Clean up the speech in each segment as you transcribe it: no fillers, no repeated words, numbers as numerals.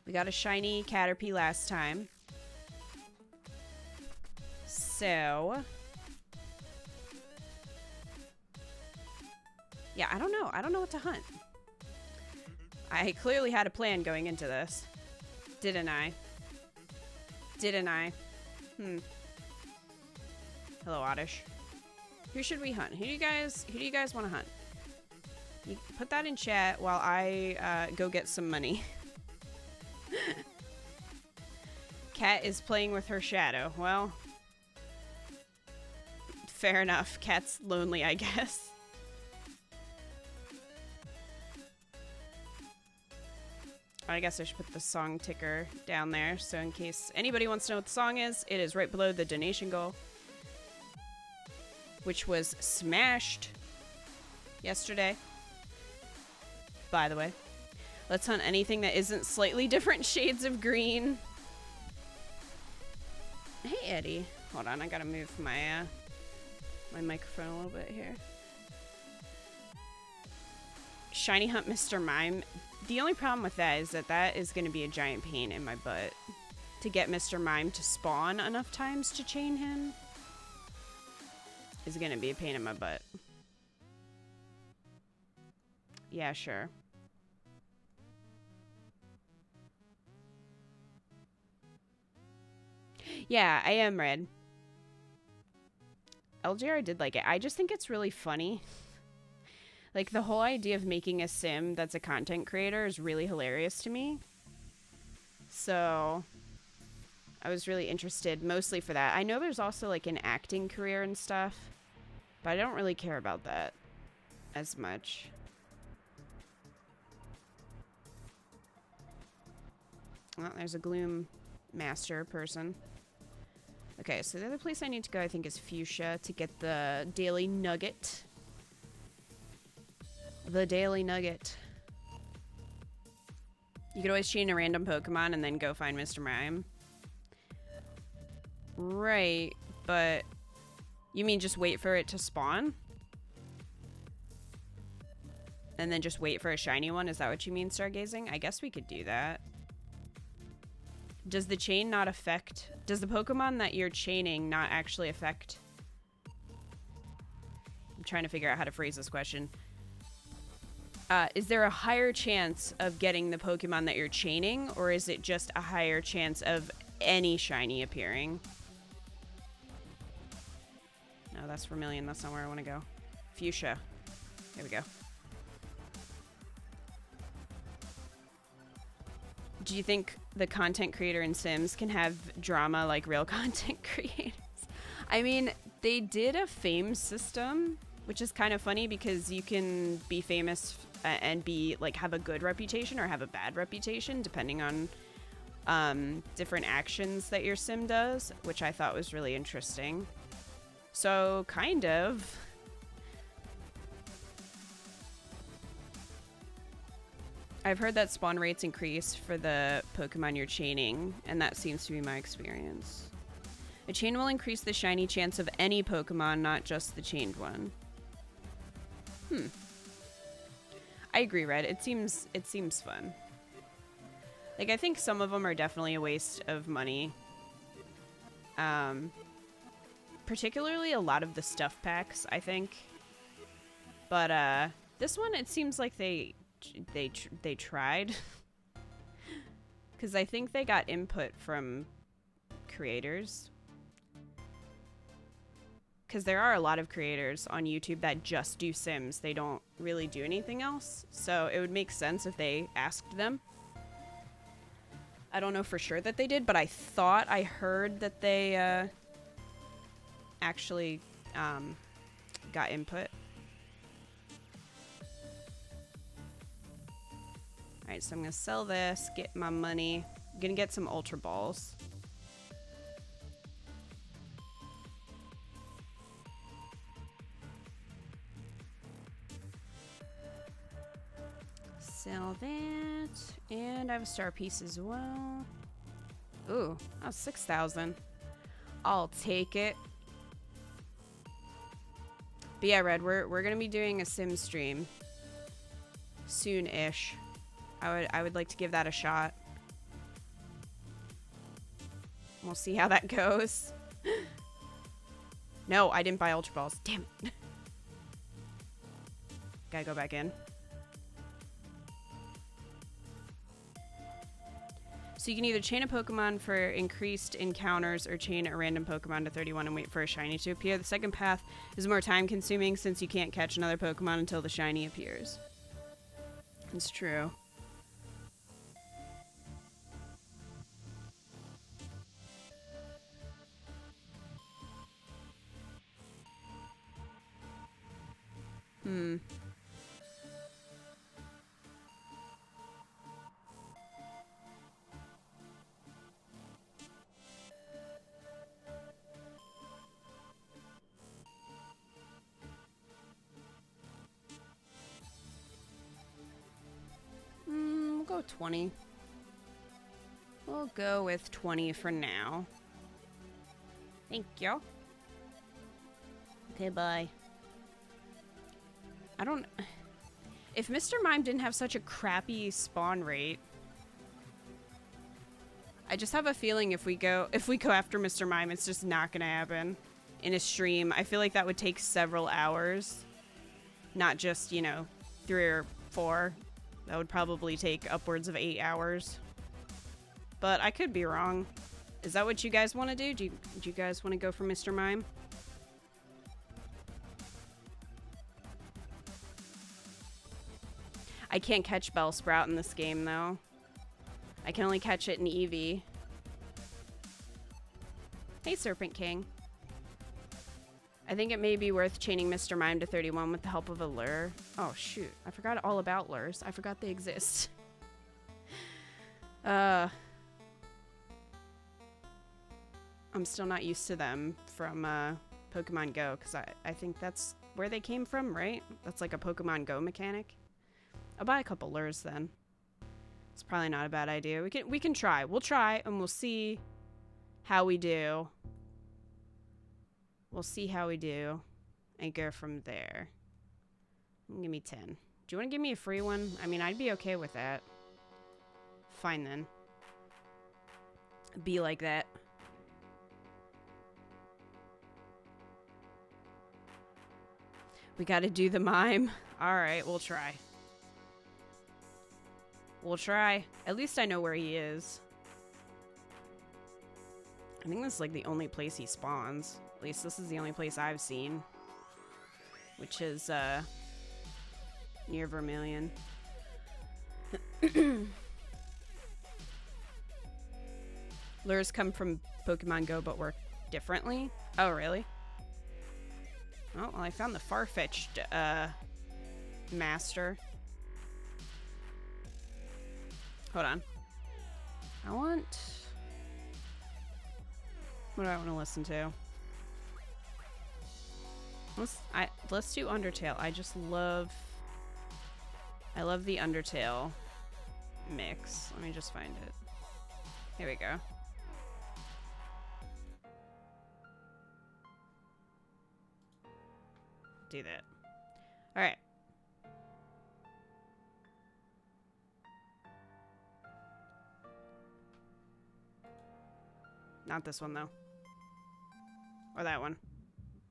We got a shiny Caterpie last time. So... yeah, I don't know. I don't know what to hunt. I clearly had a plan going into this. Didn't I? Didn't I? Hello, Oddish. Who should we hunt? Who do you guys want to hunt? You put that in chat while I go get some money. Cat is playing with her shadow. Well, fair enough. Cat's lonely, I guess. I guess I should put the song ticker down there, so in case anybody wants to know what the song is, it is right below the donation goal, which was smashed yesterday, by the way. Let's hunt anything that isn't slightly different shades of green. Hey, Eddie. Hold on, I gotta move my my microphone a little bit here. Shiny hunt Mr. Mime. The only problem with that is that is going to be a giant pain in my butt to get Mr. Mime to spawn enough times to chain him. Is going to be a pain in my butt. Yeah, sure. Yeah, I am red. LJR did like it. I just think it's really funny. Like, the whole idea of making a sim that's a content creator is really hilarious to me. So, I was really interested mostly for that. I know there's also, like, an acting career and stuff, but I don't really care about that as much. Well, there's a Gloom Master person. Okay, so the other place I need to go, I think, is Fuchsia to get the Daily Nugget. The Daily Nugget. You could always chain a random Pokemon and then go find Mr. Mime. Right, but you mean just wait for it to spawn? And then just wait for a shiny one? Is that what you mean, Stargazing? I guess we could do that. Does the chain not affect... does the Pokemon that you're chaining not actually affect... I'm trying to figure out how to phrase this question. Is there a higher chance of getting the Pokemon that you're chaining, or is it just a higher chance of any shiny appearing? No, that's Vermilion. That's not where I want to go. Fuchsia. There we go. Do you think the content creator in Sims can have drama like real content creators? I mean, they did a fame system, which is kind of funny because you can be famous and be like have a good reputation or have a bad reputation depending on different actions that your sim does, which I thought was really interesting. So kind of. I've heard that spawn rates increase for the Pokemon you're chaining, and that seems to be my experience. A chain will increase the shiny chance of any Pokemon, not just the chained one. I agree, Red. It seems fun. Like, I think some of them are definitely a waste of money. Particularly a lot of the stuff packs, I think. But this one, it seems like they tried. Because I think they got input from creators. Because there are a lot of creators on YouTube that just do Sims. They don't really do anything else. So it would make sense if they asked them. I don't know for sure that they did, but I thought I heard that they actually got input. Alright, so I'm going to sell this, get my money. I'm going to get some Ultra Balls. Sell that. And I have a star piece as well. Ooh, that was 6,000. I'll take it. But yeah, Red, we're gonna be doing a sim stream soon-ish. I would like to give that a shot. We'll see how that goes. No, I didn't buy Ultra Balls. Damn it. Gotta go back in. So you can either chain a Pokemon for increased encounters or chain a random Pokemon to 31 and wait for a shiny to appear. The second path is more time consuming since you can't catch another Pokemon until the shiny appears. It's true. We'll go 20. We'll go with 20 for now. Thank you. Okay, bye. I don't... If Mr. Mime didn't have such a crappy spawn rate... I just have a feeling if we go after Mr. Mime, it's just not gonna happen in a stream. I feel like that would take several hours. Not just, you know, 3 or 4. That would probably take upwards of 8 hours. But I could be wrong. Is that what you guys want to do? Do you guys want to go for Mr. Mime? I can't catch Bellsprout in this game, though. I can only catch it in Eevee. Hey, Serpent King. I think it may be worth chaining Mr. Mime to 31 with the help of a lure. Oh, shoot. I forgot all about lures. I forgot they exist. I'm still not used to them from Pokemon Go, because I think that's where they came from, right? That's like a Pokemon Go mechanic. I'll buy a couple lures then. It's probably not a bad idea. We can try. We'll try and we'll see how we do. We'll see how we do and go from there. Give me 10. Do you want to give me a free one? I mean, I'd be okay with that. Fine then. Be like that. We gotta do the mime. Alright, we'll try. We'll try. At least I know where he is. I think this is like the only place he spawns. At least this is the only place I've seen. Which is, near Vermilion. Lures come from Pokemon Go but work differently? Oh, really? Oh, well, I found the far-fetched, master. Hold on. What do I want to listen to? Let's do Undertale. I love the Undertale mix. Let me just find it. Here we go. Do that. All right. Not this one, though. Or that one.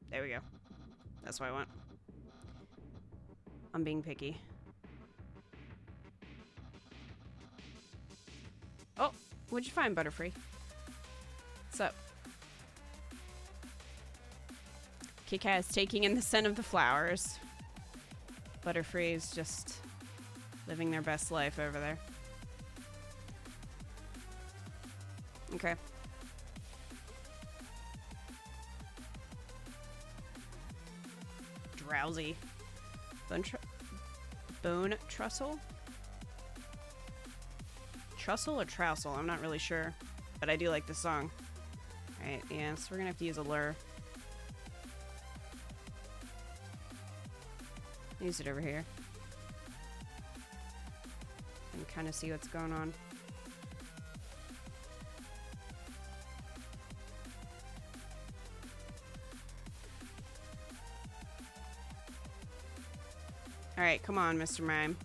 There we go. That's what I want. I'm being picky. Oh, what'd you find, Butterfree? What's up? Kit-Kat is taking in the scent of the flowers. Butterfree is just living their best life over there. Okay. Drowsy. Bone Trussel? Trussel or Trousel? I'm not really sure. But I do like this song. Alright, yeah, so we're gonna have to use a lure. Use it over here. And kind of see what's going on. Alright, come on, Mr. Mime.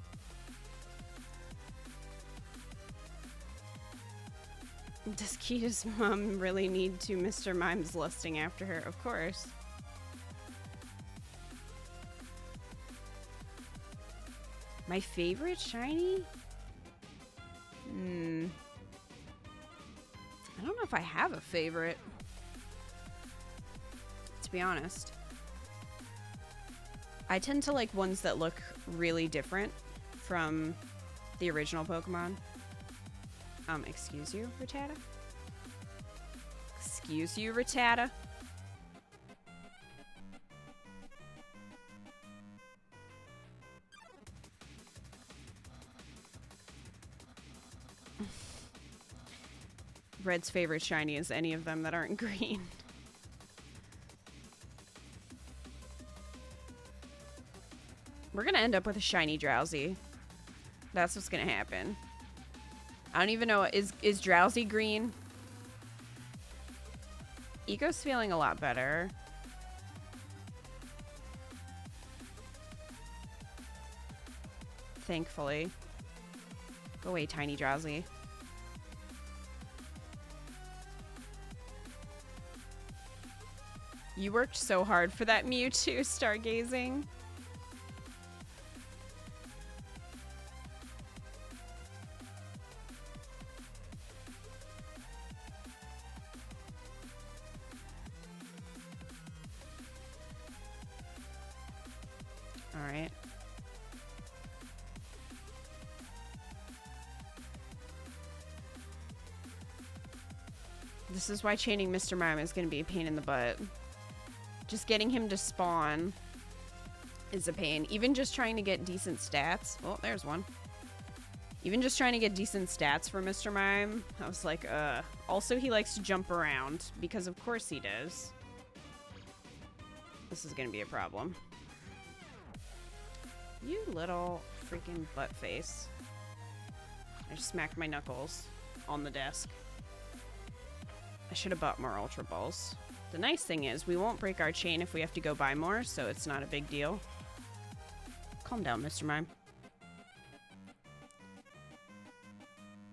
Does Kita's mom really need to Mr. Mime's lusting after her? Of course. My favorite shiny? I don't know if I have a favorite, to be honest. I tend to like ones that look really different from the original Pokemon. Excuse you, Rattata? Excuse you, Rattata? Red's favorite shiny is any of them that aren't green. We're gonna end up with a shiny Drowsy. That's what's gonna happen. I don't even know, is Drowsy green? Eco's feeling a lot better. Thankfully. Go away, tiny Drowsy. You worked so hard for that Mewtwo stargazing. All right. This is why chaining Mr. Mime is going to be a pain in the butt. Just getting him to spawn is a pain. Even just trying to get decent stats. Oh, there's one. Even just trying to get decent stats for Mr. Mime, I was like, Also, he likes to jump around, because of course he does. This is gonna be a problem. You little freaking butt face. I just smacked my knuckles on the desk. I should have bought more Ultra Balls. The nice thing is, we won't break our chain if we have to go buy more, so it's not a big deal. Calm down, Mr. Mime.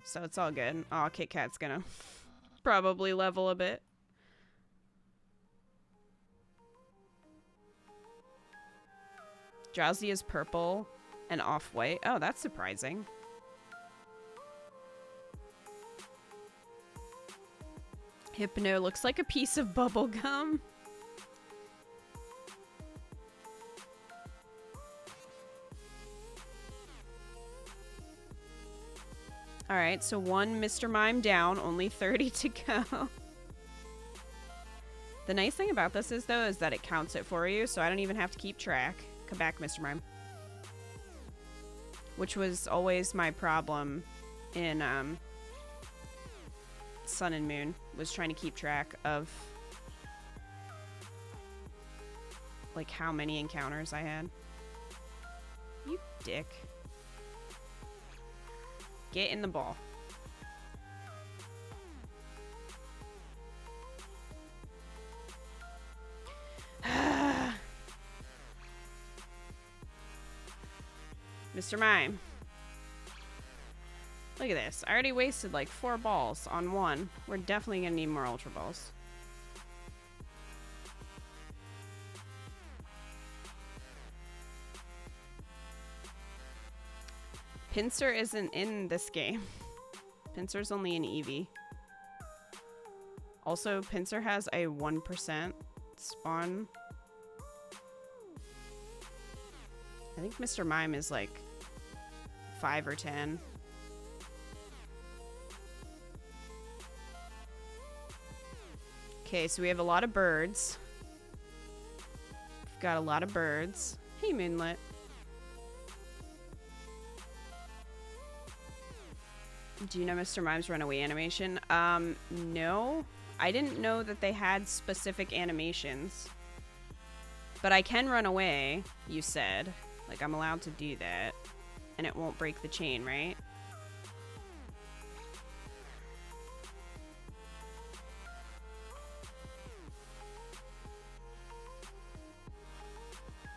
So it's all good. Aw, Kit Kat's gonna probably level a bit. Drowsy is purple and off-white. Oh, that's surprising. Hypno looks like a piece of bubble gum. Alright, so one Mr. Mime down, only 30 to go. The nice thing about this is, though, is that it counts it for you, so I don't even have to keep track. Come back, Mr. Mime. Which was always my problem in, Sun and Moon, was trying to keep track of like how many encounters I had. You dick. Get in the ball. Mr. Mime. Look at this. I already wasted like 4 balls on one. We're definitely gonna need more Ultra Balls. Pinsir isn't in this game. Pinsir's only in Eevee. Also, Pinsir has a 1% spawn. I think Mr. Mime is like 5 or 10. Okay, so we have a lot of birds. We've got a lot of birds. Hey, Moonlit. Do you know Mr. Mime's runaway animation? No. I didn't know that they had specific animations. But I can run away, you said. Like, I'm allowed to do that. And it won't break the chain, right?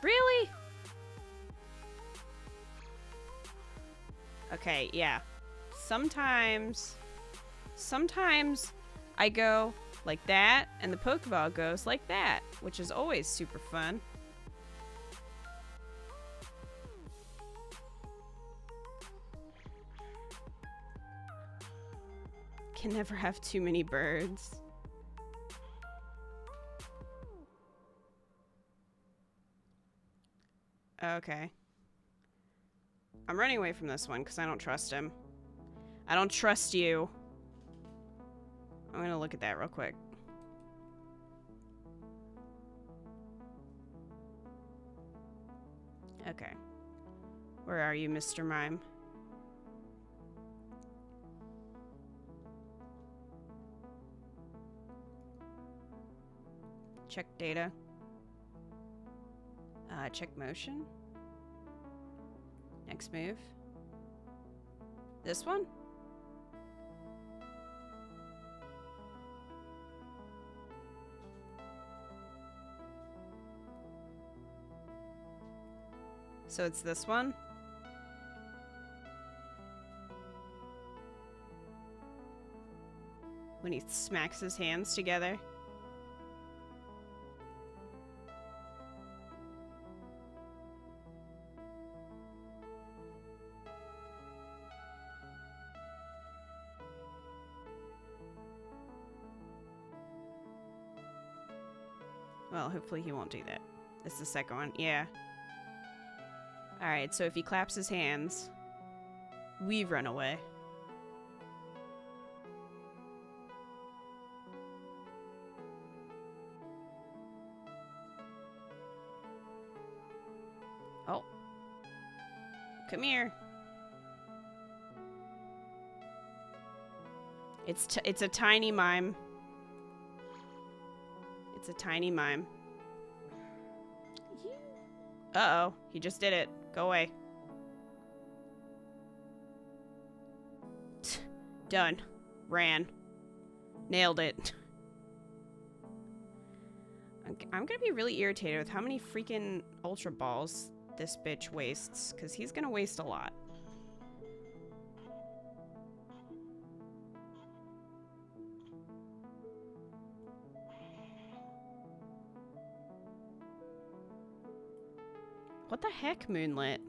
Really? Okay, yeah. Sometimes Sometimes I go like that, and the Pokeball goes like that, which is always super fun. Can never have too many birds. Okay. I'm running away from this one because I don't trust him. I don't trust you. I'm gonna look at that real quick. Okay. Where are you, Mr. Mime? Check data. Check motion. Next move. This one? So it's this one? When he smacks his hands together? Well, hopefully he won't do that. It's the second one. Yeah. Alright, so if he claps his hands, we run away. Oh. Come here. It's a tiny mime. It's a tiny mime. Uh-oh. He just did it. Go away. Done. Ran. Nailed it. I'm gonna be really irritated with how many freaking Ultra Balls this bitch wastes, because he's gonna waste a lot. What the heck, Moonlit?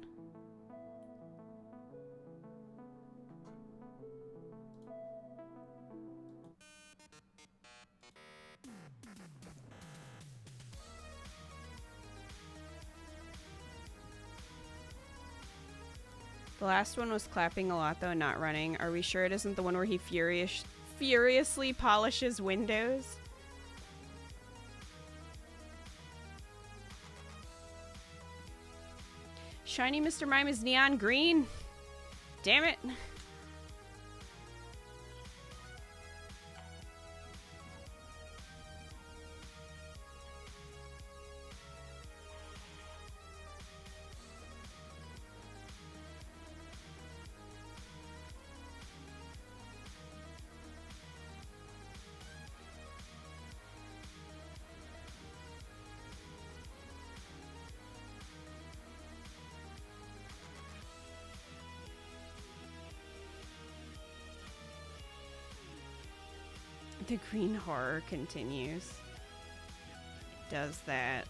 The last one was clapping a lot, though, not running. Are we sure it isn't the one where he furiously polishes windows? Shiny Mr. Mime is neon green. Damn it. The green horror continues. It does that.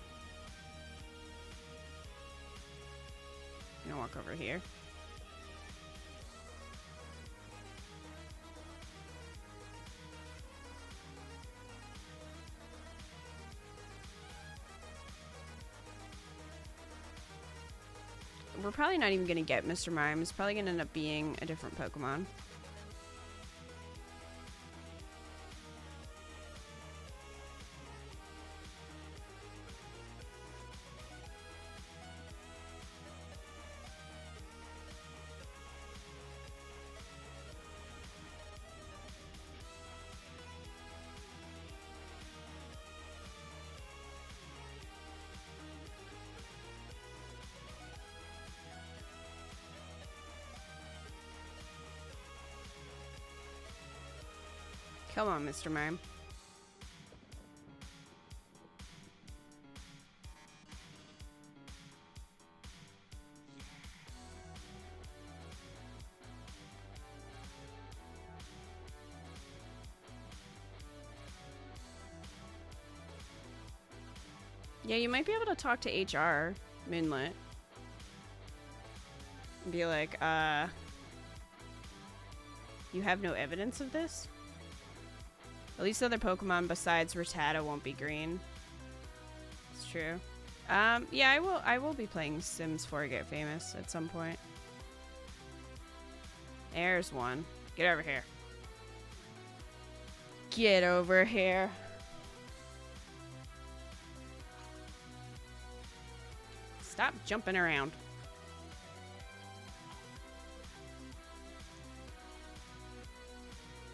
I'm gonna walk over here. We're probably not even gonna get Mr. Mime. It's probably gonna end up being a different Pokemon. Come on, Mr. Mime. Yeah, you might be able to talk to HR, Moonlit. And be like, you have no evidence of this? At least other Pokemon besides Rattata won't be green. It's true. Yeah, I will be playing Sims 4 Get Famous at some point. There's one. Get over here. Get over here. Stop jumping around.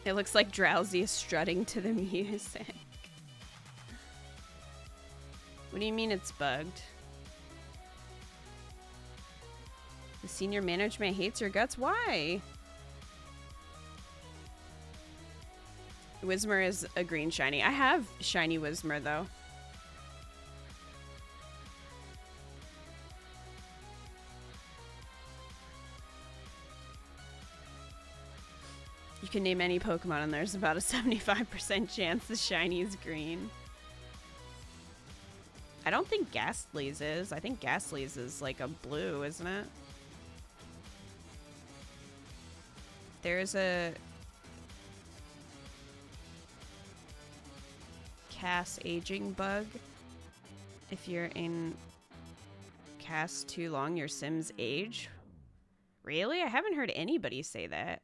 It looks like Drowsy is strutting to the music. What do you mean it's bugged? The senior management hates your guts? Why? Whismur is a green shiny. I have shiny Whismur though. You can name any Pokemon and there's about a 75% chance the shiny is green. I don't think Ghastly's is. I think Ghastly's is like a blue, isn't it? There's a Cass aging bug. If you're in Cass too long, your Sims age. Really? I haven't heard anybody say that.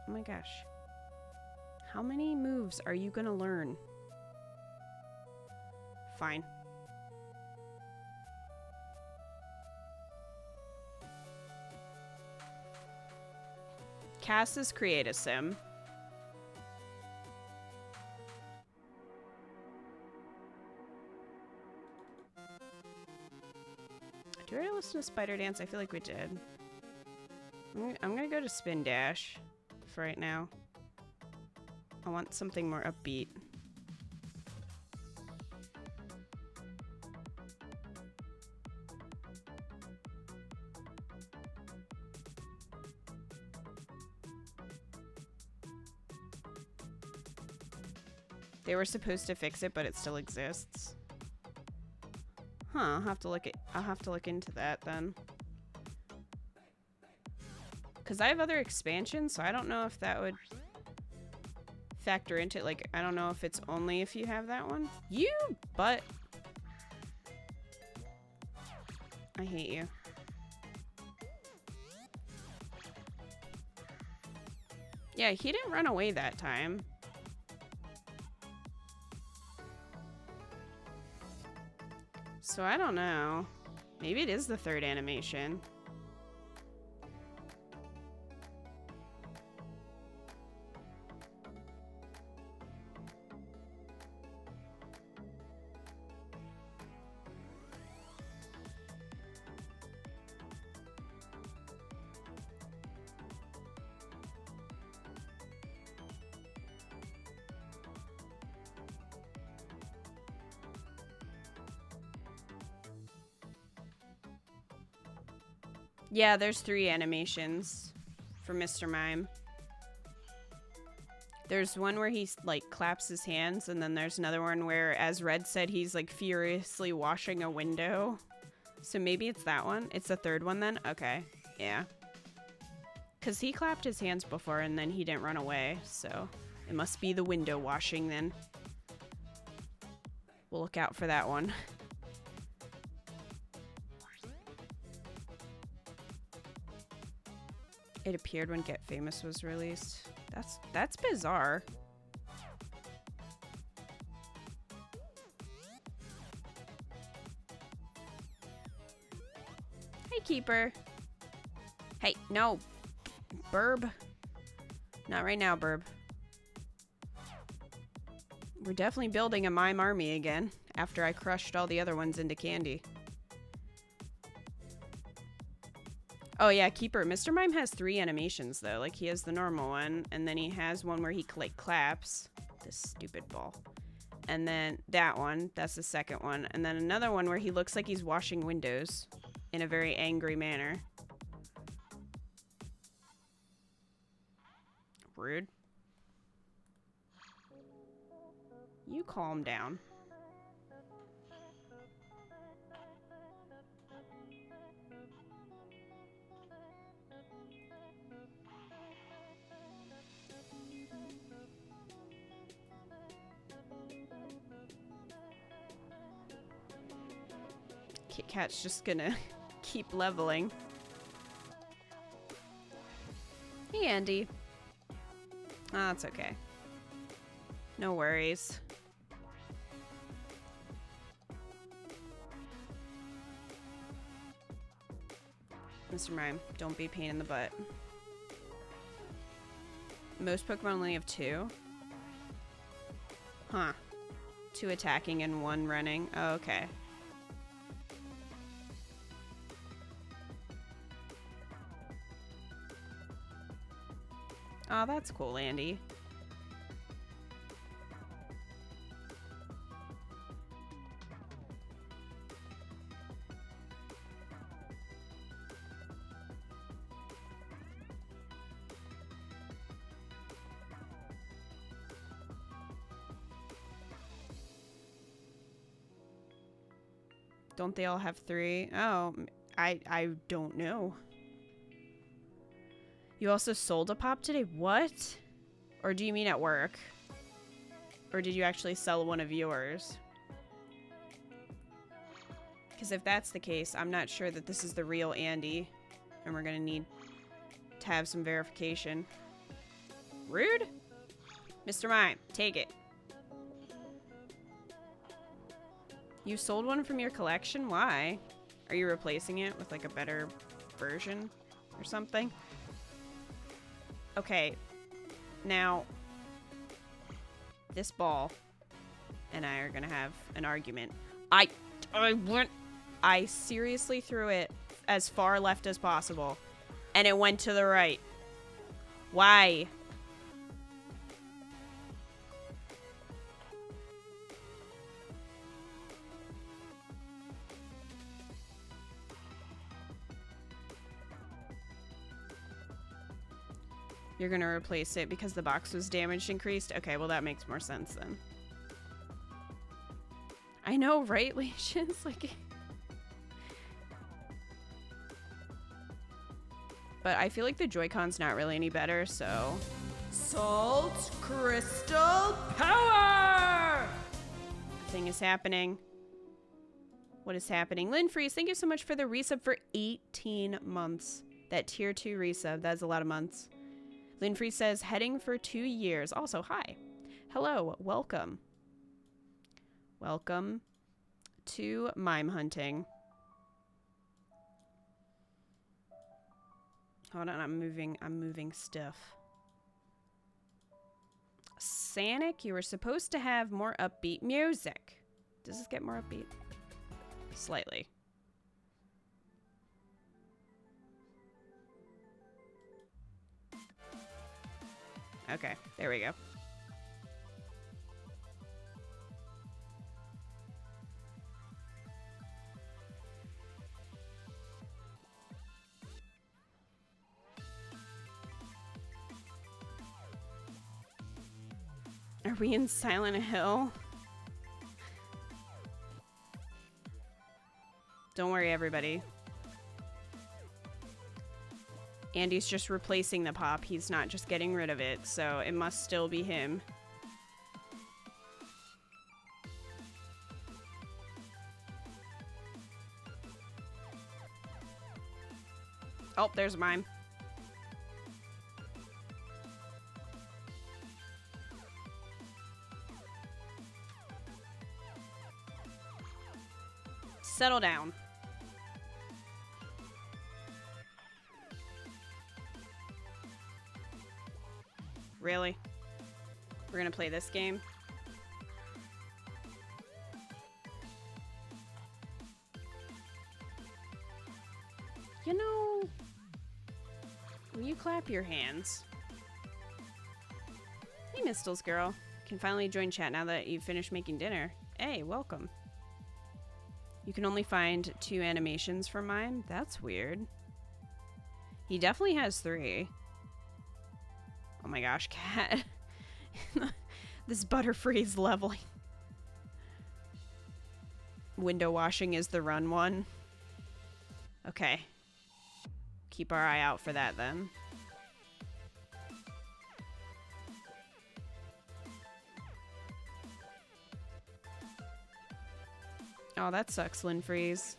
Oh my gosh. How many moves are you gonna learn? Fine. Cass's create a sim. Did we already listen to Spider Dance? I feel like we did. I'm gonna go to Spin Dash for right now. I want something more upbeat. They were supposed to fix it, but it still exists. Huh, I'll have to look into that then. Cause I have other expansions, so I don't know if that would factor into it. Like, I don't know if it's only if you have that one. You butt. I hate you. Yeah, he didn't run away that time. So I don't know. Maybe it is the third animation. Yeah, there's 3 animations for Mr. Mime. There's one where he like claps his hands, and then there's another one where, as Red said, he's like furiously washing a window. So maybe it's that one. It's the third one then? Okay. Yeah. Because he clapped his hands before and then he didn't run away. So it must be the window washing then. We'll look out for that one. It appeared when Get Famous was released. That's bizarre. Hey, Keeper. Hey, no. Burb. Not right now, Burb. We're definitely building a mime army again after I crushed all the other ones into candy. Oh yeah, Keeper. Mr. Mime has 3 animations though. Like, he has the normal one, and then he has one where he like claps. This stupid ball. And then that one, that's the second one. And then another one where he looks like he's washing windows. in a very angry manner. Rude. You calm down. Kit Kat's just gonna keep leveling. Hey, Andy. Ah, it's okay. No worries. Mr. Mime, don't be a pain in the butt. Most Pokemon only have 2? Huh. 2 attacking and 1 running. Oh, okay. Oh, that's cool, Andy. Don't they all have 3? Oh, I don't know. You also sold a pop today? What? Or do you mean at work? Or did you actually sell one of yours? Because if that's the case, I'm not sure that this is the real Andy. And we're going to need to have some verification. Rude? Mr. Mime, take it. You sold one from your collection? Why? Are you replacing it with like a better version or something? Okay, now this ball and I are gonna have an argument. I seriously threw it as far left as possible and it went to the right. Why? You're gonna replace it because the box was damaged increased? Okay, well that makes more sense then. I know, right, Leashes? Like... But I feel like the Joy-Con's not really any better, so... Salt Crystal Power! The thing is happening. What is happening? Lynn Freeze, thank you so much for the resub for 18 months. That tier 2 resub, that is a lot of months. Linfrey says, heading for 2 years. Also, hi. Hello. Welcome. Welcome to Mime Hunting. Hold on, I'm moving stuff. Sanic, you were supposed to have more upbeat music. Does this get more upbeat? Slightly. Okay, there we go. Are we in Silent Hill? Don't worry, everybody. Andy's just replacing the pop. He's not just getting rid of it, so it must still be him. Oh, there's a mime. Settle down. Really? We're gonna play this game? You know, will you clap your hands? Hey, Mistles girl. Can finally join chat now that you've finished making dinner. Hey, welcome. You can only find 2 animations from mine. That's weird. He definitely has 3. Oh my gosh, cat. This Butterfree's leveling. Window washing is the run one. Okay. Keep our eye out for that then. Oh, that sucks, Linfreeze.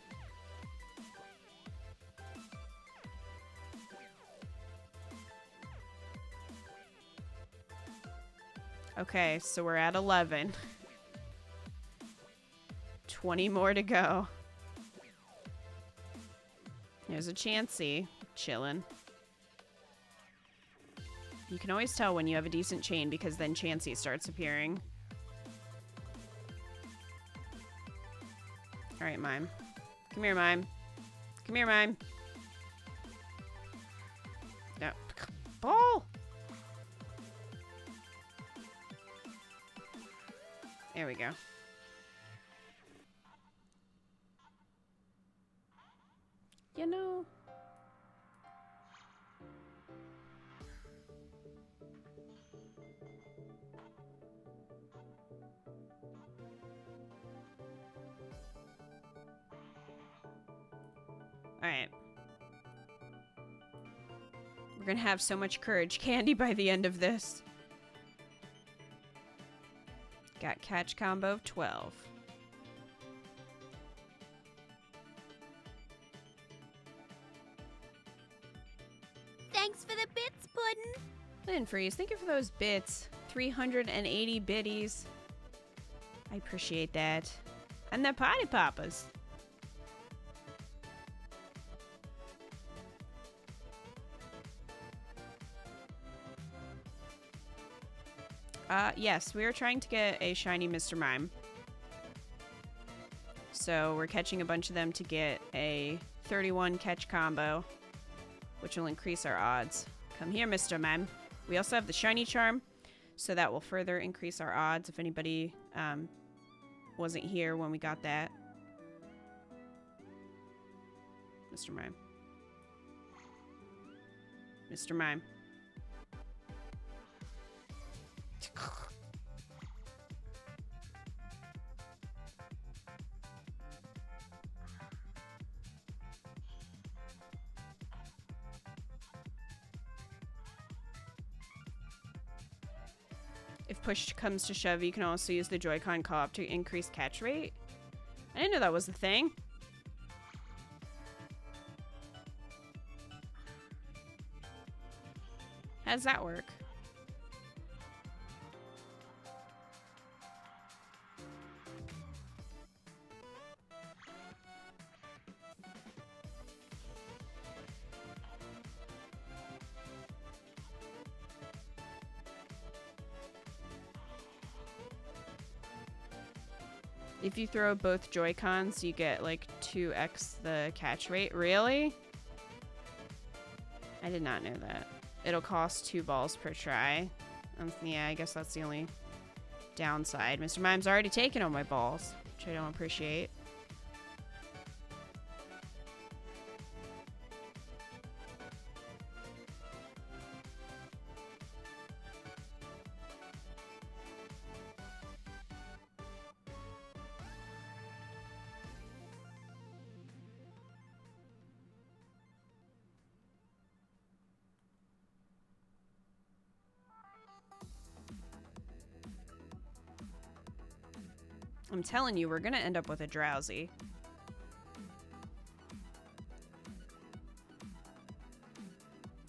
Okay, so we're at 11. 20 more to go. There's a Chansey chillin'. You can always tell when you have a decent chain because then Chansey starts appearing. Alright, Mime. Come here, Mime. Come here, Mime. No. Ball! There we go. You know... Alright. We're gonna have so much courage candy by the end of this. Got catch combo of 12. Thanks for the bits, Puddin'. Linfreeze, thank you for those bits. 380 biddies. I appreciate that. And the potty poppers. Yes, we are trying to get a shiny Mr. Mime. So we're catching a bunch of them to get a 31 catch combo, which will increase our odds. Come here, Mr. Mime. We also have the shiny charm, so that will further increase our odds if anybody wasn't here when we got that. Mr. Mime. Mr. Mime. If push comes to shove, you can also use the Joy-Con co-op to increase catch rate. I didn't know that was a thing. How does that work? If you throw both Joy-Cons, you get like 2x the catch rate. Really? I did not know that. It'll cost 2 balls per try. Yeah, I guess that's the only downside. Mr. Mime's already taken all my balls, which I don't appreciate. I'm telling you, we're gonna end up with a Drowsy.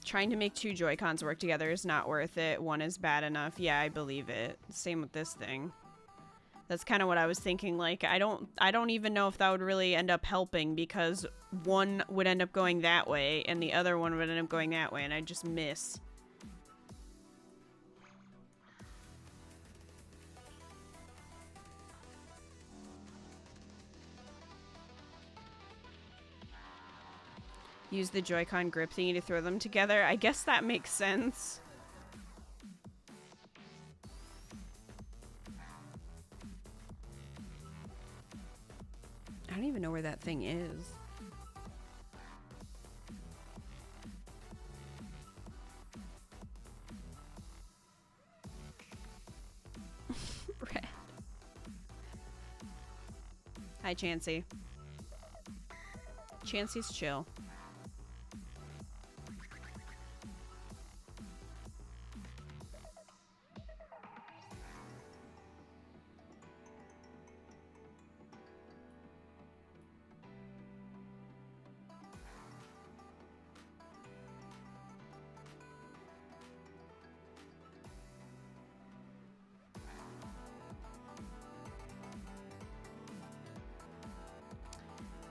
Trying to make 2 Joy-Cons work together is not worth it. One is bad enough. Yeah, I believe it. Same with this thing. That's kind of what I was thinking. Like, I don't even know if that would really end up helping, because one would end up going that way and the other one would end up going that way, and I'd just miss. Use the Joy-Con grip thingy to throw them together. I guess that makes sense. I don't even know where that thing is. Red. Hi, Chansey. Chansey's chill.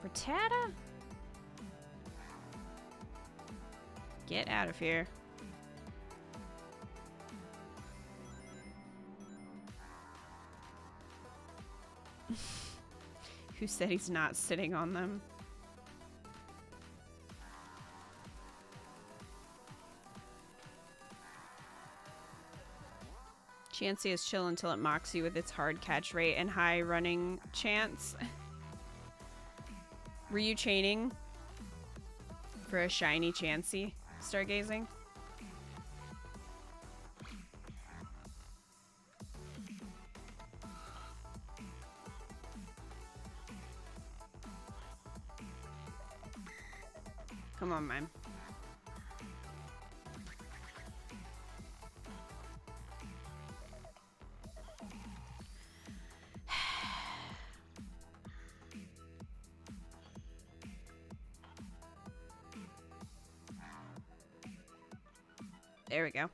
Rattata? Get out of here. Who said he's not sitting on them? Chansey is chill until it mocks you with its hard catch rate and high running chance. Were you chaining for a shiny Chansey stargazing? Come on, man. There we go.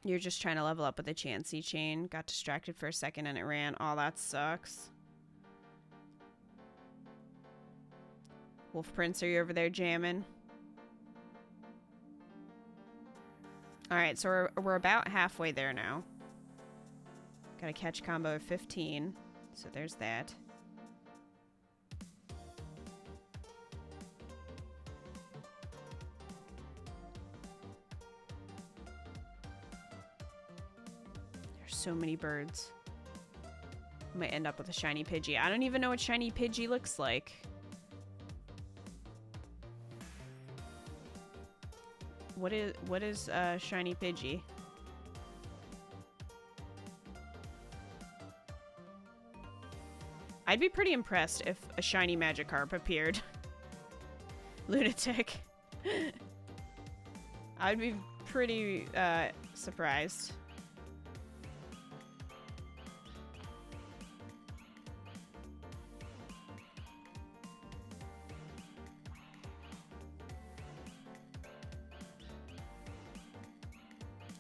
You're just trying to level up with a Chansey chain. Got distracted for a second and it ran. Oh, that sucks. Wolf Prince, are you over there jamming? Alright, so we're about halfway there now. Got a catch combo of 15. So there's that. So many birds. I might end up with a shiny Pidgey. I don't even know what shiny Pidgey looks like. What is shiny Pidgey? I'd be pretty impressed if a shiny Magikarp appeared. Lunatic. I'd be pretty surprised.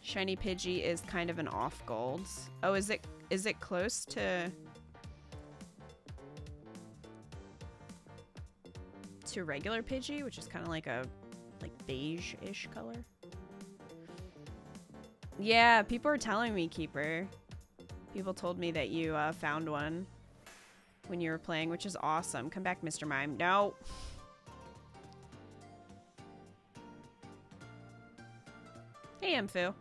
Shiny Pidgey is kind of an off golds. Oh, is it close to regular Pidgey, which is kind of like a beige-ish color? Yeah, people are telling me, Keeper. People told me that you found one when you were playing, which is awesome. Come back, Mr. Mime. No. Hey, Amphu.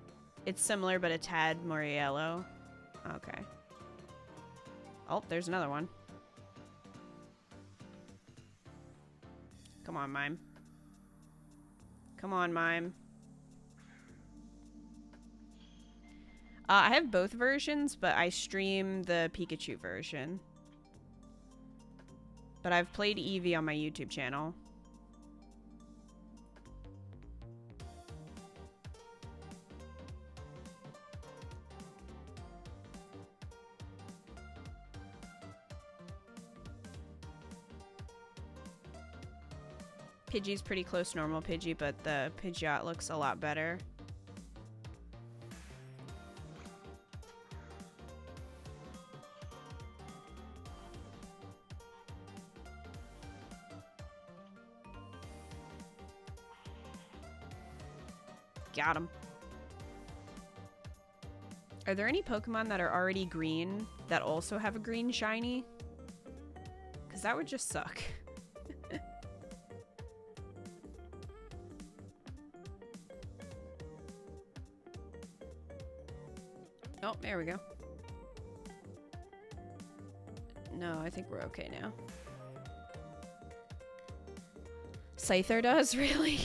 It's similar, but a tad more yellow. Okay. Oh, there's another one. Come on, Mime. Come on, Mime. I have both versions, but I stream the Pikachu version. But I've played Eevee on my YouTube channel. Pidgey's pretty close to normal Pidgey, but the Pidgeot looks a lot better. Got him. Are there any Pokemon that are already green that also have a green shiny? Because that would just suck. Oh, there we go. No, I think we're okay now. Scyther does, really?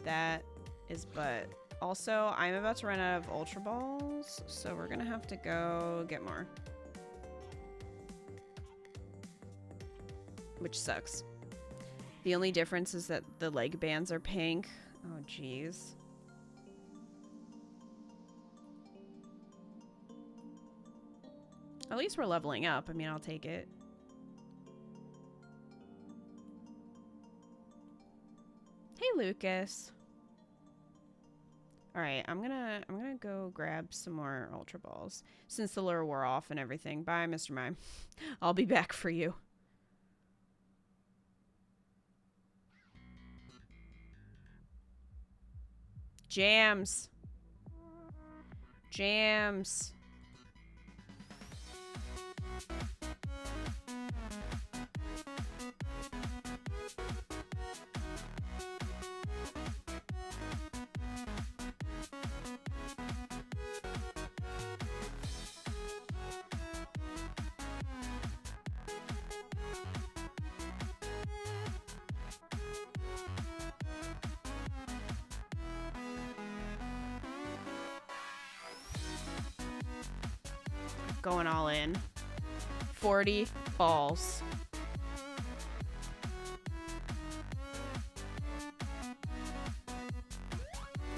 That is but. Also, I'm about to run out of Ultra Balls, so we're gonna have to go get more. Which sucks. The only difference is that the leg bands are pink. Oh, jeez. At least we're leveling up. I mean, I'll take it. Hey, Lucas. All right, I'm gonna go grab some more Ultra Balls since the lure wore off and everything. Bye, Mr. Mime. I'll be back for you. Jams. Jams. Going all in. 40 balls.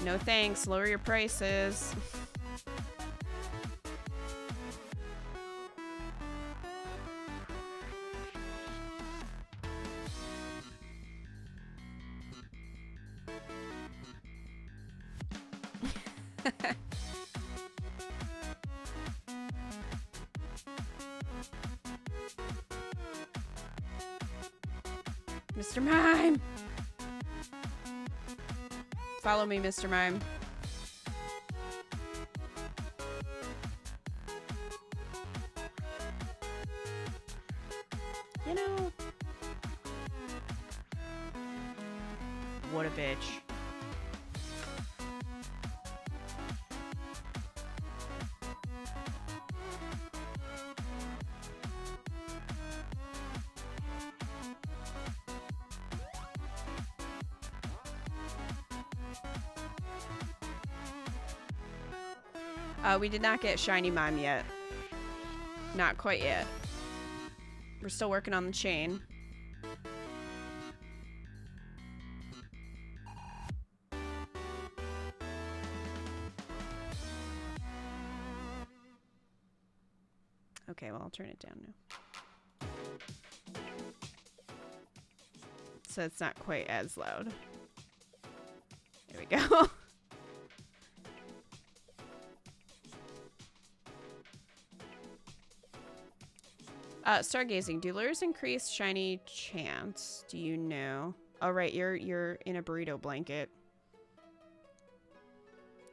No thanks. Lower your prices. Mr. Mime! Follow me, Mr. Mime. You know... What a bitch. We did not get Shiny Mime yet. Not quite yet. We're still working on the chain. Okay, well, I'll turn it down now. So it's not quite as loud. There we go. Stargazing. Do lures increase shiny chance? Do you know? Oh, right. You're in a burrito blanket.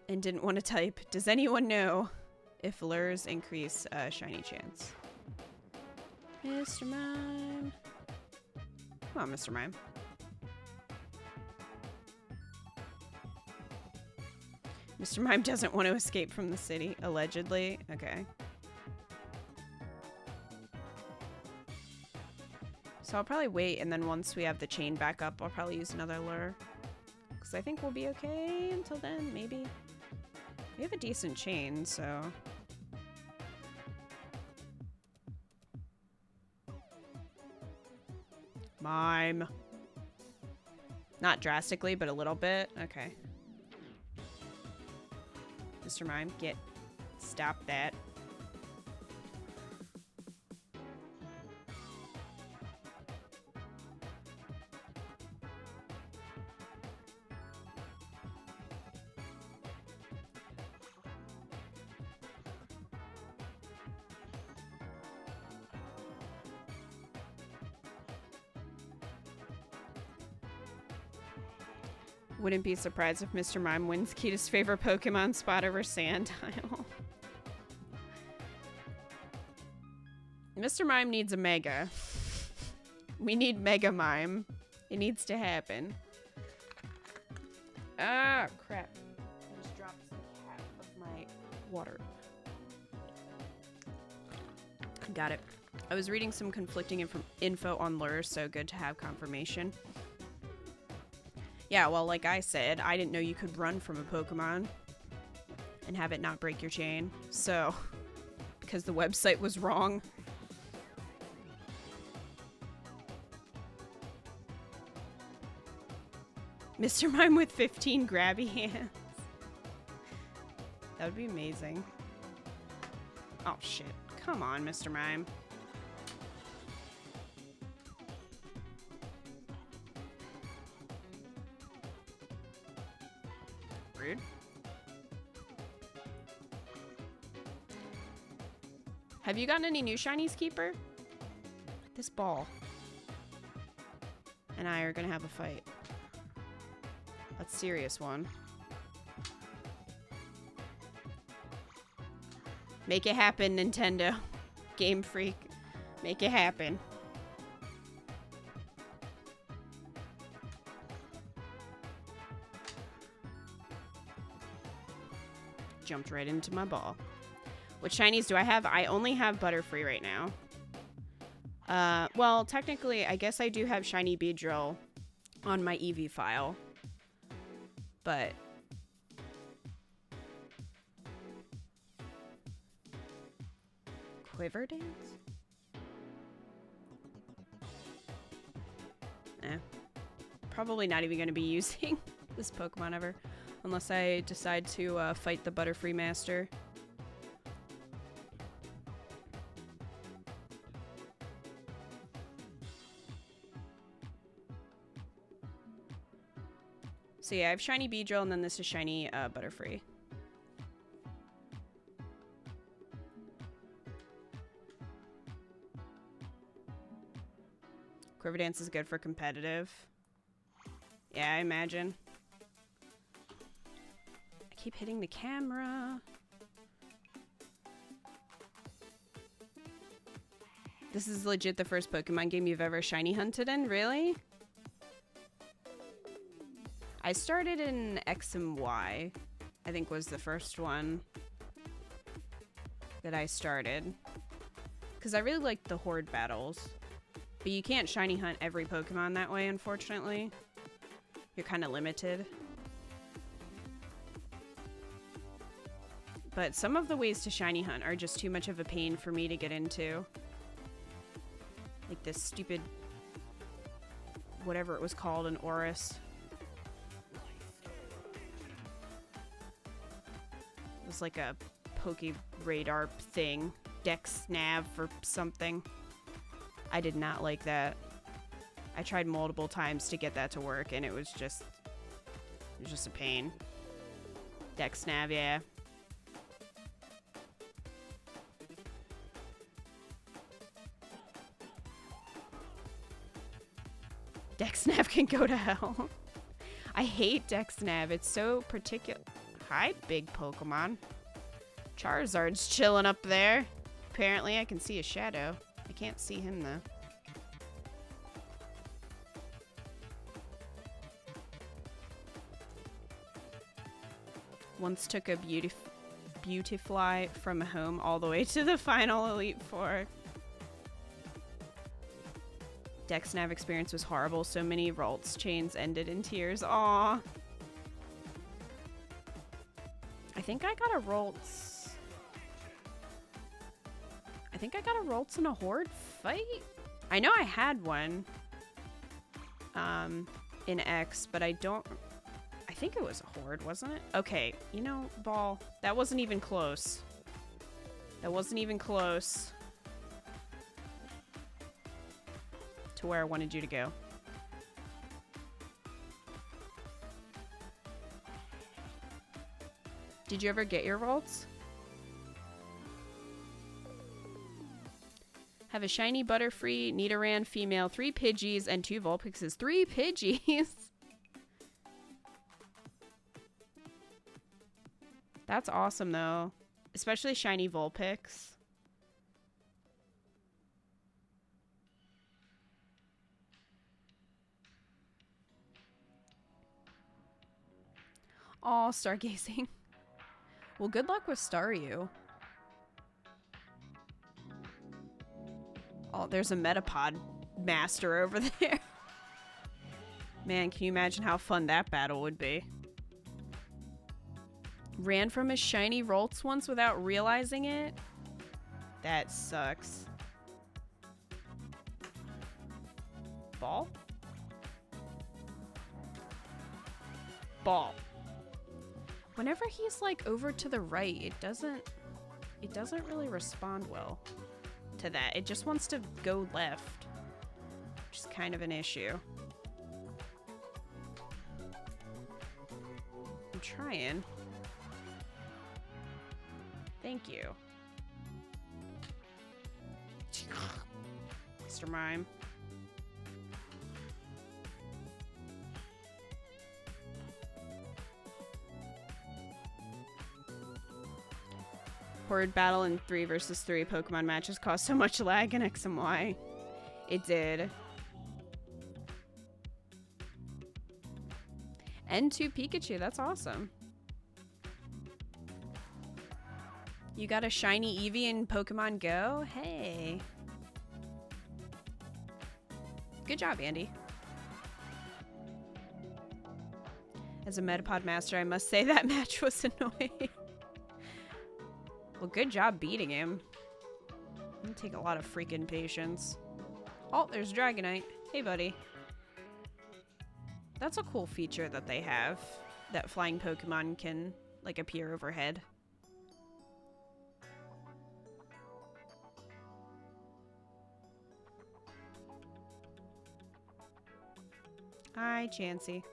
And didn't want to type. Does anyone know if lures increase shiny chance? Mr. Mime. Come on, Mr. Mime. Mr. Mime doesn't want to escape from the city, allegedly. Okay. So I'll probably wait, and then once we have the chain back up, I'll probably use another lure. Because I think we'll be okay until then, maybe. We have a decent chain, so... Mime. Not drastically, but a little bit. Okay. Mr. Mime, get... Stop that. Wouldn't be surprised if Mr. Mime wins Kita's favorite Pokemon spot over Sandile. Mr. Mime needs a Mega. We need Mega Mime. It needs to happen. Ah, crap. I just dropped some half of my water. Got it. I was reading some conflicting info on lures, so good to have confirmation. Yeah, well, like I said, I didn't know you could run from a Pokemon and have it not break your chain. So, because the website was wrong. Mr. Mime with 15 grabby hands. That would be amazing. Oh, shit. Come on, Mr. Mime. Rude. Have you gotten any new shinies, Keeper? This ball and I are gonna have a fight. A serious one. Make it happen, Nintendo. Game Freak. Make it happen. Jumped right into my ball. What shinies do I have? I only have Butterfree right now. Well, technically, I guess I do have shiny Beedrill on my EV file. But Quiver Dance? Probably not even going to be using this Pokemon ever. Unless I decide to fight the Butterfree Master. So yeah, I have shiny Beedrill, and then this is shiny Butterfree. Quiver Dance is good for competitive. Yeah, I imagine. I keep hitting the camera. This is legit the first Pokemon game you've ever shiny hunted in? Really? I started in X and Y, I think was the first one that I started. Because I really liked the Horde battles. But you can't shiny hunt every Pokemon that way, unfortunately. You're kind of limited. But some of the ways to shiny hunt are just too much of a pain for me to get into. Like this stupid, whatever it was called, an Oris. It was like a Poke Radar thing. Dex Nav or something. I did not like that. I tried multiple times to get that to work, and it was just a pain. Dex Nav, yeah. Dex Nav can go to hell. I hate Dex Nav. It's so particular. Hi, big Pokemon. Charizard's chilling up there. Apparently, I can see a shadow. I can't see him, though. Once took a Beautifly from home all the way to the final Elite Four. Dex Nav experience was horrible. So many Ralts chains ended in tears. Aww. I think I got a Ralts. I think I got a Ralts in a Horde fight. I know I had one in X, but I don't. I think it was a Horde, wasn't it? Okay, you know, Ball, that wasn't even close. That wasn't even close to where I wanted you to go. Did you ever get your Ralts? Have a shiny Butterfree, Nidoran female, 3 Pidgeys, and 2 Vulpixes. 3 Pidgeys? That's awesome, though. Especially shiny Vulpix. Aw, stargazing. Well, good luck with Staryu. Oh, there's a Metapod master over there. Man, can you imagine how fun that battle would be? Ran from a shiny Roltz once without realizing it? That sucks. Ball? Ball. Whenever he's like over to the right, it doesn't really respond well to that. It just wants to go left, which is kind of an issue. I'm trying. Thank you. Mr. Mime. Horde battle in 3 versus 3 Pokemon matches caused so much lag in X and Y. It did. And 2 Pikachu, that's awesome. You got a shiny Eevee in Pokemon Go? Hey. Good job, Andy. As a Metapod master, I must say that match was annoying. Well, good job beating him. It'll take a lot of freaking patience. Oh, there's Dragonite. Hey, buddy. That's a cool feature that they have. That flying Pokemon can, like, appear overhead. Hi, Chansey.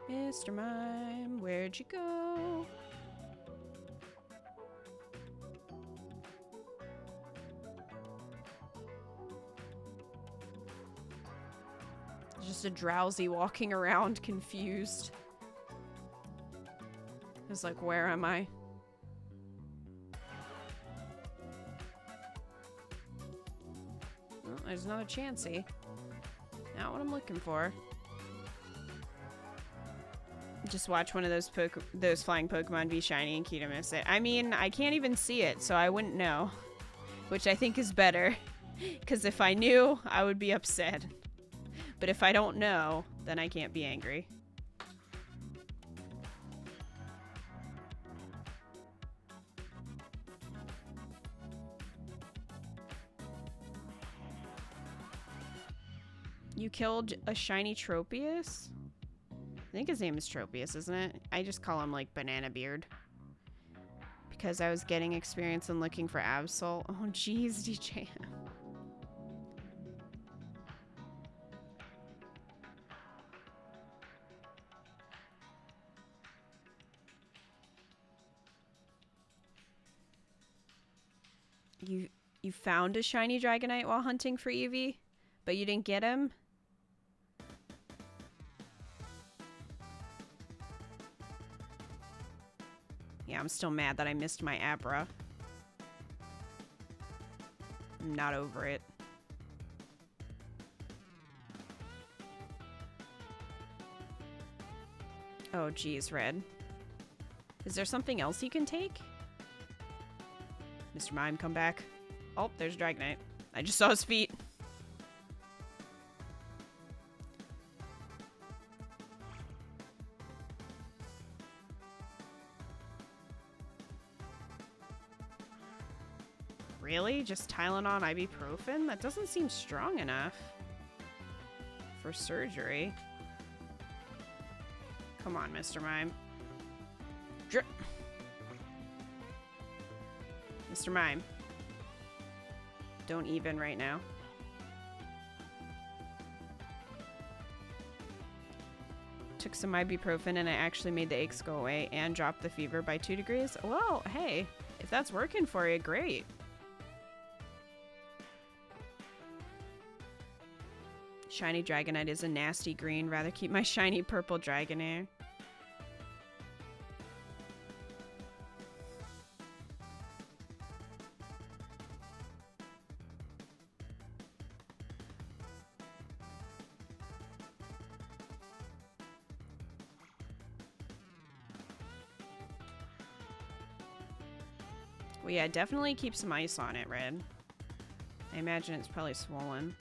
Mr. Mime, where'd you go? Just a drowsy walking around, confused. It's like, where am I? Oh, there's another Chansey. Not what I'm looking for. Just watch one of those flying Pokemon be shiny and Kita miss it. I mean, I can't even see it, so I wouldn't know. Which I think is better. Because if I knew, I would be upset. But if I don't know, then I can't be angry. You killed a shiny Tropius? I think his name is Tropius, isn't it? I just call him, like, Banana Beard. Because I was getting experience and looking for Absol. Oh, jeez, DJ. You found a shiny Dragonite while hunting for Eevee, but you didn't get him? Yeah, I'm still mad that I missed my Abra. I'm not over it. Oh, geez, Red. Is there something else you can take? Mr. Mime, come back. Oh, there's Dragonite. I just saw his feet. Really? Just Tylenol and ibuprofen? That doesn't seem strong enough for surgery. Come on, Mr. Mime. Drip. Mr. Mime. Don't even right now. Took some ibuprofen and I actually made the aches go away and dropped the fever by 2 degrees. Well, hey, if that's working for you, great. Shiny Dragonite is a nasty green. Rather keep my shiny purple Dragonair. Well, yeah, definitely keep some ice on it, Red. I imagine it's probably swollen.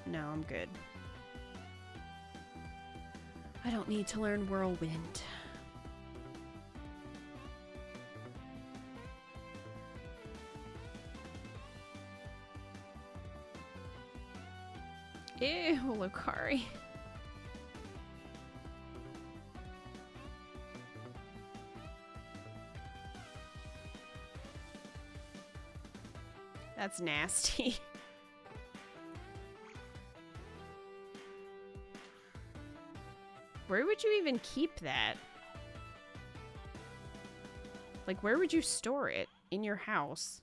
No, I'm good. I don't need to learn Whirlwind. Ew, Lucari. That's nasty. Where would you even keep that? Like, where would you store it? In your house?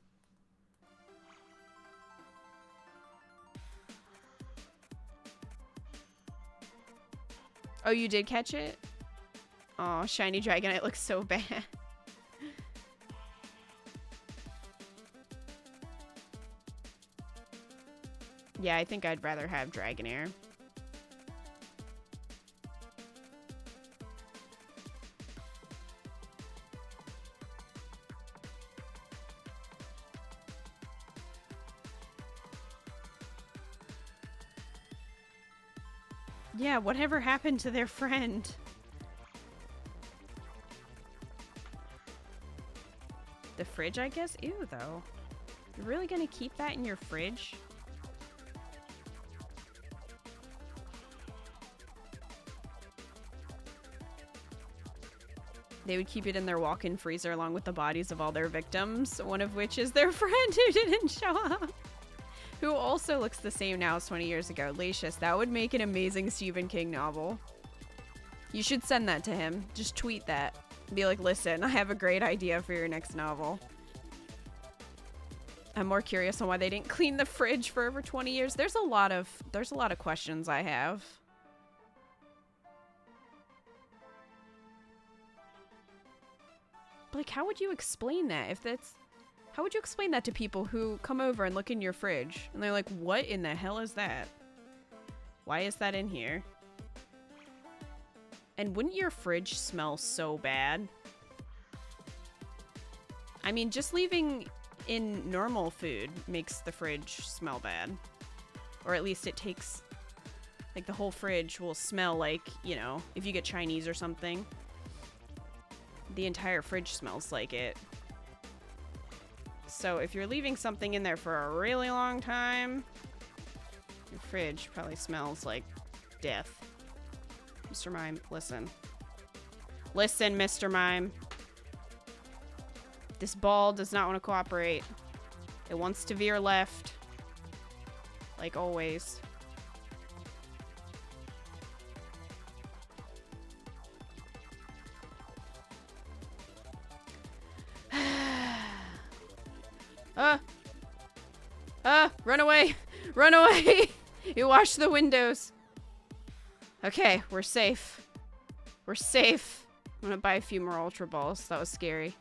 Oh, you did catch it? Oh, shiny Dragonite looks so bad. Yeah, I think I'd rather have Dragonair. Yeah, whatever happened to their friend? The fridge, I guess? Ew, though. You're really gonna keep that in your fridge? They would keep it in their walk-in freezer along with the bodies of all their victims, one of which is their friend who didn't show up. Who also looks the same now as 20 years ago. Lacious, that would make an amazing Stephen King novel. You should send that to him. Just tweet that. Be like, listen, I have a great idea for your next novel. I'm more curious on why they didn't clean the fridge for over 20 years. There's a lot of questions I have. But like, how would you explain that if that's... How would you explain that to people who come over and look in your fridge? And they're like, what in the hell is that? Why is that in here? And wouldn't your fridge smell so bad? I mean, just leaving in normal food makes the fridge smell bad. Or at least it takes... Like, the whole fridge will smell like, you know, if you get Chinese or something. The entire fridge smells like it. So if you're leaving something in there for a really long time, your fridge probably smells like death. Mr. Mime, listen. Listen, Mr. Mime. This ball does not want to cooperate. It wants to veer left. Like always. Run away! Run away! You washed the windows. Okay, we're safe. We're safe. I'm gonna buy a few more Ultra Balls. That was scary.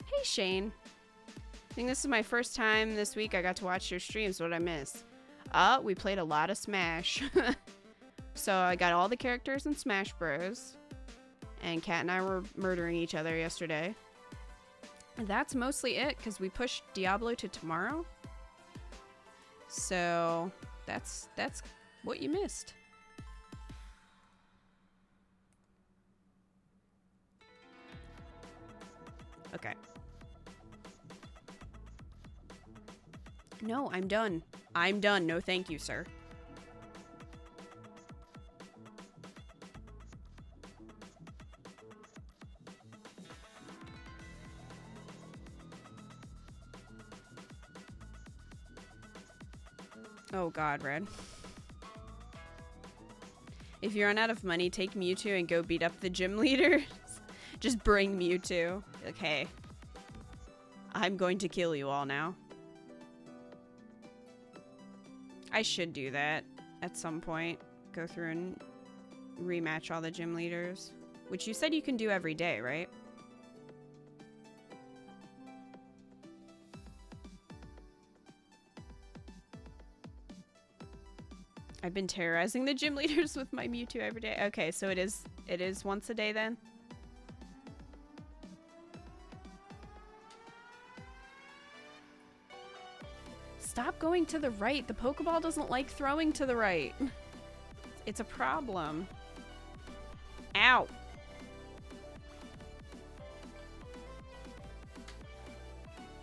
Hey, Shane. I think this is my first time this week I got to watch your streams. What did I miss? We played a lot of Smash. So I got all the characters in Smash Bros. And Kat and I were murdering each other yesterday. And that's mostly it, because we pushed Diablo to tomorrow. So that's what you missed. Okay. No, I'm done. I'm done. No, thank you, sir. Oh god, Red. If you run out of money, take Mewtwo and go beat up the gym leaders. Just bring Mewtwo. Like, hey, I'm going to kill you all now. I should do that at some point. Go through and rematch all the gym leaders. which you said you can do every day, right? I've been terrorizing the gym leaders with my Mewtwo every day. Okay, so it is once a day then? Stop going to the right. The Pokeball doesn't like throwing to the right. It's a problem. Ow.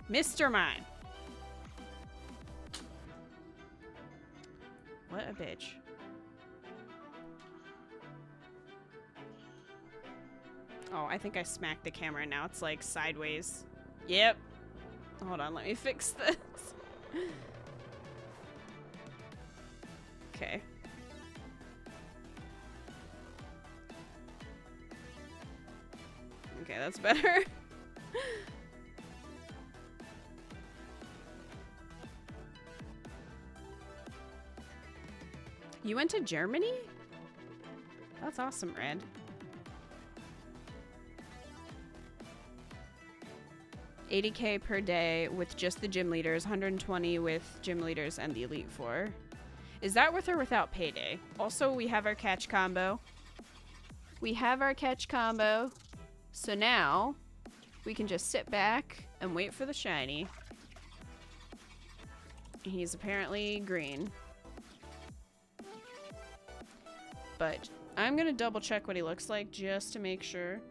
Mr. Mime. What a bitch. Oh, I think I smacked the camera. Now it's like sideways. Yep. Hold on, let me fix this. Okay. Okay, that's better. You went to Germany? That's awesome, Red. $80K per day with just the gym leaders, 120 with gym leaders and the Elite Four. Is that with or without payday? Also, we have our catch combo. We have our catch combo. So now, we can just sit back and wait for the shiny. He's apparently green. But I'm gonna double check what he looks like just to make sure.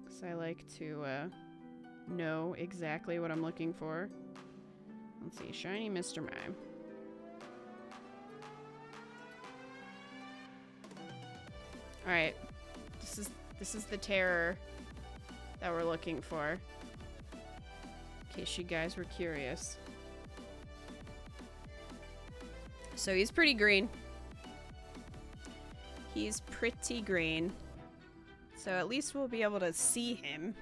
Because I like to know exactly what I'm looking for. Let's see, shiny Mr. Mime. Alright. This is the terror that we're looking for. In case you guys were curious. So he's pretty green. He's pretty green. So at least we'll be able to see him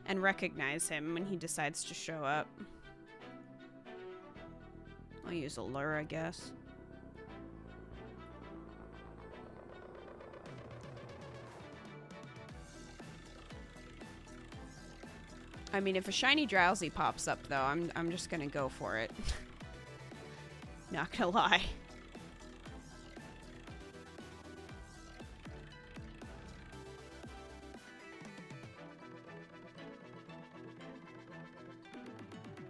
and recognize him when he decides to show up. I'll use a lure, I guess. I mean, if a shiny Drowsy pops up, though, I'm just gonna go for it. Not gonna lie.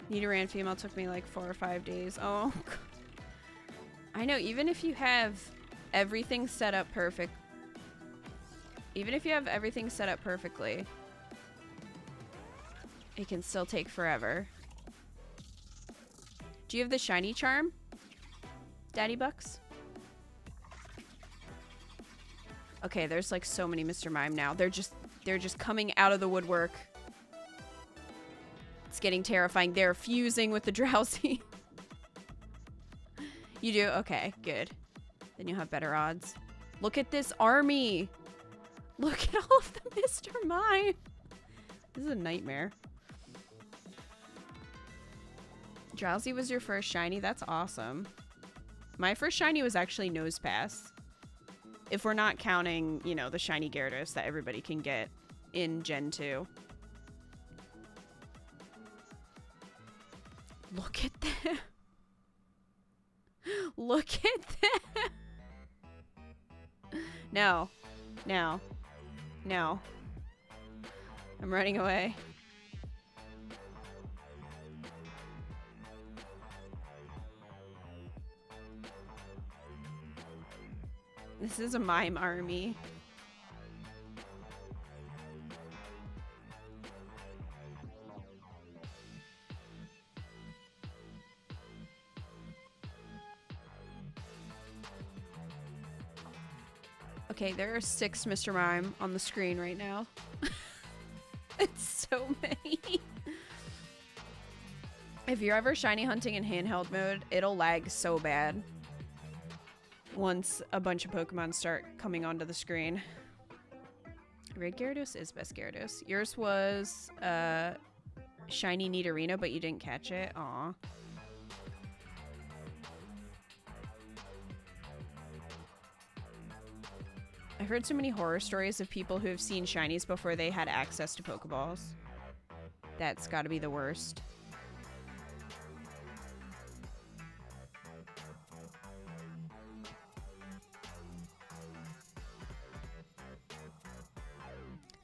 Nidoran female took me like 4 or 5 days. Oh, God. I know, even if you have everything set up perfect. Even if you have everything set up perfectly, it can still take forever. Do you have the shiny charm, Daddy Bucks? Okay, there's like so many Mr. Mime now. They're just coming out of the woodwork. It's getting terrifying. They're fusing with the Drowsy. You do? Okay, good. Then you'll have better odds. Look at this army. Look at all of the Mr. Mime. This is a nightmare. Drowsy was your first shiny? That's awesome. My first shiny was actually Nosepass. If we're not counting, you know, the shiny Gyarados that everybody can get in Gen 2. Look at them. Look at them. No. No. No. I'm running away. This is a mime army. Okay, there are 6 Mr. Mime on the screen right now. It's so many. If you're ever shiny hunting in handheld mode, it'll lag so bad once a bunch of Pokemon start coming onto the screen. Red Gyarados is best Gyarados. Yours was shiny Nidorino, but you didn't catch it. Aw. I've heard so many horror stories of people who have seen shinies before they had access to Pokeballs. That's gotta be the worst.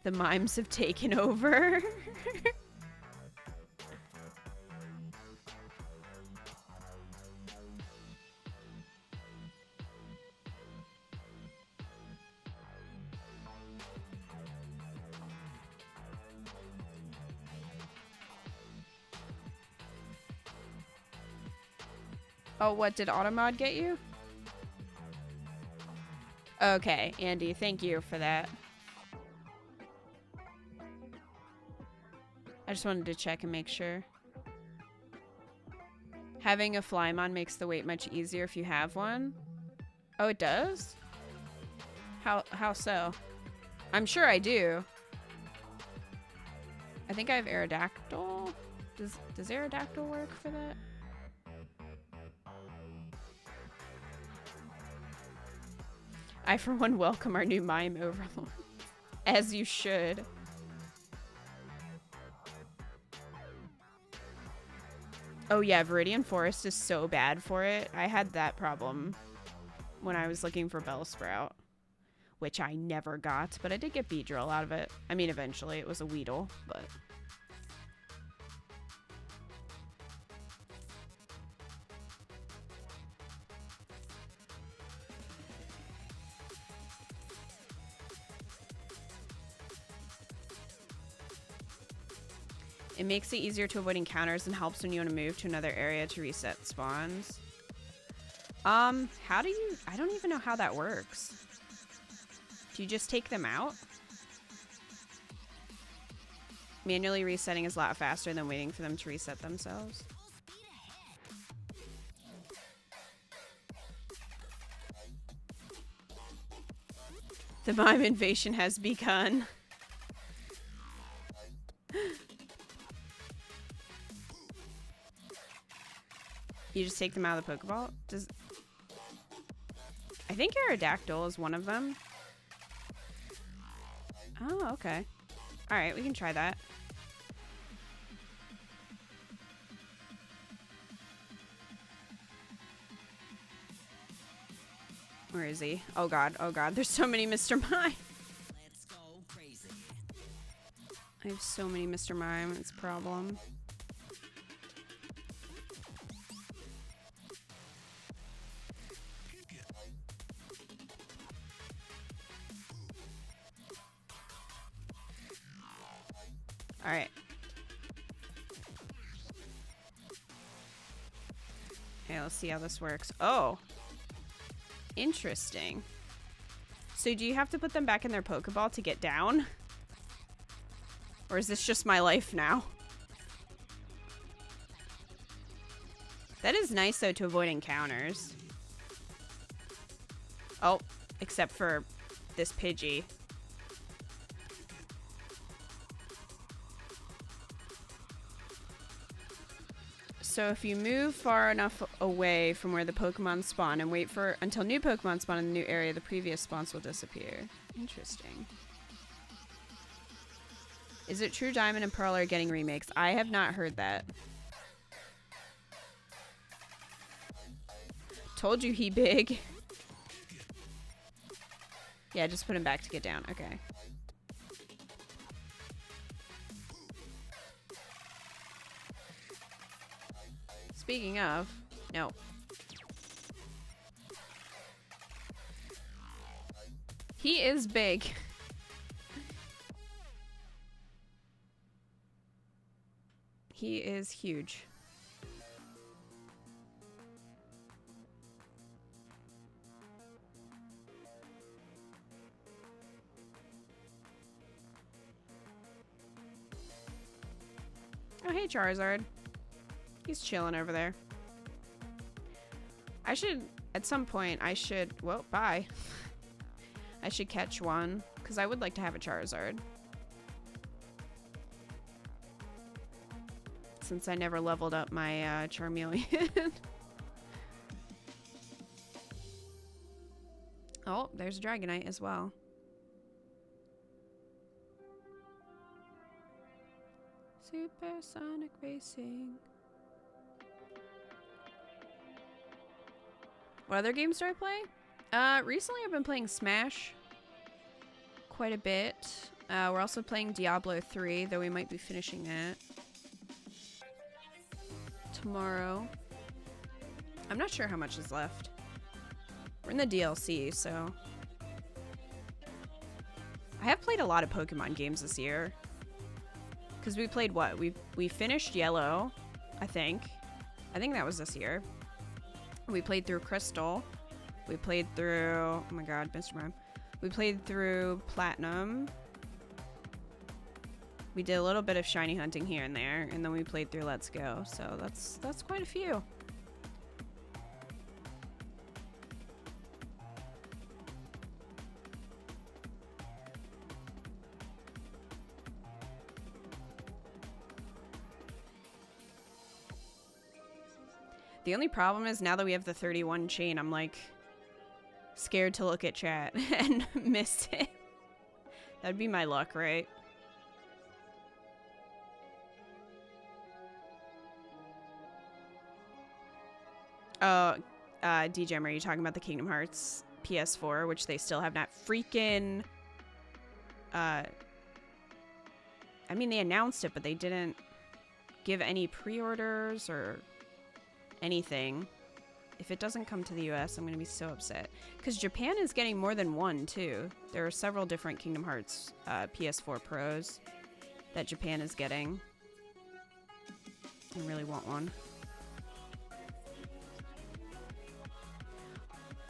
The mimes have taken over. Oh, what did Automod get you? Okay, Andy, thank you for that. I just wanted to check and make sure. Having a Flymon makes the wait much easier if you have one. Oh, it does? How so? I'm sure I do. I think I have Aerodactyl. Does Aerodactyl work for that? I, for one, welcome our new mime overlord. As you should. Oh yeah, Viridian Forest is so bad for it. I had that problem when I was looking for Bellsprout, which I never got, but I did get Beedrill out of it. I mean, eventually it was a Weedle, but... It makes it easier to avoid encounters and helps when you want to move to another area to reset spawns. How do you... I don't even know how that works. Do you just take them out? Manually resetting is a lot faster than waiting for them to reset themselves. The mime invasion has begun. You just take them out of the Pokeball? I think Aerodactyl is one of them. Oh, okay. Alright, we can try that. Where is he? Oh god, there's so many Mr. Mime. Let's go crazy. I have so many Mr. Mime, it's a problem. Alright. Okay, let's see how this works. Oh! Interesting. So do you have to put them back in their Pokeball to get down? Or is this just my life now? That is nice, though, to avoid encounters. Oh, except for this Pidgey. So if you move far enough away from where the Pokemon spawn and wait for until new Pokemon spawn in the new area, the previous spawns will disappear. Interesting. Is it true Diamond and Pearl are getting remakes? I have not heard that. Told you he big. Yeah, just put him back to get down. Okay. Speaking of, no. He is big. He is huge. Oh, hey, Charizard. He's chilling over there. I should, at some point, well, bye. I should catch one, because I would like to have a Charizard. Since I never leveled up my Charmeleon. Oh, there's a Dragonite as well. Supersonic racing. What other games do I play? Recently I've been playing Smash quite a bit. We're also playing Diablo 3, though we might be finishing that tomorrow. I'm not sure how much is left. We're in the DLC, so... I have played a lot of Pokemon games this year. Because we played what? We finished Yellow, I think. I think that was this year. We played through Crystal. We played through... Oh my god, Mr. Mime. We played through Platinum. We did a little bit of shiny hunting here and there, and then we played through Let's Go. So that's quite a few. The only problem is now that we have the 31 chain, I'm like scared to look at chat and miss it. That'd be my luck, right? Oh, DJM, are you talking about the Kingdom Hearts PS4, which they still have not freaking... I mean, they announced it, but they didn't give any pre-orders or anything. If it doesn't come to the US, I'm going to be so upset. Because Japan is getting more than one, too. There are several different Kingdom Hearts PS4 Pros that Japan is getting. I really want one.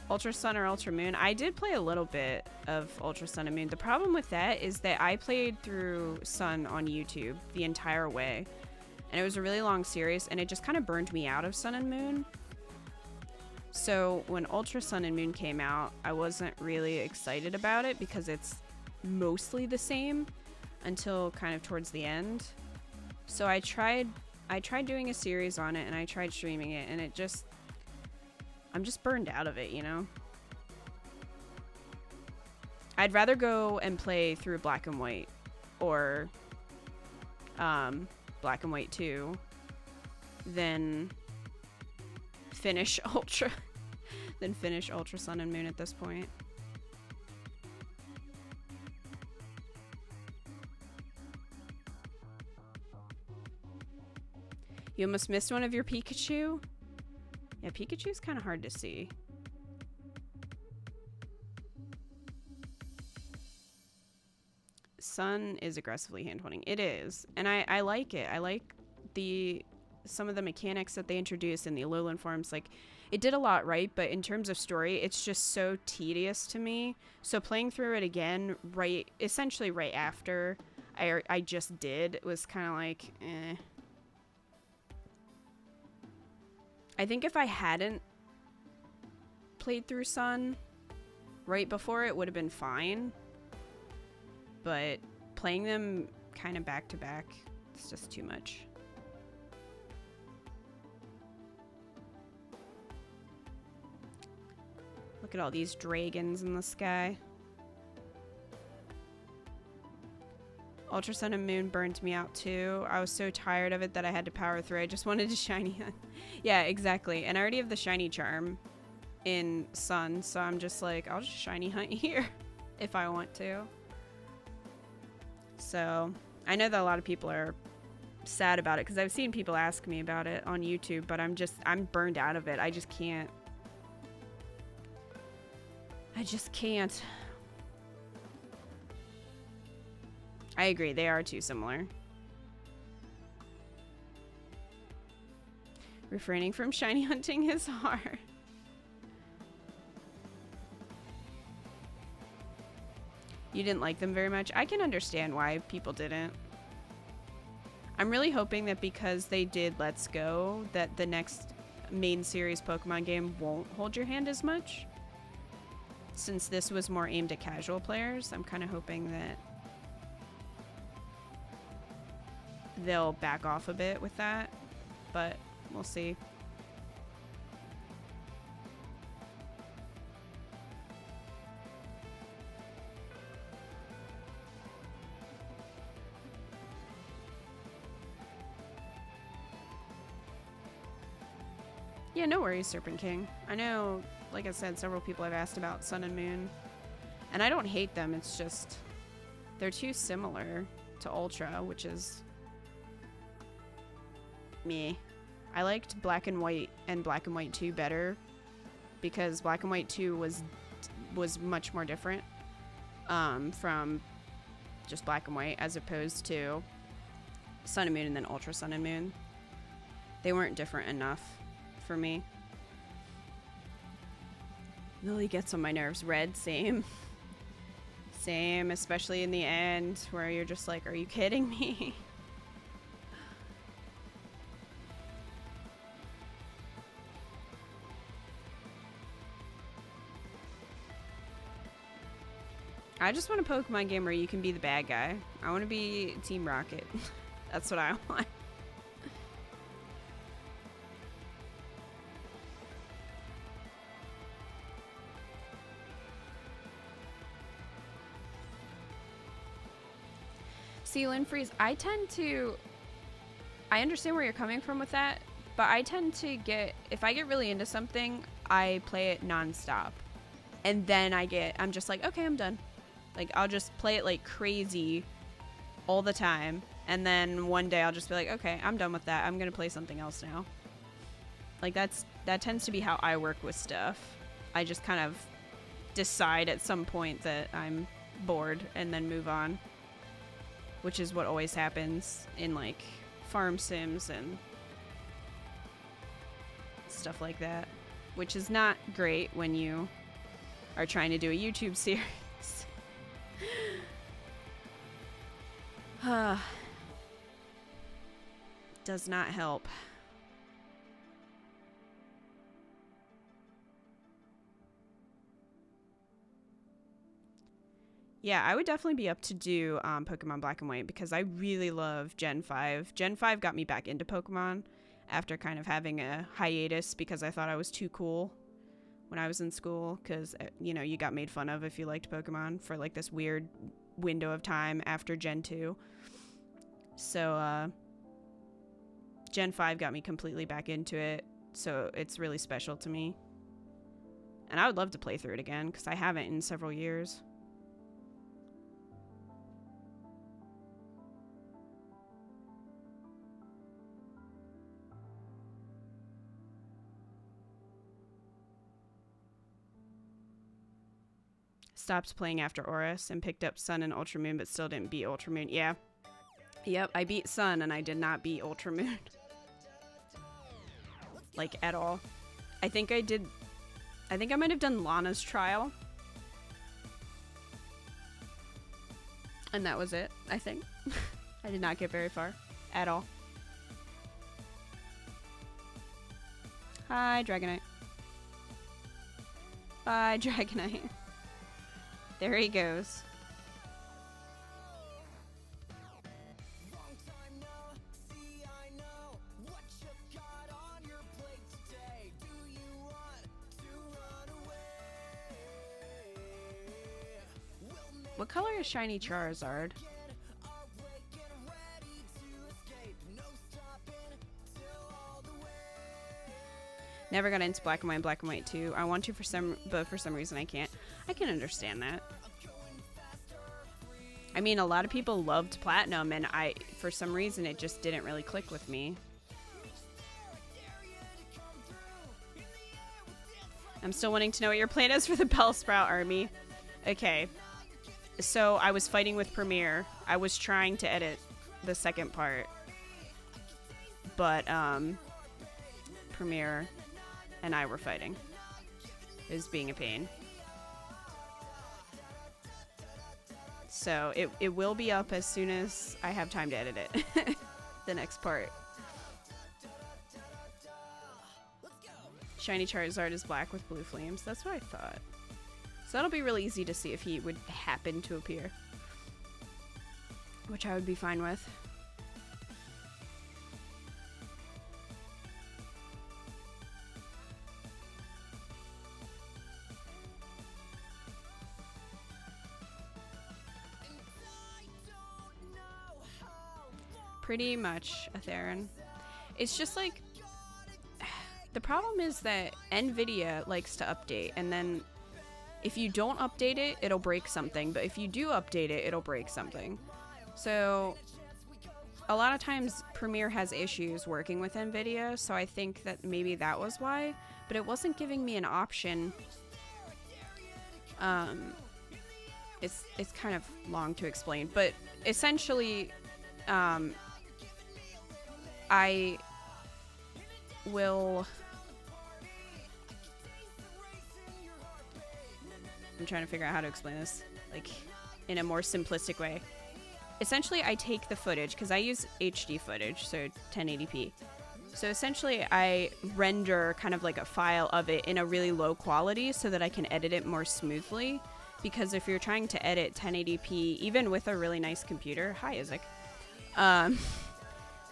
Ultra Sun or Ultra Moon? I did play a little bit of Ultra Sun and Moon. The problem with that is that I played through Sun on YouTube the entire way. And it was a really long series, and it just kind of burned me out of Sun and Moon. So when Ultra Sun and Moon came out, I wasn't really excited about it because it's mostly the same until kind of towards the end. So I tried doing a series on it, and I tried streaming it, and it just... I'm just burned out of it, you know? I'd rather go and play through Black and White or Black and White 2 than finish Ultra Sun and Moon at this point. You almost missed one of your Pikachu? Yeah, Pikachu's kind of hard to see. Sun is aggressively hand-holding. It is. And I like it. I like some of the mechanics that they introduced in the Alolan forms. Like, it did a lot right, but in terms of story, it's just so tedious to me. So playing through it again, essentially right after I just did, it was kind of like, eh. I think if I hadn't played through Sun right before, it would have been fine. But playing them kind of back to back, it's just too much. Look at all these dragons in the sky. Ultra Sun and Moon burned me out too. I was so tired of it that I had to power through. I just wanted to shiny hunt. Yeah, exactly. And I already have the shiny charm in Sun, so I'm just like, I'll just shiny hunt here if I want to. So I know that a lot of people are sad about it because I've seen people ask me about it on YouTube, but I'm burned out of it. I just can't. I agree, they are too similar. Refraining from shiny hunting is hard. You didn't like them very much? I can understand why people didn't. I'm really hoping that because they did Let's Go, that the next main series Pokemon game won't hold your hand as much. Since this was more aimed at casual players, I'm kind of hoping that they'll back off a bit with that, but we'll see. Yeah, no worries, Serpent King. I know, like I said, several people have asked about Sun and Moon. And I don't hate them, it's just they're too similar to Ultra, which is me. I liked Black and White and Black and White 2 better because Black and White 2 was much more different from just Black and White as opposed to Sun and Moon and then Ultra Sun and Moon. They weren't different enough for me. Lily gets on my nerves. Red, same. Same, especially in the end where you're just like, are you kidding me? I just want a Pokemon game where you can be the bad guy. I want to be Team Rocket. That's what I want. See, Linfreeze, I understand where you're coming from with that, but I tend to if I get really into something, I play it nonstop. And then I'm just like, okay, I'm done. Like, I'll just play it like crazy all the time. And then one day I'll just be like, okay, I'm done with that. I'm going to play something else now. Like, that tends to be how I work with stuff. I just kind of decide at some point that I'm bored and then move on. Which is what always happens in, like, farm sims and stuff like that. Which is not great when you are trying to do a YouTube series. Does not help. Yeah, I would definitely be up to do Pokemon Black and White because I really love Gen 5. Gen 5 got me back into Pokemon after kind of having a hiatus because I thought I was too cool when I was in school because, you know, you got made fun of if you liked Pokemon for like this weird window of time after Gen 2. So, Gen 5 got me completely back into it, so it's really special to me. And I would love to play through it again because I haven't in several years. Stopped playing after Oris and picked up Sun and Ultra Moon, but still didn't beat Ultra Moon. Yeah. Yep, I beat Sun and I did not beat Ultra Moon. Like, at all. I think I might have done Lana's trial. And that was it, I think. I did not get very far. At all. Hi, Dragonite. Bye, Dragonite. There he goes. What color is Shiny Charizard? Never got into Black and White and Black and White 2. I want to but for some reason I can't. I can understand that. I mean, a lot of people loved Platinum, and for some reason, it just didn't really click with me. I'm still wanting to know what your plan is for the Bellsprout army. Okay. So, I was fighting with Premiere. I was trying to edit the second part. But, Premiere and I were fighting. It was being a pain. So it will be up as soon as I have time to edit it. The next part. Shiny Charizard is black with blue flames. That's what I thought. So that'll be really easy to see if he would happen to appear. Which I would be fine with. Pretty much a Theron. It's just like, The problem is that NVIDIA likes to update, and then if you don't update it, it'll break something. But if you do update it, it'll break something. So a lot of times Premiere has issues working with NVIDIA, so I think that maybe that was why. But it wasn't giving me an option. It's kind of long to explain, but essentially, I will... I'm trying to figure out how to explain this, like, in a more simplistic way. Essentially, I take the footage, because I use HD footage, so 1080p. So essentially, I render kind of like a file of it in a really low quality so that I can edit it more smoothly. Because if you're trying to edit 1080p, even with a really nice computer, hi Isaac,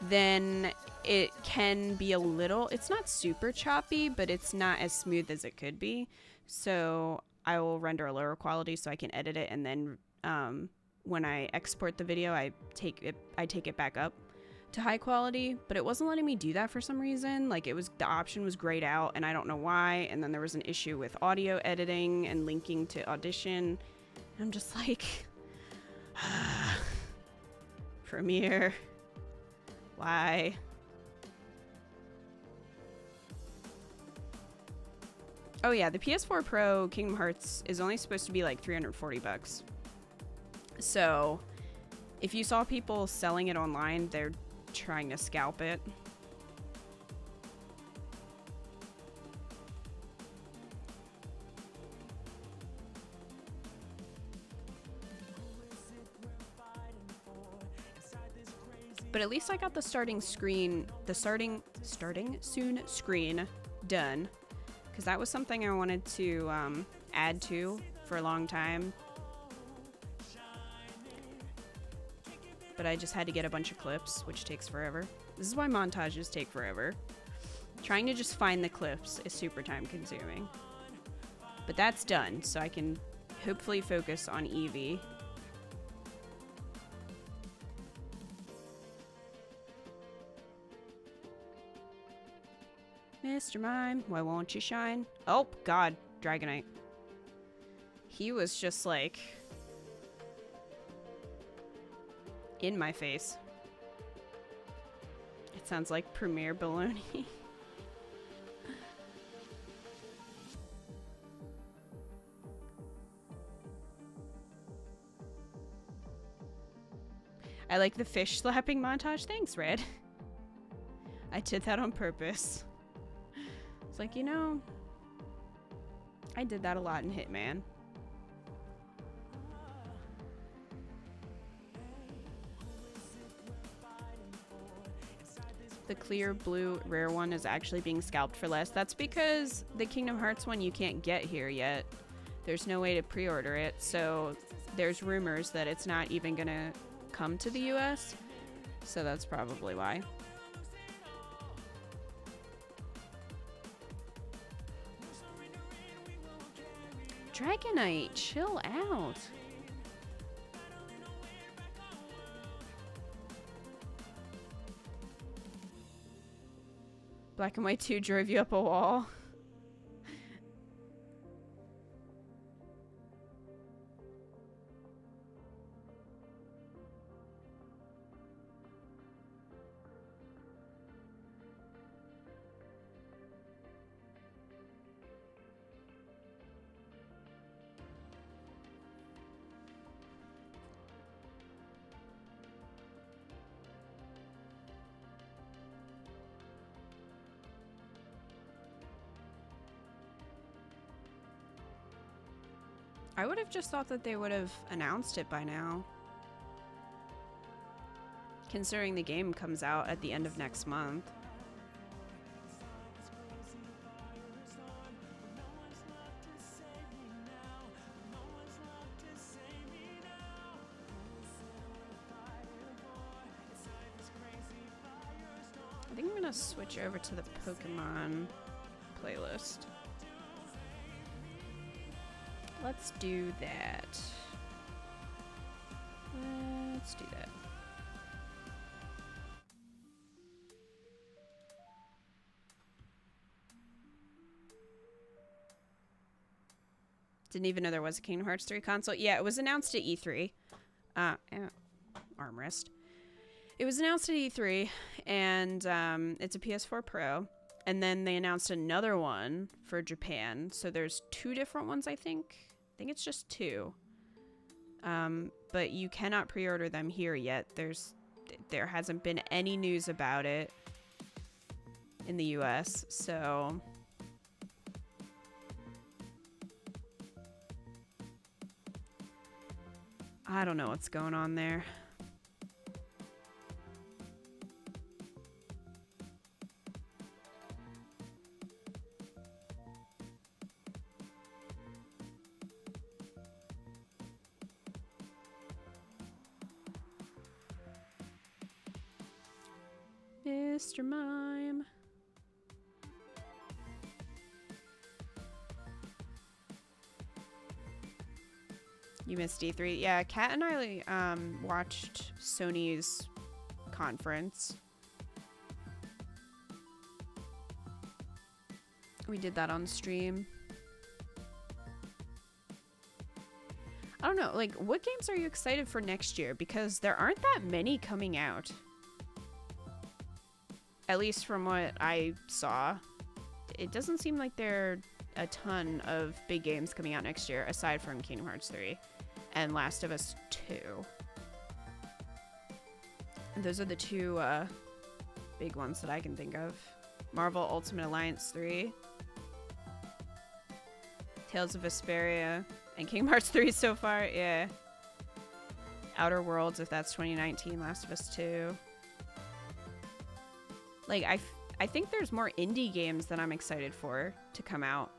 then it can be a little, it's not super choppy, but it's not as smooth as it could be. So I will render a lower quality so I can edit it, and then when I export the video, I take it back up to high quality. But it wasn't letting me do that for some reason. Like, the option was grayed out, and I don't know why. And then there was an issue with audio editing and linking to Audition. I'm just like, Premiere, why? Oh yeah, the PS4 Pro Kingdom Hearts is only supposed to be like $340. So if you saw people selling it online, they're trying to scalp it. But at least I got the starting soon screen done, because that was something I wanted to add to for a long time. But I just had to get a bunch of clips, which takes forever. This is why montages take forever. Trying to just find the clips is super time consuming. But that's done, so I can hopefully focus on Eevee. Mr. Mime, why won't you shine? Oh, God, Dragonite. He was just like... in my face. It sounds like Premiere baloney. I like the fish slapping montage. Thanks, Red. I did that on purpose. It's like, you know, I did that a lot in Hitman. The clear blue rare one is actually being scalped for less. That's because the Kingdom Hearts one you can't get here yet. There's no way to pre-order it, so there's rumors that it's not even gonna come to the US, so that's probably why. Dragonite, chill out. Black and White 2 drove you up a wall. I would have just thought that they would have announced it by now. Considering the game comes out at the end of next month. I think I'm gonna switch over to the Pokemon playlist. Let's do that. Let's do that. Didn't even know there was a Kingdom Hearts 3 console. Yeah, it was announced at E3. Armrest. It was announced at E3, and it's a PS4 Pro. And then they announced another one for Japan. So there's 2 different ones, I think. I think it's just 2. But you cannot pre-order them here yet. There hasn't been any news about it in the US, so I don't know what's going on there. Mr. Mime. You missed E3. Yeah, Kat and I watched Sony's conference. We did that on stream. I don't know, like, what games are you excited for next year? Because there aren't that many coming out. At least from what I saw. It doesn't seem like there are a ton of big games coming out next year, aside from Kingdom Hearts 3 and Last of Us 2. And those are the 2 big ones that I can think of. Marvel Ultimate Alliance 3. Tales of Vesperia. And Kingdom Hearts 3 so far, yeah. Outer Worlds, if that's 2019. Last of Us 2. Like, I think there's more indie games that I'm excited for to come out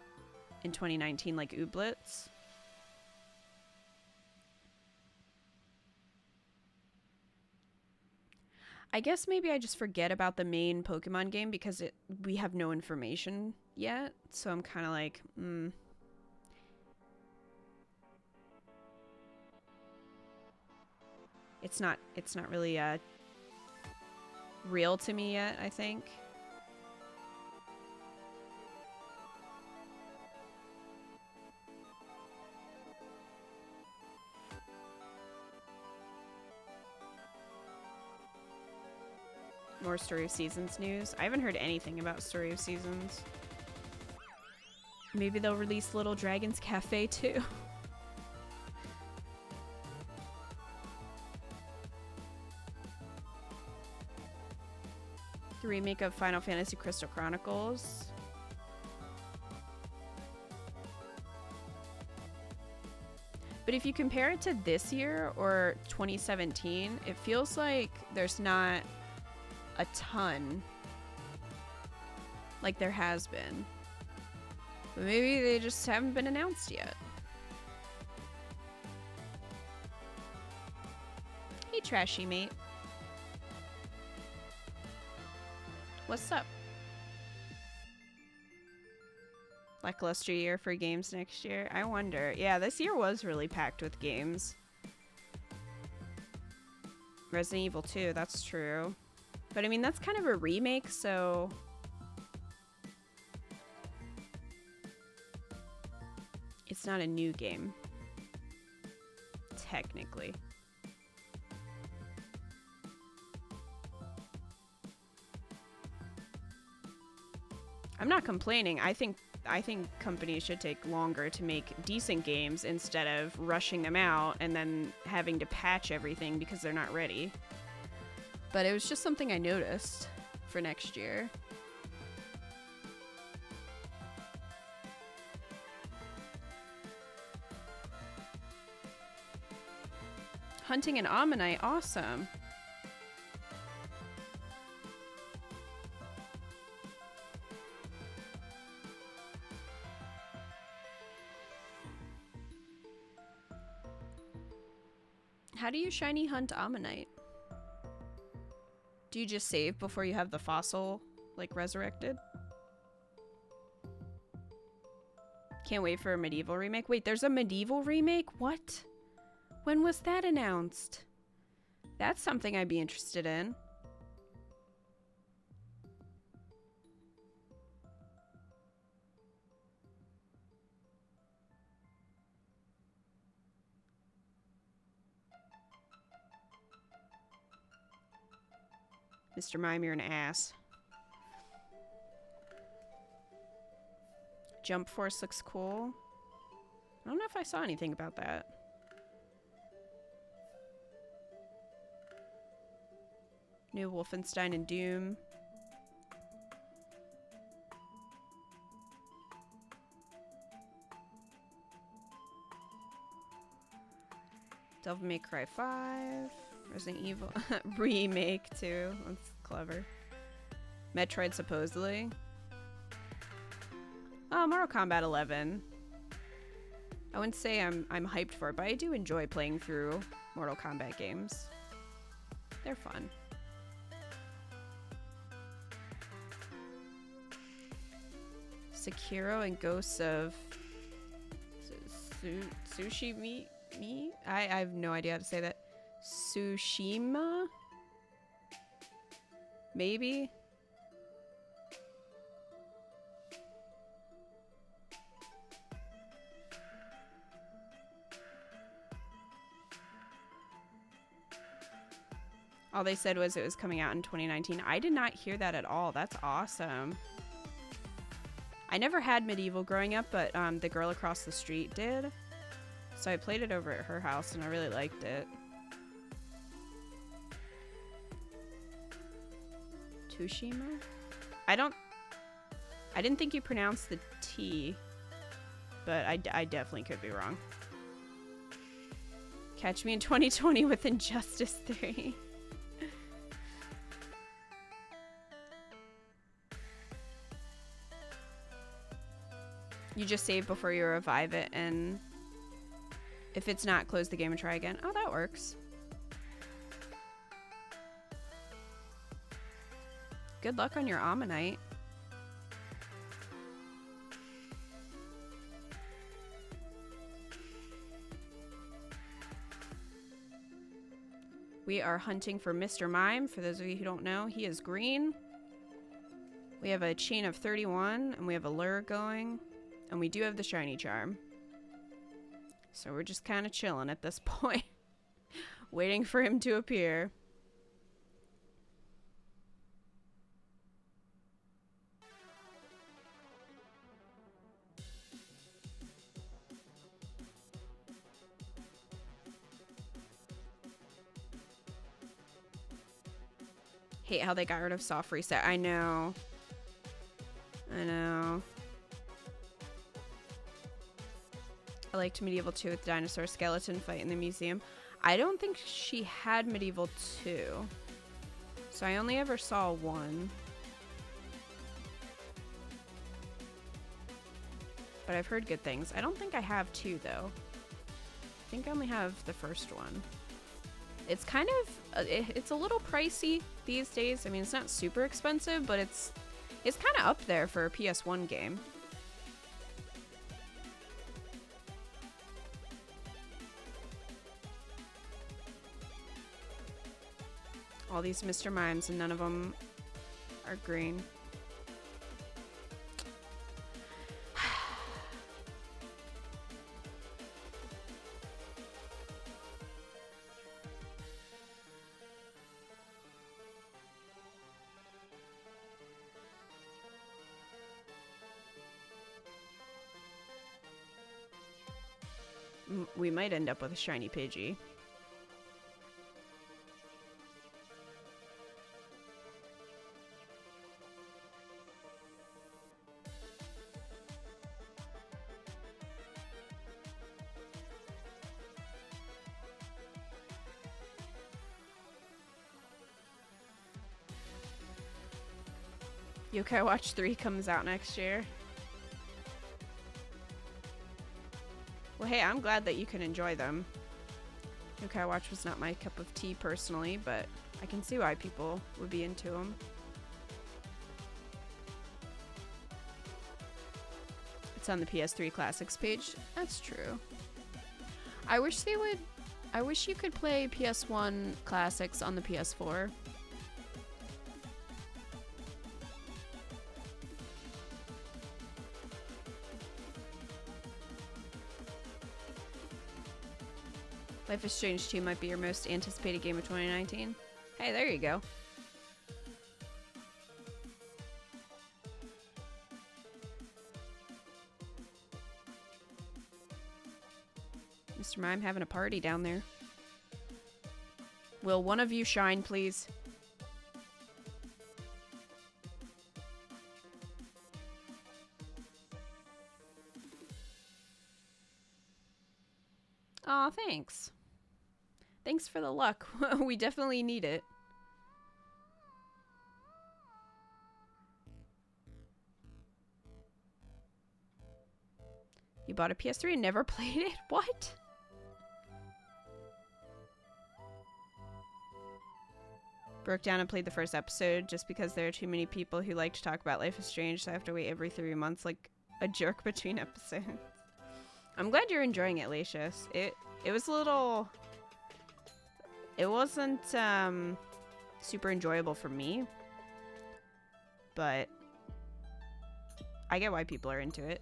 in 2019, like Ooblets. I guess maybe I just forget about the main Pokemon game because we have no information yet. So I'm kind of like, It's not really real to me yet, I think. More Story of Seasons news. I haven't heard anything about Story of Seasons. Maybe they'll release Little Dragon's Cafe too. The remake of Final Fantasy Crystal Chronicles. But if you compare it to this year or 2017, it feels like there's not a ton like there has been. But maybe they just haven't been announced yet. Hey, Trashy Mate. What's up? Lackluster year for games next year? I wonder. Yeah, this year was really packed with games. Resident Evil 2, that's true. But I mean, that's kind of a remake, so... It's not a new game. Technically. I'm not complaining. I think companies should take longer to make decent games instead of rushing them out and then having to patch everything because they're not ready. But it was just something I noticed for next year. Hunting an Ammonite, awesome. How do you shiny hunt Ammonite? Do you just save before you have the fossil, like, resurrected? Can't wait for a Medieval remake. Wait, there's a Medieval remake? What? When was that announced? That's something I'd be interested in. Mr. Mime, you're an ass. Jump Force looks cool. I don't know if I saw anything about that. New Wolfenstein and Doom. Devil May Cry 5. Resident Evil remake too. That's clever. Metroid supposedly. Oh, Mortal Kombat 11. I wouldn't say I'm hyped for it, but I do enjoy playing through Mortal Kombat games. They're fun. Sekiro and Ghosts of Sushi Me? I have no idea how to say that. Tsushima? Maybe? All they said was it was coming out in 2019. I did not hear that at all. That's awesome. I never had Medieval growing up, but the girl across the street did. So I played it over at her house and I really liked it. Tsushima? I didn't think you pronounced the T, but I definitely could be wrong. Catch me in 2020 with Injustice 3. You just save before you revive it, and if it's not, close the game and try again. Oh, that works. Good luck on your Ammonite. We are hunting for Mr. Mime. For those of you who don't know, he is green. We have a chain of 31, and we have a lure going. And we do have the shiny charm. So we're just kind of chilling at this point. Waiting for him to appear. Hate how they got rid of soft reset. I know. I know. I liked Medieval 2 with the dinosaur skeleton fight in the museum. I don't think she had Medieval 2. So I only ever saw 1. But I've heard good things. I don't think I have 2 though. I think I only have the first one. It's kind of, it's a little pricey these days. I mean, it's not super expensive, but it's kind of up there for a PS1 game. All these Mr. Mimes and none of them are green. We might end up with a shiny Pidgey. Yokai Watch 3 comes out next year. Well, hey, I'm glad that you can enjoy them. Yokai Watch was not my cup of tea personally, but I can see why people would be into them. It's on the PS3 Classics page. That's true. I wish you could play PS1 Classics on the PS4. Life is Strange 2 might be your most anticipated game of 2019. Hey, there you go. Mr. Mime having a party down there. Will one of you shine, please? Aw, thanks. Thanks for the luck. We definitely need it. You bought a PS3 and never played it? What? Broke down and played the first episode just because there are too many people who like to talk about Life is Strange, so I have to wait every 3 months like a jerk between episodes. I'm glad you're enjoying it, Lacius. It was a little... It wasn't super enjoyable for me, but I get why people are into it.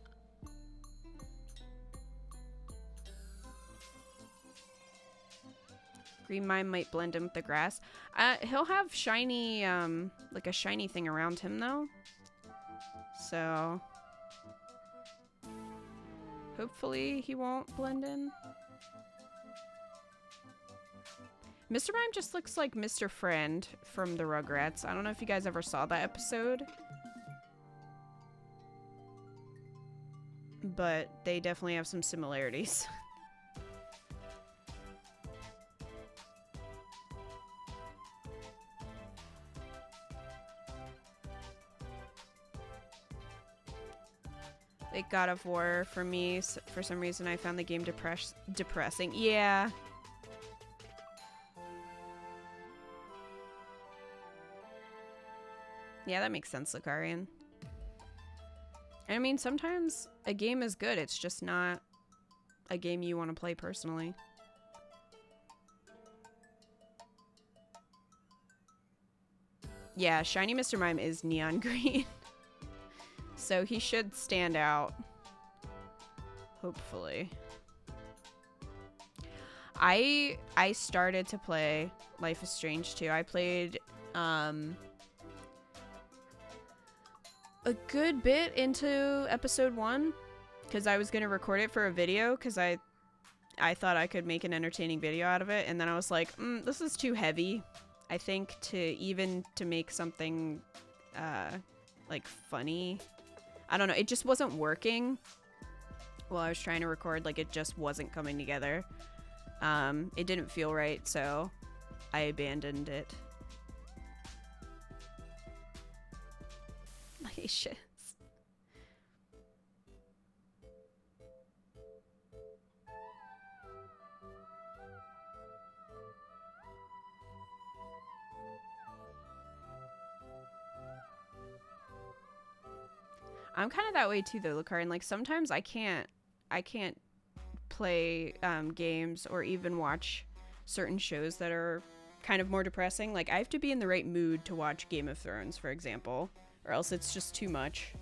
Green Mime might blend in with the grass. He'll have shiny, like a shiny thing around him though. So hopefully he won't blend in. Mr. Mime just looks like Mr. Friend from the Rugrats. I don't know if you guys ever saw that episode, but they definitely have some similarities. Like God of War for me, for some reason I found the game depressing. Yeah. Yeah, that makes sense, Lucarian. I mean, sometimes a game is good, it's just not a game you want to play personally. Yeah, Shiny Mr. Mime is neon green. So he should stand out. Hopefully. I started to play Life is Strange 2. I played a good bit into episode 1 because I was going to record it for a video because I thought I could make an entertaining video out of it, and then I was like, this is too heavy. I think to make something like funny, I don't know, it just wasn't working while I was trying to record. Like, it just wasn't coming together. It didn't feel right, so I abandoned it. Lacius. I'm kind of that way too, though, Lucarin. Like, sometimes I can't play games or even watch certain shows that are kind of more depressing. Like, I have to be in the right mood to watch Game of Thrones, for example, or else it's just too much.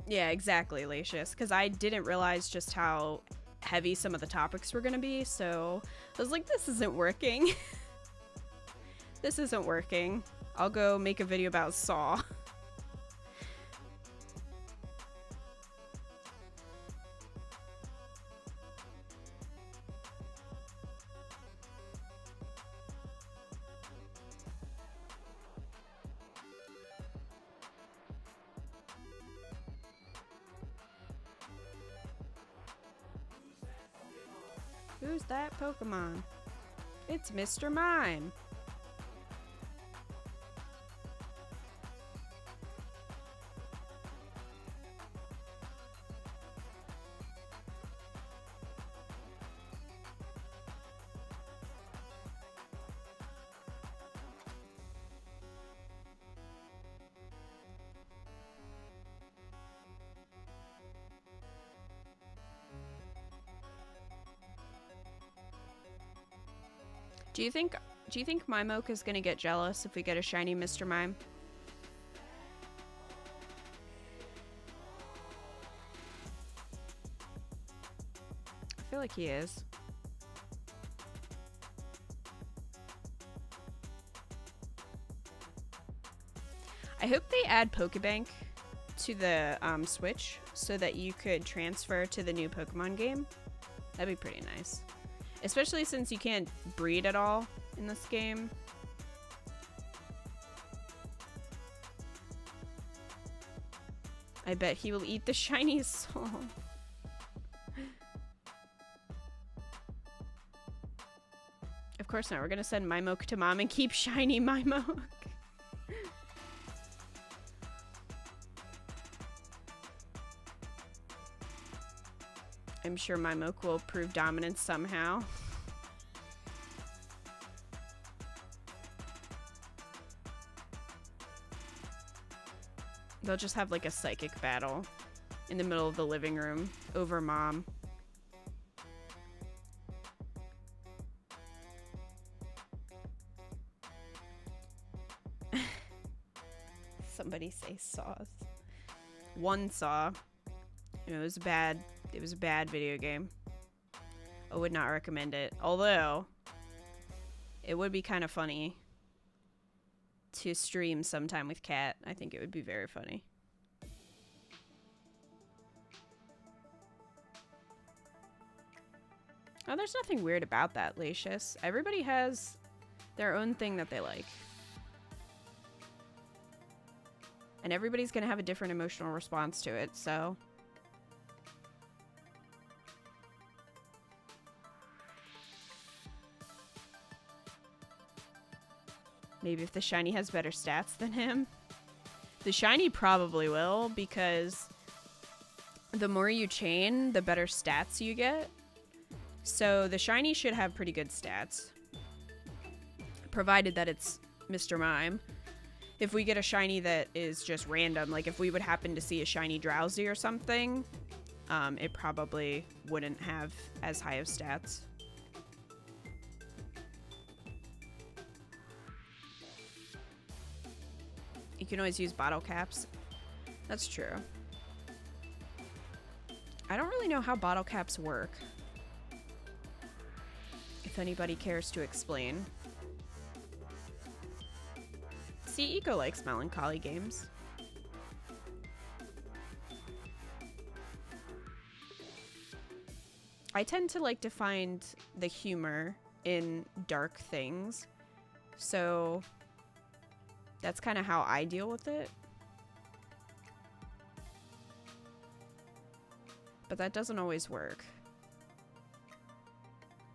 Yeah, exactly, Lacius. Because I didn't realize just how heavy some of the topics were going to be, so I was like, this isn't working. This isn't working. I'll go make a video about Saw. Who's that Pokemon? It's Mr. Mime. Do you think Mimoke is gonna get jealous if we get a shiny Mr. Mime? I feel like he is. I hope they add Pokebank to the Switch so that you could transfer to the new Pokemon game, that'd be pretty nice. Especially since you can't breed at all in this game. I bet he will eat the shiny soul. Of course not. We're gonna send Mimoke to mom and keep shiny Mimoke. I'm sure Mimoke will prove dominance somehow. They'll just have like a psychic battle in the middle of the living room over mom. Somebody say saws. One saw. It was bad. It was a bad video game. I would not recommend it. Although, it would be kind of funny to stream sometime with Kat. I think it would be very funny. Oh, there's nothing weird about that, Lacius. Everybody has their own thing that they like. And everybody's gonna have a different emotional response to it, so... Maybe if the shiny has better stats than him. The shiny probably will, because the more you chain, the better stats you get. So the shiny should have pretty good stats. Provided that it's Mr. Mime. If we get a shiny that is just random, like if we would happen to see a shiny Drowsy or something, it probably wouldn't have as high of stats. You can always use bottle caps. That's true. I don't really know how bottle caps work. If anybody cares to explain. See, Eco likes melancholy games. I tend to like to find the humor in dark things. So that's kind of how I deal with it. But that doesn't always work.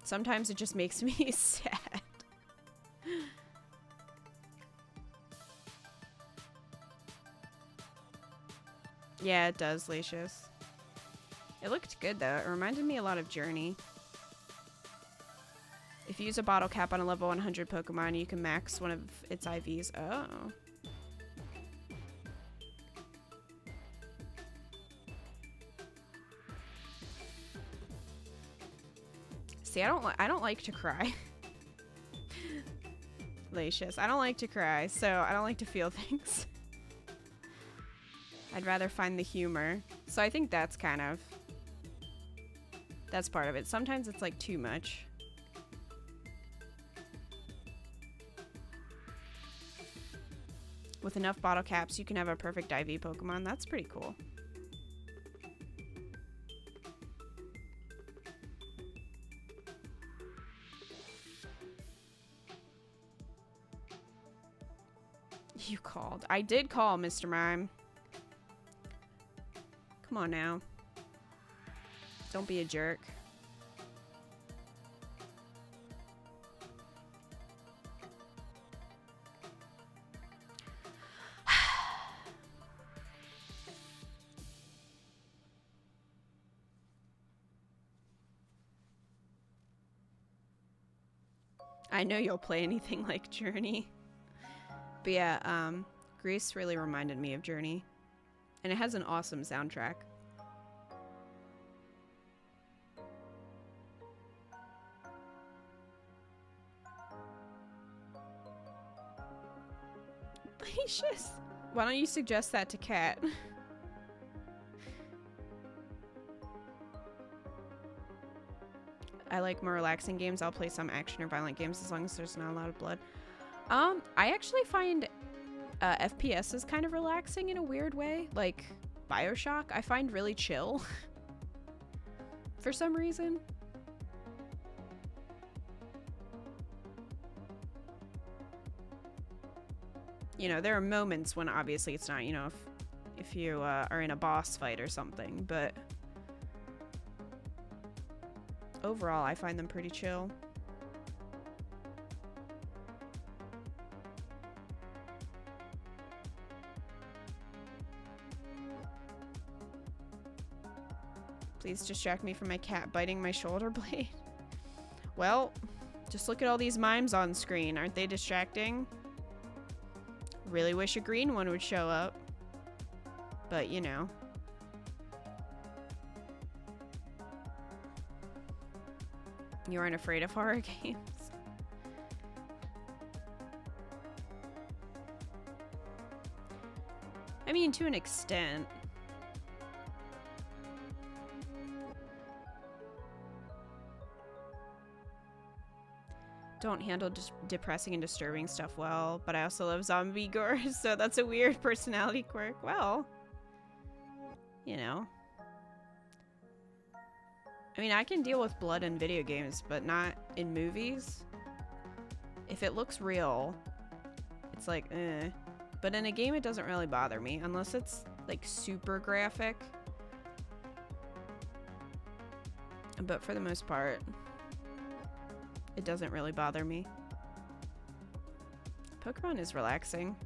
Sometimes it just makes me sad. Yeah, it does, Lacius. It looked good, though. It reminded me a lot of Journey. If you use a bottle cap on a level 100 Pokemon, you can max one of its IVs. Oh. See, I don't like to cry. Lacius, I don't like to cry, so I don't like to feel things. I'd rather find the humor. So I think that's kind of... that's part of it. Sometimes it's like too much. With enough bottle caps, you can have a perfect IV Pokemon. That's pretty cool. You called. I did call, Mr. Mime. Come on now. Don't be a jerk. I know you'll play anything like Journey. But yeah, Grease really reminded me of Journey. And it has an awesome soundtrack. Delicious. Why don't you suggest that to Kat? I like more relaxing games. I'll play some action or violent games as long as there's not a lot of blood. I actually find FPS is kind of relaxing in a weird way. Like BioShock, I find really chill for some reason. You know, there are moments when obviously it's not, you know, if you are in a boss fight or something, but overall I find them pretty chill. Please distract me from my cat biting my shoulder blade. Well, just look at all these mimes on screen. Aren't they distracting? Really wish a green one would show up. But, you know. You aren't afraid of horror games? I mean, to an extent. Don't handle depressing and disturbing stuff well, but I also love zombie gore, so that's a weird personality quirk. Well, you know. I mean, I can deal with blood in video games, but not in movies. If it looks real, it's like, eh. But in a game, it doesn't really bother me, unless it's, like, super graphic. But for the most part, it doesn't really bother me. Pokemon is relaxing.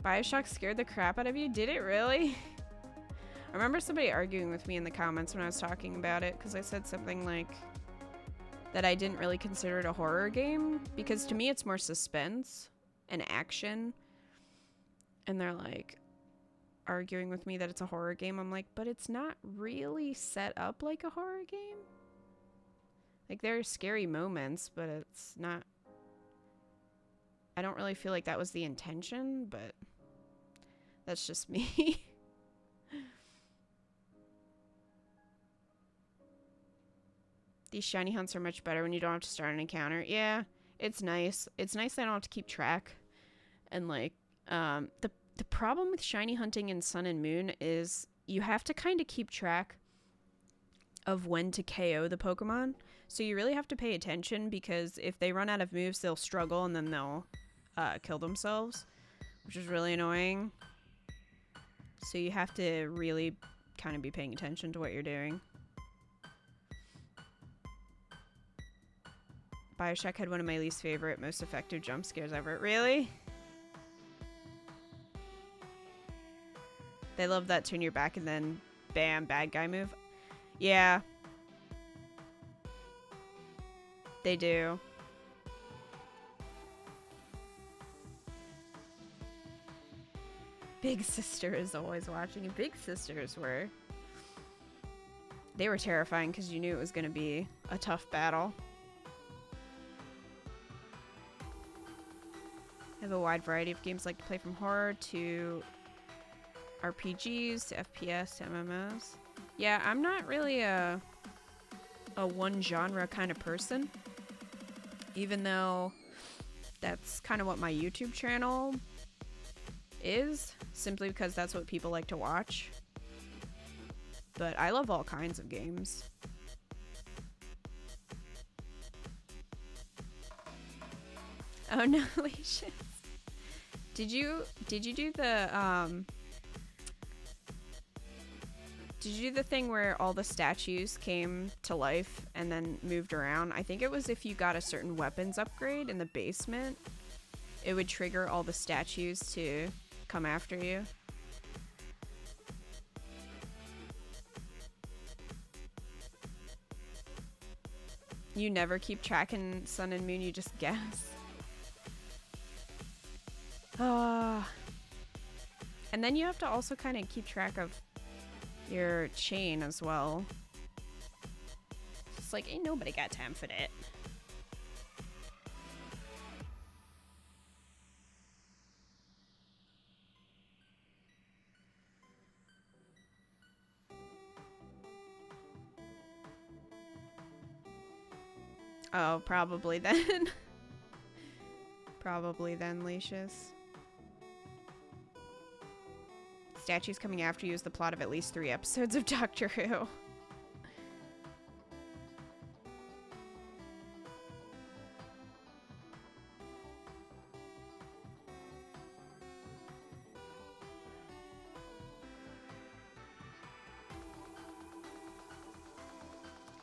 BioShock scared the crap out of you? Did it really? I remember somebody arguing with me in the comments when I was talking about it, because I said something like that I didn't really consider it a horror game, because to me it's more suspense and action. And they're like arguing with me that it's a horror game. I'm like, but it's not really set up like a horror game. Like, there are scary moments, but it's not. I don't really feel like that was the intention, but that's just me. These shiny hunts are much better when you don't have to start an encounter. Yeah, it's nice. It's nice that I don't have to keep track. And like, the problem with shiny hunting in Sun and Moon is you have to kind of keep track of when to KO the Pokemon. So you really have to pay attention, because if they run out of moves, they'll struggle and then they'll kill themselves, which is really annoying. So you have to really kind of be paying attention to what you're doing. BioShock had one of my least favorite, most effective jump scares ever. Really? They love that turn your back and then bam, bad guy move. Yeah. They do. Big Sister is always watching. And Big Sisters were... They were terrifying because you knew it was going to be a tough battle. I have a wide variety of games I like to play, from horror to RPGs to FPS to MMOs. Yeah, I'm not really a one genre kind of person, even though that's kind of what my YouTube channel is, simply because that's what people like to watch. But I love all kinds of games. Oh no, Leisha. Did you do the did you do the thing where all the statues came to life and then moved around? I think it was if you got a certain weapons upgrade in the basement, it would trigger all the statues to come after you. You never keep track in Sun and Moon, you just guess. And then you have to also kind of keep track of your chain as well. It's like, ain't nobody got time for that. Oh, probably then. Probably then, Leashes. Statues coming after you is the plot of at least 3 episodes of Doctor Who.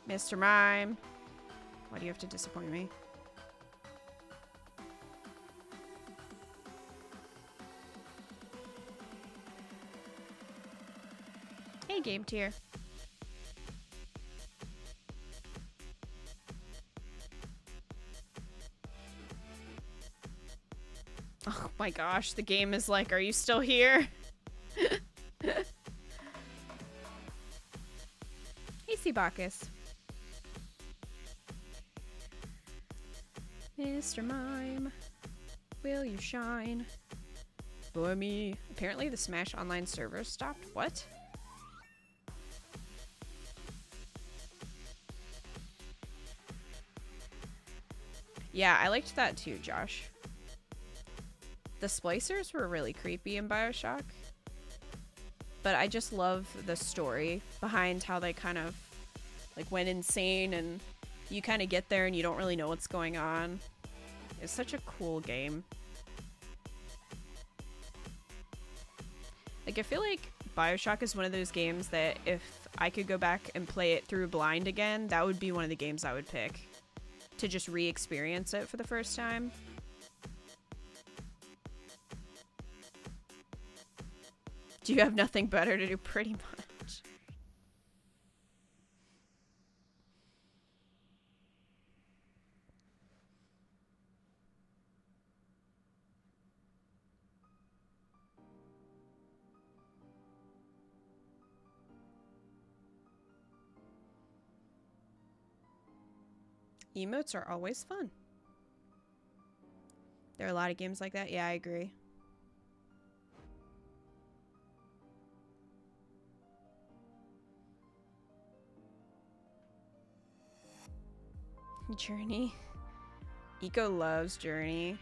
Mr. Mime. Why do you have to disappoint me? Hey, Game Tier. Oh my gosh, the game is like, are you still here? Hey, Seabacchus. Mr. Mime, will you shine for me? Apparently the Smash Online server stopped. What? Yeah, I liked that too, Josh. The splicers were really creepy in BioShock. But I just love the story behind how they kind of like went insane and you kind of get there and you don't really know what's going on. It's such a cool game. Like, I feel like BioShock is one of those games that if I could go back and play it through blind again, that would be one of the games I would pick to just re-experience it for the first time. Do you have nothing better to do? Pretty much. Emotes are always fun. There are a lot of games like that. Yeah, I agree. Journey. Eco loves Journey.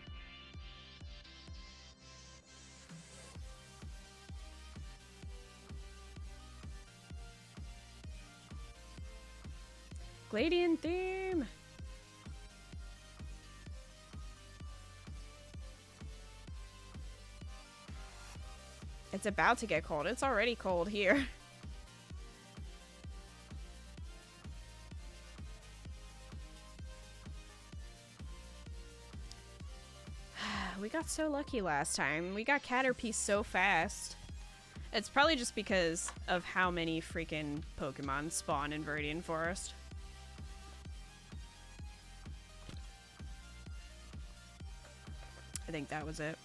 Gladian theme. It's about to get cold. It's already cold here. We got so lucky last time. We got Caterpie so fast. It's probably just because of how many freaking Pokemon spawn in Viridian Forest. I think that was it.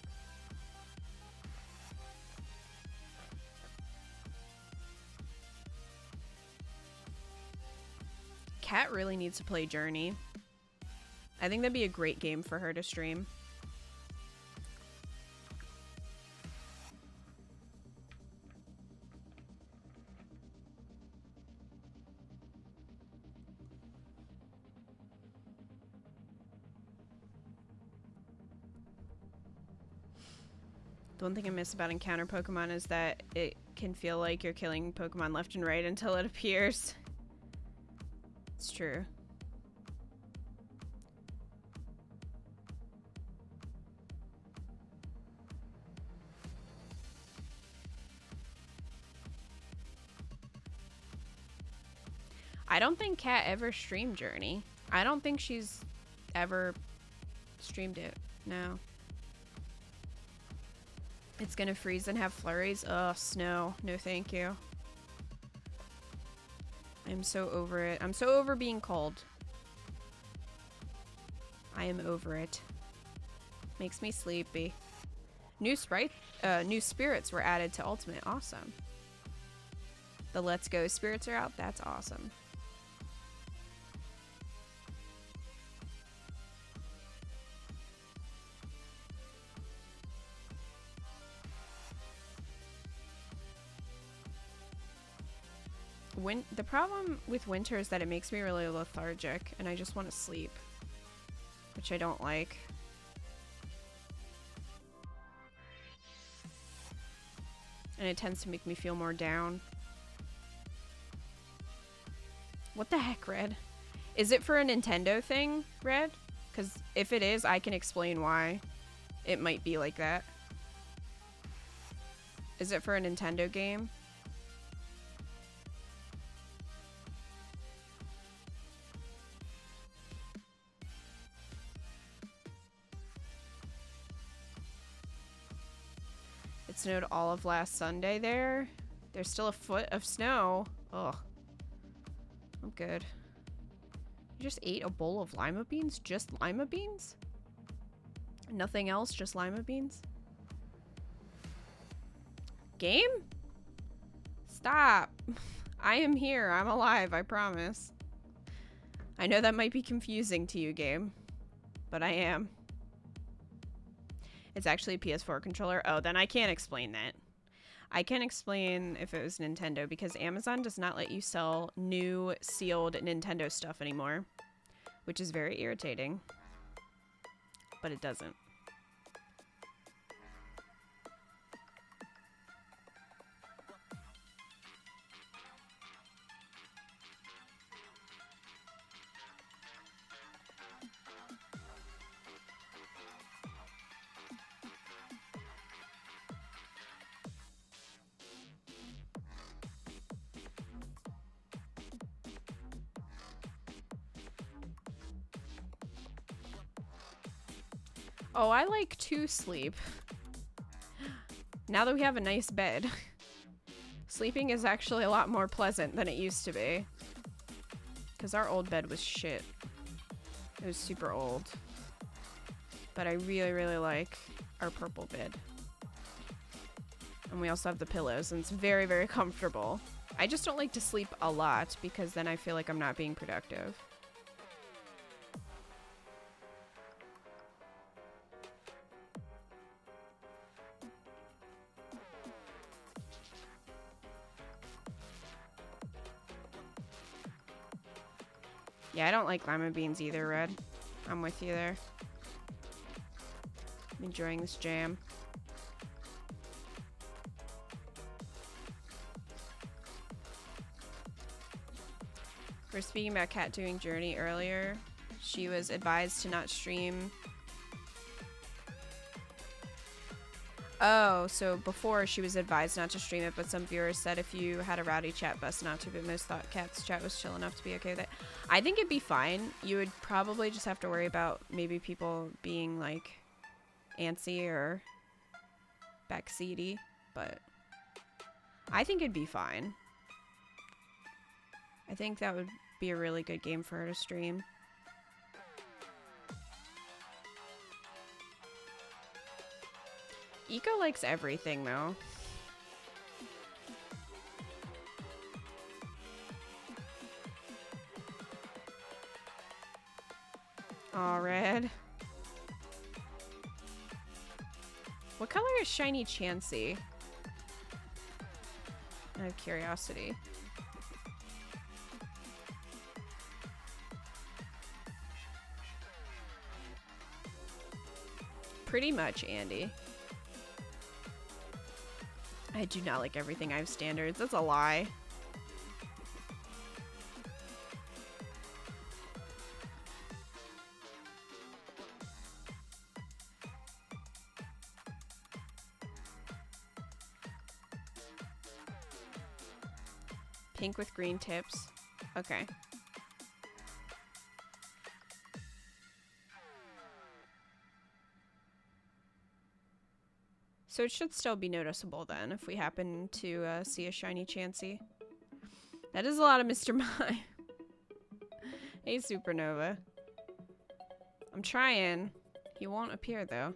Kat really needs to play Journey. I think that'd be a great game for her to stream. The one thing I miss about Encounter Pokemon is that it can feel like you're killing Pokemon left and right until it appears. It's true. I don't think Kat ever streamed Journey. I don't think she's ever streamed it. No. It's gonna freeze and have flurries. Ugh, snow. No thank you. I'm so over it. I'm so over being cold. I am over it. Makes me sleepy. New spirits were added to Ultimate. Awesome. The Let's Go spirits are out. That's awesome. The problem with winter is that it makes me really lethargic and I just want to sleep. which I don't like. And it tends to make me feel more down. What the heck, Red? Is it for a Nintendo thing, Red? Because if it is, I can explain why it might be like that. Is it for a Nintendo game? It snowed all of last Sunday there. There's still a foot of snow. Ugh. I'm good. You just ate a bowl of lima beans? Just lima beans? Nothing else? Just lima beans? Game? Stop. I am here. I'm alive, I promise. I know that might be confusing to you, game. But I am. It's actually a PS4 controller. Oh, then I can't explain that. I can't explain if it was Nintendo because Amazon does not let you sell new sealed Nintendo stuff anymore, which is very irritating, but it doesn't. Oh, I like to sleep. Now that we have a nice bed, sleeping is actually a lot more pleasant than it used to be. Because our old bed was shit. It was super old. But I really, really like our purple bed. And we also have the pillows, and it's very, very comfortable. I just don't like to sleep a lot because then I feel like I'm not being productive. Yeah, I don't like lima beans either, Red. I'm with you there. I'm enjoying this jam. We're speaking about Kat doing Journey earlier. She was advised to not stream. Oh, so before she was advised not to stream it, but some viewers said if you had a rowdy chat bust not to, but most thought Kat's chat was chill enough to be okay with it. I think it'd be fine. You would probably just have to worry about maybe people being like antsy or backseaty, but I think it'd be fine. I think that would be a really good game for her to stream. Eco likes everything, though. Aw, Red. What color is Shiny Chansey? Out of curiosity. Pretty much, Andy. I do not like everything I have standards. That's a lie. Pink with green tips. Okay. So it should still be noticeable then if we happen to see a shiny Chansey. That is a lot of Mr. Mime. Hey, Supernova. I'm trying. He won't appear though.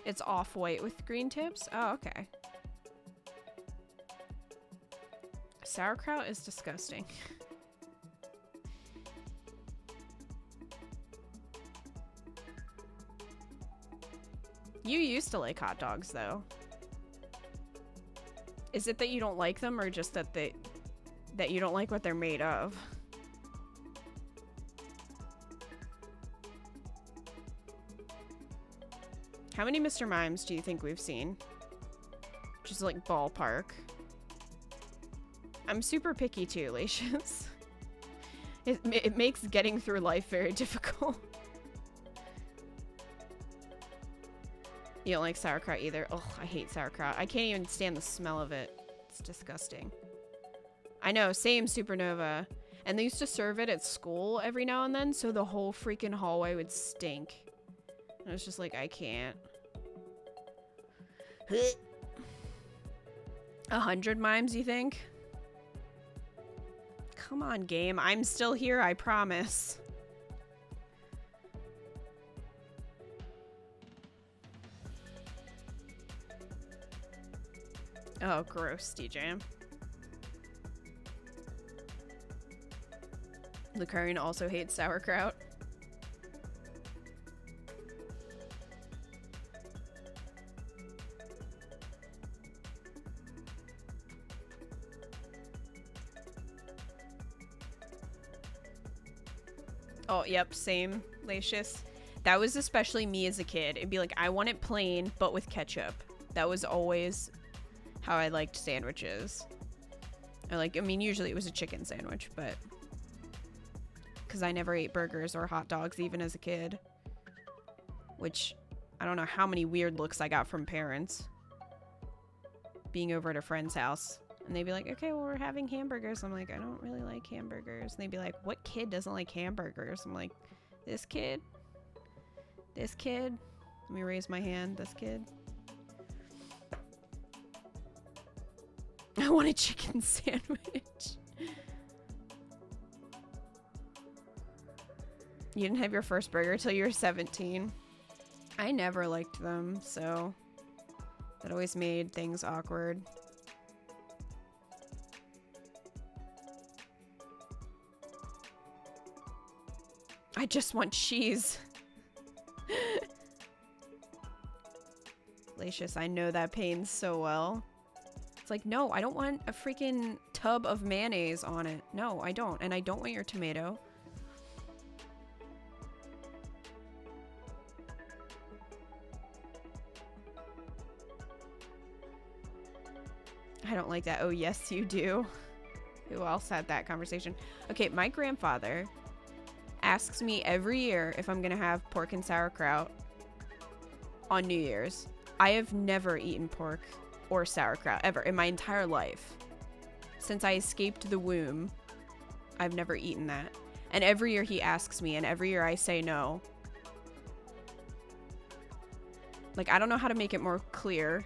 It's off-white with green tips? Oh, okay. Sauerkraut is disgusting. You used to like hot dogs, though. Is it that you don't like them, or just that that you don't like what they're made of? How many Mr. Mimes do you think we've seen? Just like ballpark. I'm super picky too, Lacious. It makes getting through life very difficult. You don't like sauerkraut either? Ugh, I hate sauerkraut. I can't even stand the smell of it. It's disgusting. I know, same, Supernova. And they used to serve it at school every now and then, so the whole freaking hallway would stink. And I was just like, I can't. 100 mimes, you think? Come on, game. I'm still here, I promise. Oh, gross, DJ. Lucarian also hates sauerkraut. Oh, yep, same, Lacious. That was especially me as a kid. It'd be like, I want it plain, but with ketchup. That was always how I liked sandwiches. I mean, usually it was a chicken sandwich, but... because I never ate burgers or hot dogs, even as a kid. Which, I don't know how many weird looks I got from parents. Being over at a friend's house. And they'd be like, okay, well, we're having hamburgers. I'm like, I don't really like hamburgers. And they'd be like, what kid doesn't like hamburgers? I'm like, this kid? This kid? Let me raise my hand. This kid? I want a chicken sandwich. You didn't have your first burger till you were 17. I never liked them, so that always made things awkward. I just want cheese. Lacious, I know that pain so well. It's like, no, I don't want a freaking tub of mayonnaise on it. No, I don't. And I don't want your tomato. I don't like that. Oh, yes, you do. Who else had that conversation? Okay, my grandfather asks me every year if I'm gonna have pork and sauerkraut on New Year's. I have never eaten pork or sauerkraut ever in my entire life. Since I escaped the womb, I've never eaten that. And every year he asks me, and every year I say no. Like, I don't know how to make it more clear.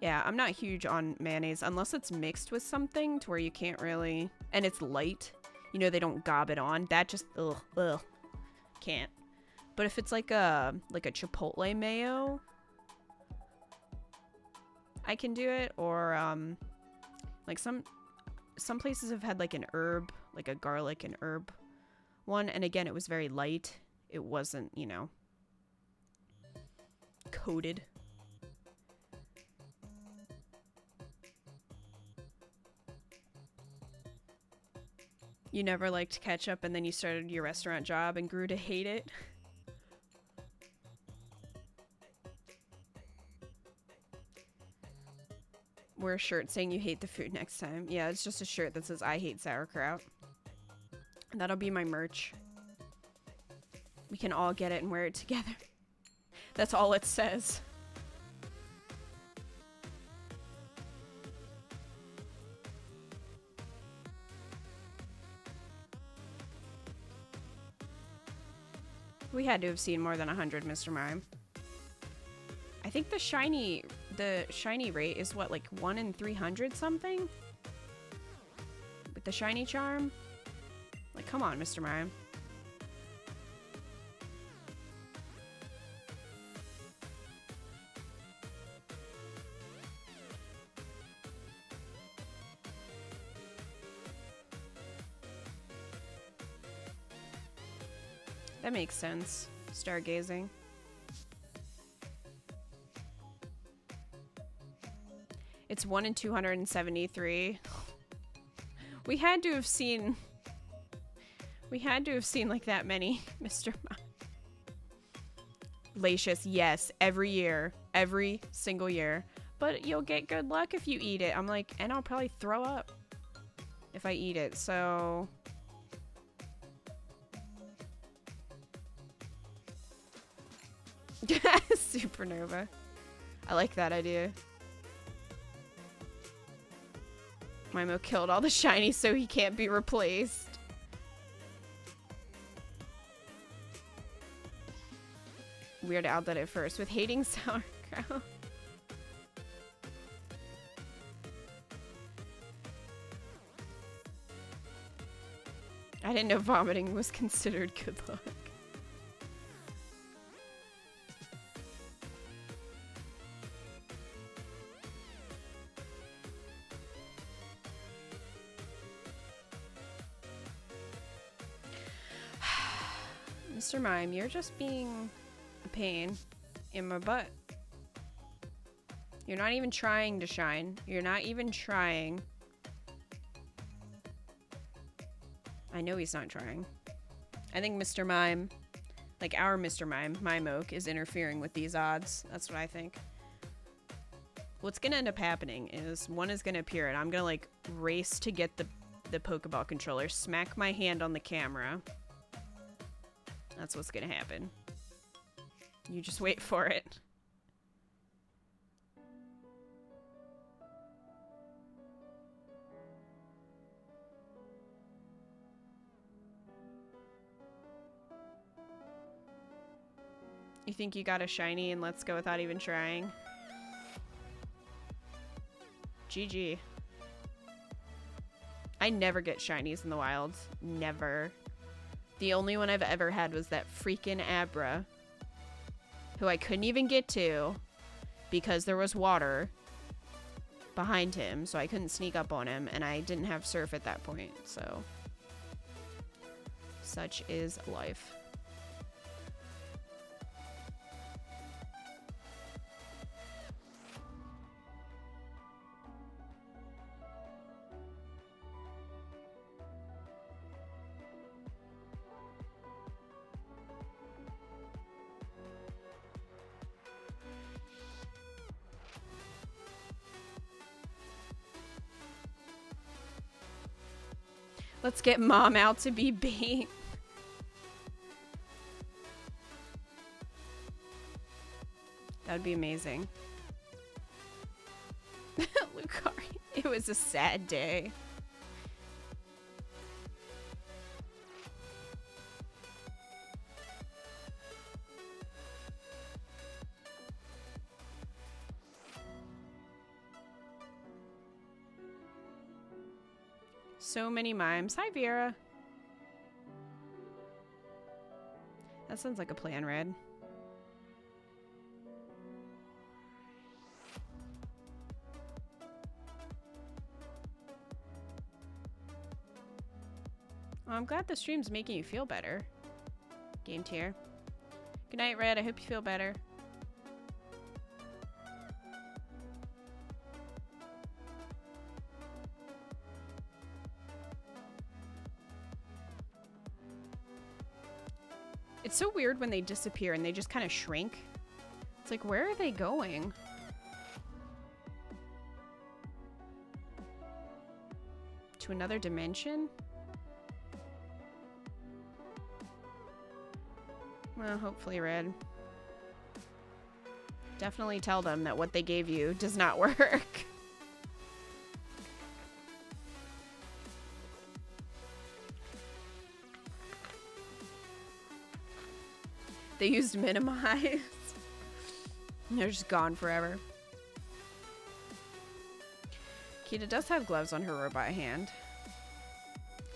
Yeah, I'm not huge on mayonnaise unless it's mixed with something to where you can't really, and it's light. You know, they don't gob it on. That just, ugh, can't. But if it's like a Chipotle mayo, I can do it. Or like some places have had like an herb, like a garlic and herb one, and again, it was very light. It wasn't, you know, coated. You never liked ketchup, and then you started your restaurant job and grew to hate it. Wear a shirt saying you hate the food next time. Yeah, it's just a shirt that says I hate sauerkraut. And that'll be my merch. We can all get it and wear it together. That's all it says. We had to have seen more than 100 Mr. Mime. I think the shiny rate is what, like 1 in 300 something? With the shiny charm? Like, come on, Mr. Mime. That makes sense. Stargazing. It's 1 in 273. We had to have seen like that many, Mr. Mime. Lacious, yes, every year. Every single year. But you'll get good luck if you eat it. I'm like, and I'll probably throw up if I eat it, so... Supernova. I like that idea. Mimo killed all the shinies so he can't be replaced. Weird Al did it first with hating sauerkraut. I didn't know vomiting was considered good luck. Mr. Mime, you're just being a pain in my butt. You're not even trying to shine. You're not even trying. I know he's not trying. I think Mr. Mime, like our Mr. Mime, Mime-Oak, is interfering with these odds. That's what I think. What's gonna end up happening is one is gonna appear and I'm gonna like race to get the Pokeball controller, smack my hand on the camera. That's what's gonna happen. You just wait for it. You think you got a shiny and let's go without even trying? GG. I never get shinies in the wild. Never. The only one I've ever had was that freaking Abra, who I couldn't even get to because there was water behind him, so I couldn't sneak up on him, and I didn't have surf at that point, so such is life. Let's get Mom out to be bait. That'd be amazing. Lucario. It was a sad day. So many mimes. Hi, Vera. That sounds like a plan, Red. Well, I'm glad the stream's making you feel better. Game tier. Good night, Red. I hope you feel better. It's so weird when they disappear and they just kind of shrink. It's like, where are they going? To another dimension? Well, hopefully, Red. Definitely tell them that what they gave you does not work. They used minimize. They're just gone forever. Kita does have gloves on her robot hand.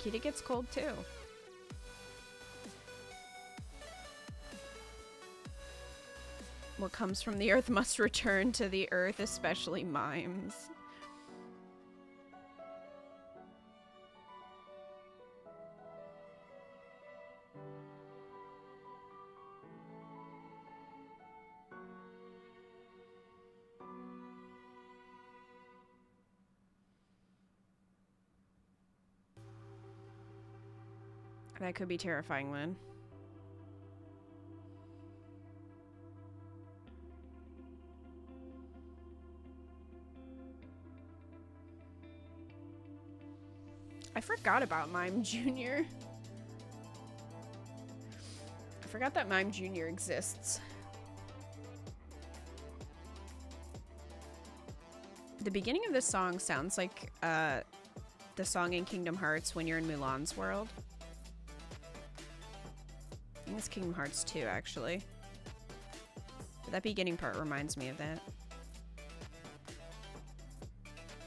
Kita gets cold too. What comes from the earth must return to the earth, especially mimes. That could be terrifying then. I forgot about Mime Jr. I forgot that Mime Jr. exists. The beginning of this song sounds like the song in Kingdom Hearts when you're in Mulan's world. I think it's Kingdom Hearts 2, actually. But that beginning part reminds me of that.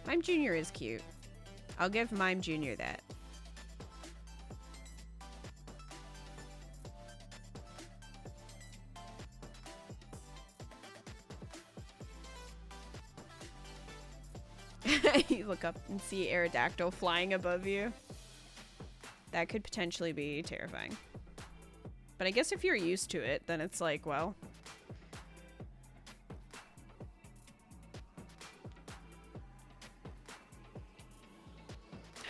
Mime Jr. is cute. I'll give Mime Jr. that. You look up and see Aerodactyl flying above you. That could potentially be terrifying. But I guess if you're used to it, then it's like, well...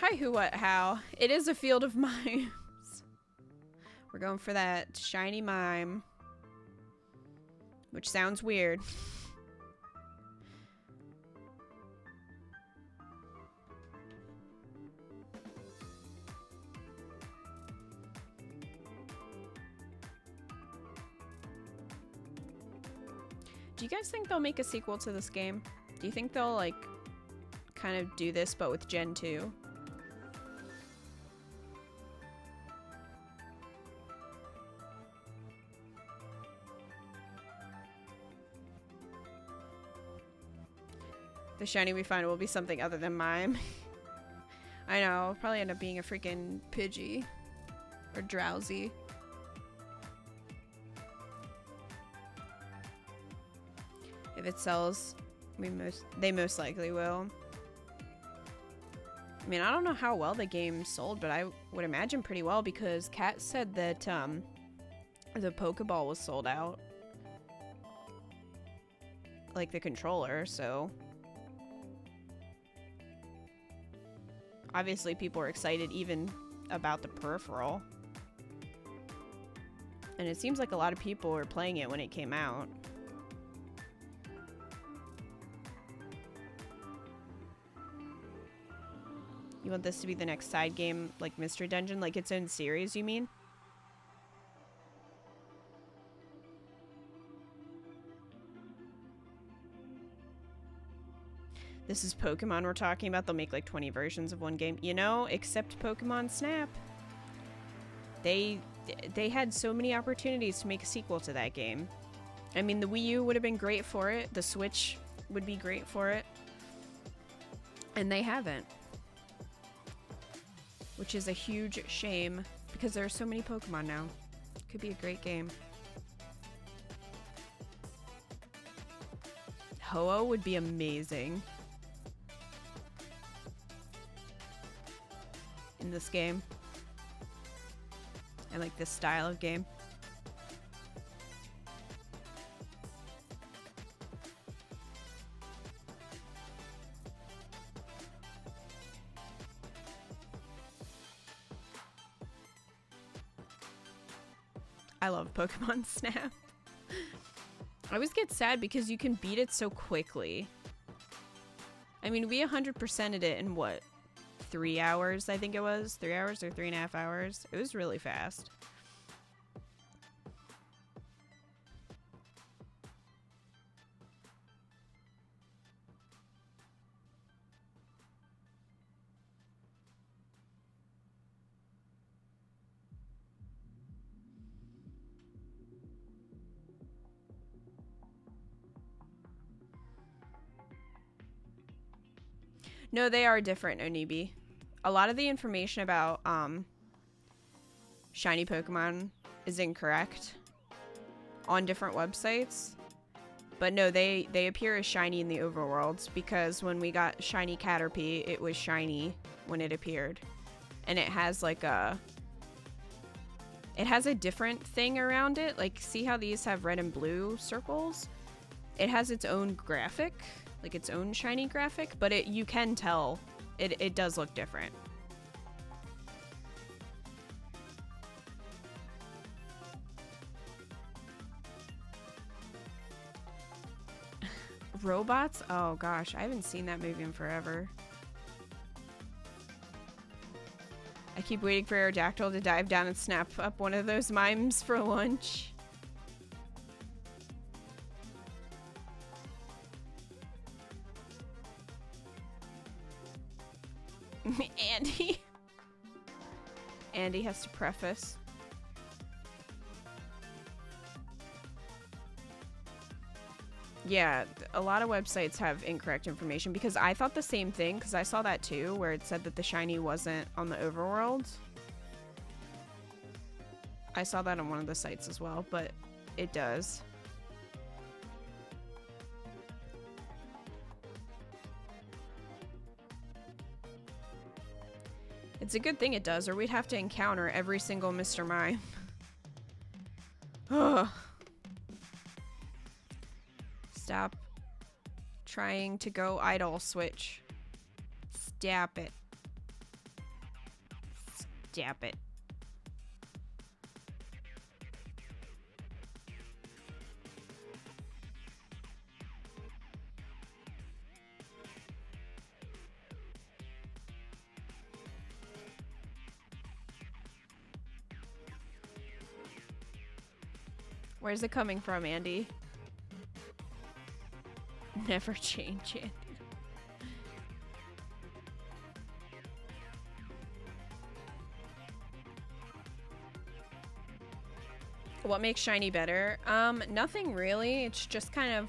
Hi, who, what, how. It is a field of mimes. We're going for that shiny mime. Which sounds weird. Do you guys think they'll make a sequel to this game? Do you think they'll, like, kind of do this, but with Gen 2? The shiny we find will be something other than Mime. I know, it'll probably end up being a freaking Pidgey. Or Drowsy. If it sells, they most likely will. I mean, I don't know how well the game sold, but I would imagine pretty well because Kat said that the Pokeball was sold out. Like the controller, so... Obviously people are excited even about the peripheral. And it seems like a lot of people were playing it when it came out. You want this to be the next side game, like Mystery Dungeon, like its own series, you mean? This is Pokemon we're talking about. They'll make like 20 versions of one game. You know, except Pokemon Snap. They had so many opportunities to make a sequel to that game. I mean, the Wii U would have been great for it. The Switch would be great for it. And they haven't. Which is a huge shame because there are so many Pokemon now. Could be a great game. Ho-Oh would be amazing in this game. I like this style of game. I love Pokemon Snap. I always get sad because you can beat it so quickly. I mean, we 100%ed it in what? 3 hours, I think it was? 3 hours or 3.5 hours? It was really fast. No, they are different, Onibi. A lot of the information about shiny Pokemon is incorrect on different websites. But no, they appear as shiny in the overworlds because when we got shiny Caterpie, it was shiny when it appeared. And it has like a different thing around it. Like, see how these have red and blue circles? It has its own graphic. Like its own shiny graphic, but you can tell it does look different. Robots? Oh gosh, I haven't seen that movie in forever. I keep waiting for Aerodactyl to dive down and snap up one of those mimes for lunch. Andy. Andy has to preface. Yeah, a lot of websites have incorrect information because I thought the same thing because I saw that too where it said that the shiny wasn't on the overworld. I saw that on one of the sites as well, but it does. It's a good thing it does, or we'd have to encounter every single Mr. Mime. Ugh. Stop trying to go idle, Switch. Stop it. Stop it. Where's it coming from, Andy? Never change it. What makes shiny better? Nothing really. It's just kind of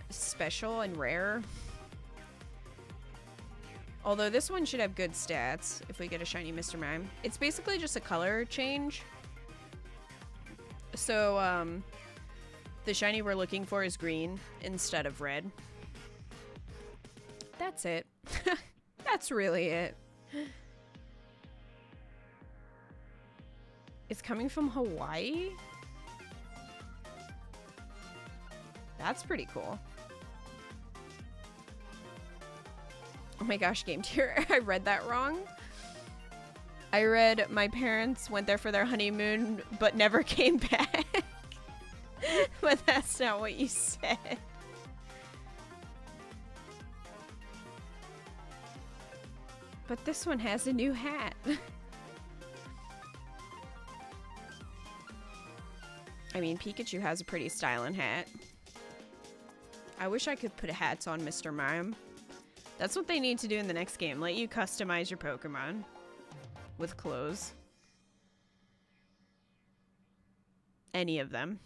special and rare. Although this one should have good stats if we get a shiny Mr. Mime. It's basically just a color change. So, the shiny we're looking for is green instead of red. That's it. That's really it. It's coming from Hawaii? That's pretty cool. Oh my gosh, Game Tier, I read that wrong. I read my parents went there for their honeymoon but never came back. But that's not what you said. But this one has a new hat. I mean, Pikachu has a pretty styling hat. I wish I could put hats on Mr. Mime. That's what they need to do in the next game. Let you customize your Pokemon with clothes. Any of them.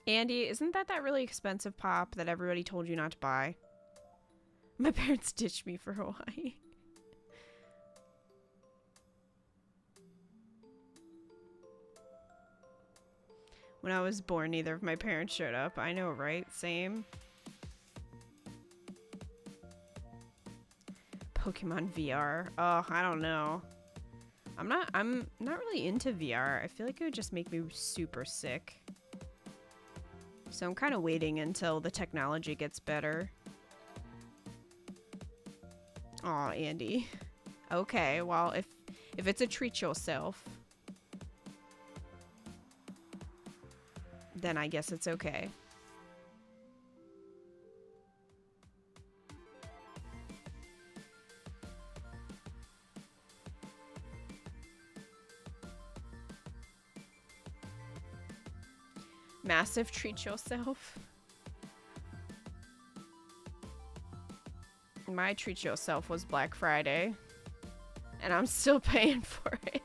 Andy, isn't that really expensive pop that everybody told you not to buy? My parents ditched me for Hawaii. When I was born, neither of my parents showed up. I know, right? Same. Pokemon VR. Oh, I don't know. I'm not really into VR. I feel like it would just make me super sick. So I'm kind of waiting until the technology gets better. Aw, Andy. Okay, well, if it's a treat yourself, then I guess it's okay. Massive treat yourself. My treat yourself was Black Friday, and I'm still paying for it.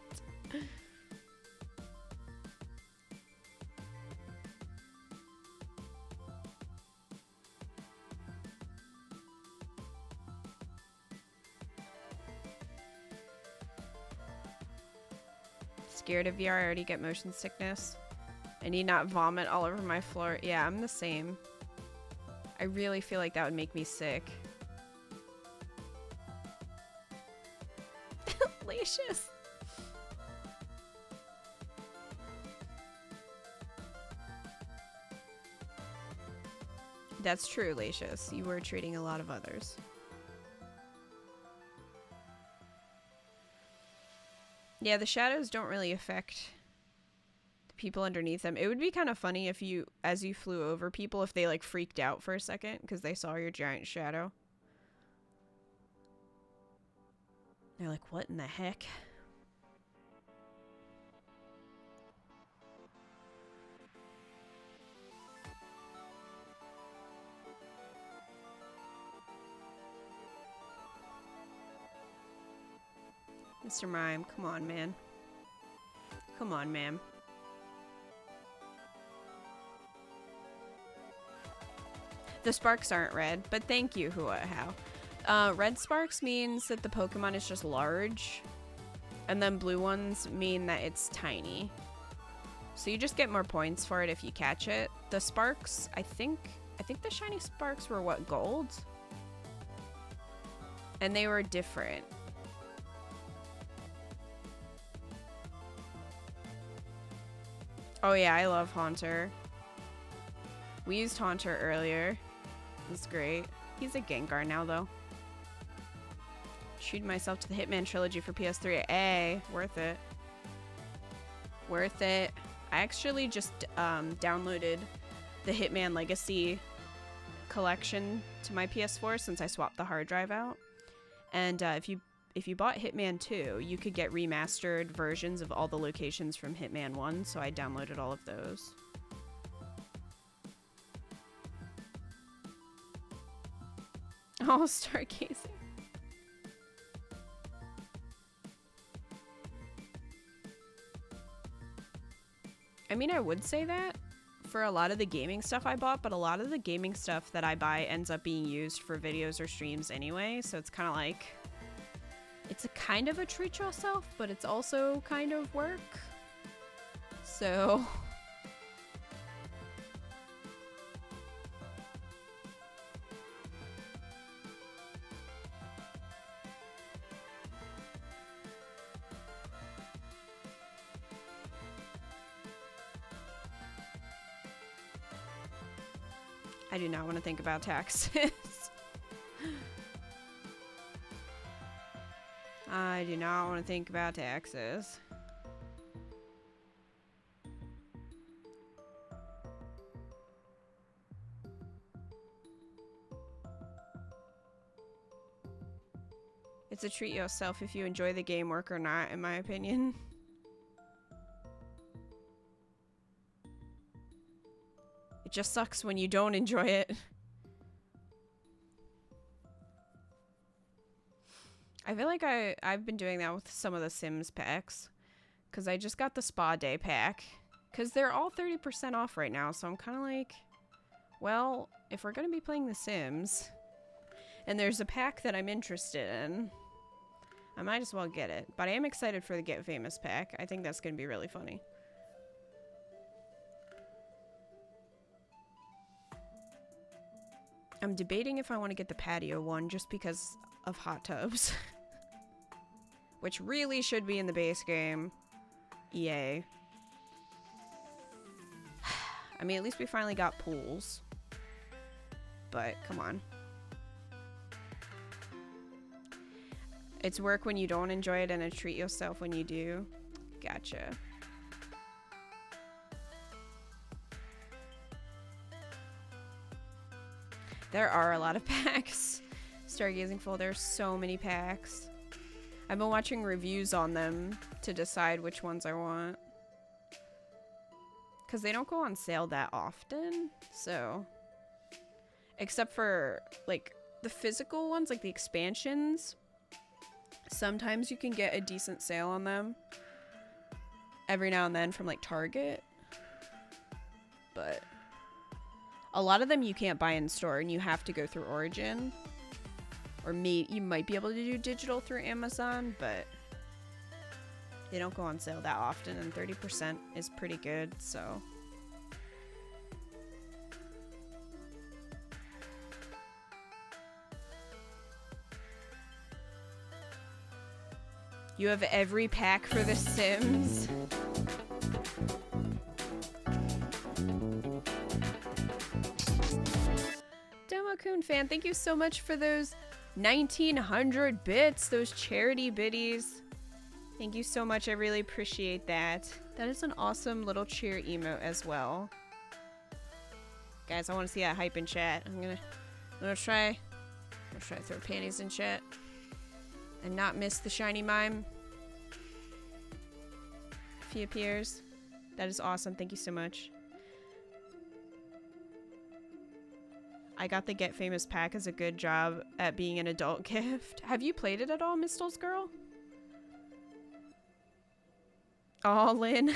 Scared of VR, I already get motion sickness. I need not vomit all over my floor. Yeah, I'm the same. I really feel like that would make me sick. Delicious. That's true, Lacius. You were treating a lot of others. Yeah, the shadows don't really affect the people underneath them. It would be kind of funny if you, as you flew over people, if they like freaked out for a second because they saw your giant shadow. They're like, what in the heck? Mr. Mime, come on, man. Come on, ma'am. The sparks aren't red, but thank you, how. Red sparks means that the Pokemon is just large, and then blue ones mean that it's tiny. So you just get more points for it if you catch it. The sparks, I think the shiny sparks were what, gold? And they were different. Oh yeah, I love Haunter. We used Haunter earlier. It was great. He's a Gengar now, though. Treated myself to the Hitman trilogy for PS3. Worth it. Worth it. I actually just downloaded the Hitman Legacy collection to my PS4 since I swapped the hard drive out. And if you bought Hitman 2, you could get remastered versions of all the locations from Hitman 1, so I downloaded all of those. Oh, stargazing. I mean, I would say that for a lot of the gaming stuff I bought, but a lot of the gaming stuff that I buy ends up being used for videos or streams anyway, so it's kind of like... It's a kind of a treat yourself, but it's also kind of work. So... I do not want to think about taxes. I do not want to think about taxes. It's a treat yourself if you enjoy the game, work or not, in my opinion. It just sucks when you don't enjoy it. I feel like I've been doing that with some of the Sims packs. Because I just got the Spa Day pack. Because they're all 30% off right now. So I'm kind of like, well, if we're going to be playing The Sims, and there's a pack that I'm interested in, I might as well get it. But I am excited for the Get Famous pack. I think that's going to be really funny. I'm debating if I want to get the patio one just because of hot tubs. Which really should be in the base game. EA. I mean, at least we finally got pools. But, come on. It's work when you don't enjoy it and a treat yourself when you do. Gotcha. There are a lot of packs. Stargazing Full, there's so many packs. I've been watching reviews on them to decide which ones I want. Because they don't go on sale that often, so... Except for, like, the physical ones, like the expansions. Sometimes you can get a decent sale on them. Every now and then from, like, Target. But... a lot of them you can't buy in store and you have to go through Origin. Or you might be able to do digital through Amazon, but they don't go on sale that often, and 30% is pretty good, so. You have every pack for The Sims. Raccoon fan, thank you so much for those 1900 bits, those charity biddies. Thank you so much. I really appreciate that. That is an awesome little cheer emote as well. Guys, I want to see that hype in chat. I'm gonna try to throw panties in chat and not miss the shiny mime if he appears. That is awesome. Thank you so much. I got the Get Famous pack as a good job at being an adult gift. Have you played it at all, Mistel's girl? Oh, Lynn.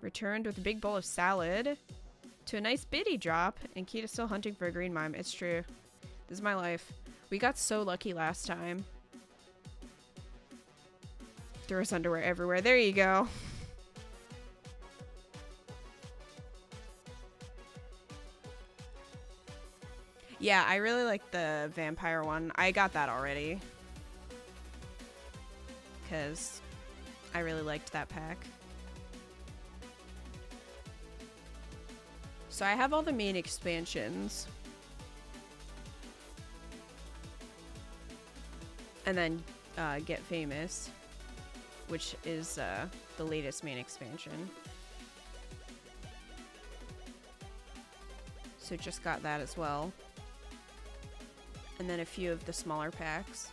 Returned with a big bowl of salad to a nice biddy drop, and Kita's still hunting for a green mime. It's true. This is my life. We got so lucky last time. There was underwear everywhere. There you go. Yeah, I really like the vampire one. I got that already. Because I really liked that pack. So I have all the main expansions. And then Get Famous, which is the latest main expansion. So just got that as well. And then a few of the smaller packs.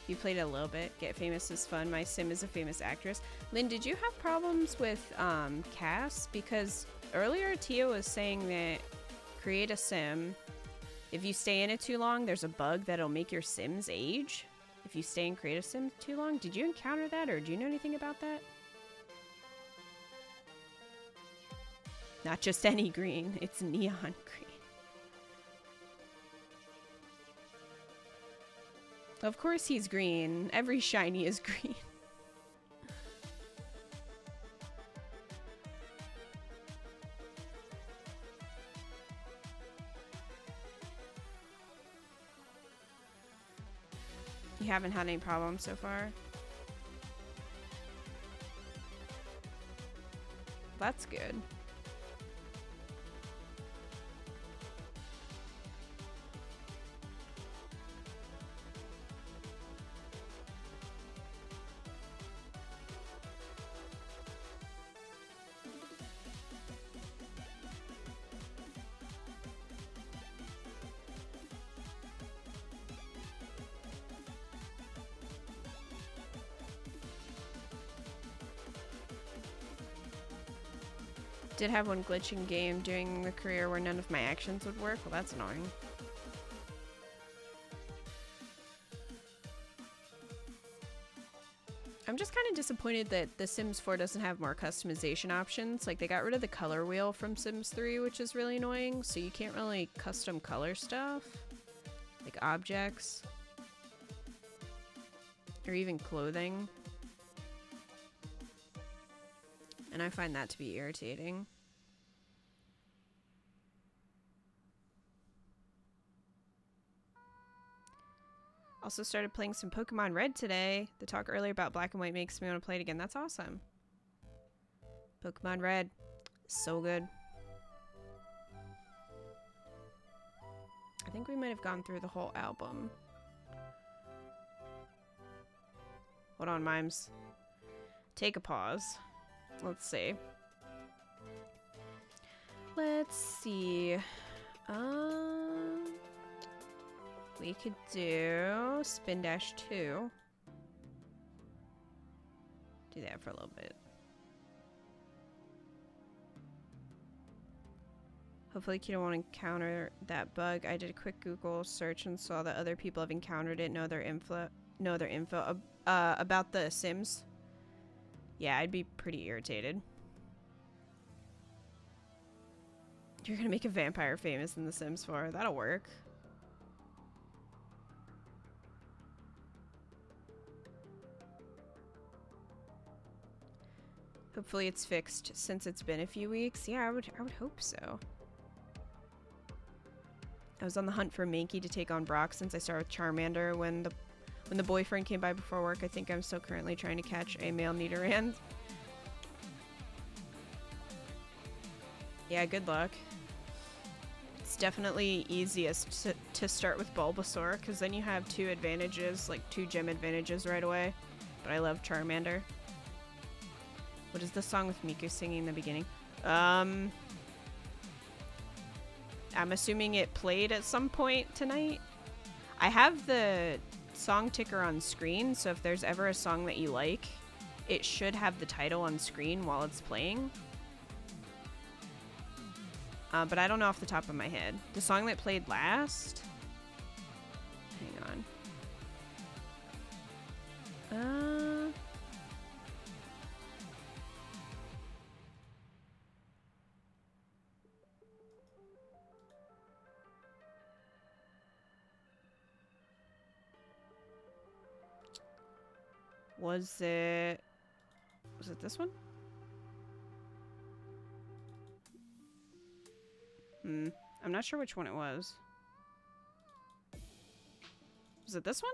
You played it a little bit. Get Famous is fun. My sim is a famous actress. Lynn, did you have problems with Cass? Because earlier Tia was saying that create a sim. If you stay in it too long, there's a bug that'll make your sims age. If you stay in create a sim too long. Did you encounter that, or do you know anything about that? Not just any green. It's neon green. Of course he's green. Every shiny is green. You haven't had any problems so far? That's good. Did have one glitch in game during the career where none of my actions would work. Well, that's annoying. I'm just kind of disappointed that The Sims 4 doesn't have more customization options. Like, they got rid of the color wheel from Sims 3, which is really annoying. So you can't really custom color stuff. Like objects. Or even clothing. And I find that to be irritating. Also started playing some Pokemon Red today. The talk earlier about Black and White makes me want to play it again. That's awesome. Pokemon Red. So good. I think we might have gone through the whole album. Hold on, Mimes. Take a pause. Let's see. Let's see. We could do Spin Dash 2. Do that for a little bit. Hopefully you don't want to encounter that bug. I did a quick Google search and saw that other people have encountered it, know their info about the Sims. Yeah, I'd be pretty irritated. You're gonna make a vampire famous in The Sims 4. That'll work. Hopefully it's fixed since it's been a few weeks. Yeah, I would hope so. I was on the hunt for Mankey to take on Brock since I started with Charmander when When the boyfriend came by before work, I think I'm still currently trying to catch a male Nidoran. Yeah, good luck. It's definitely easiest to start with Bulbasaur, because then you have 2 advantages, like 2 gym advantages right away. But I love Charmander. What is the song with Miku singing in the beginning? I'm assuming it played at some point tonight. I have the song ticker on screen, so if there's ever a song that you like, it should have the title on screen while it's playing. But I don't know off the top of my head. The song that played last? Hang on. Was it this one? I'm not sure which one it was. Was it this one?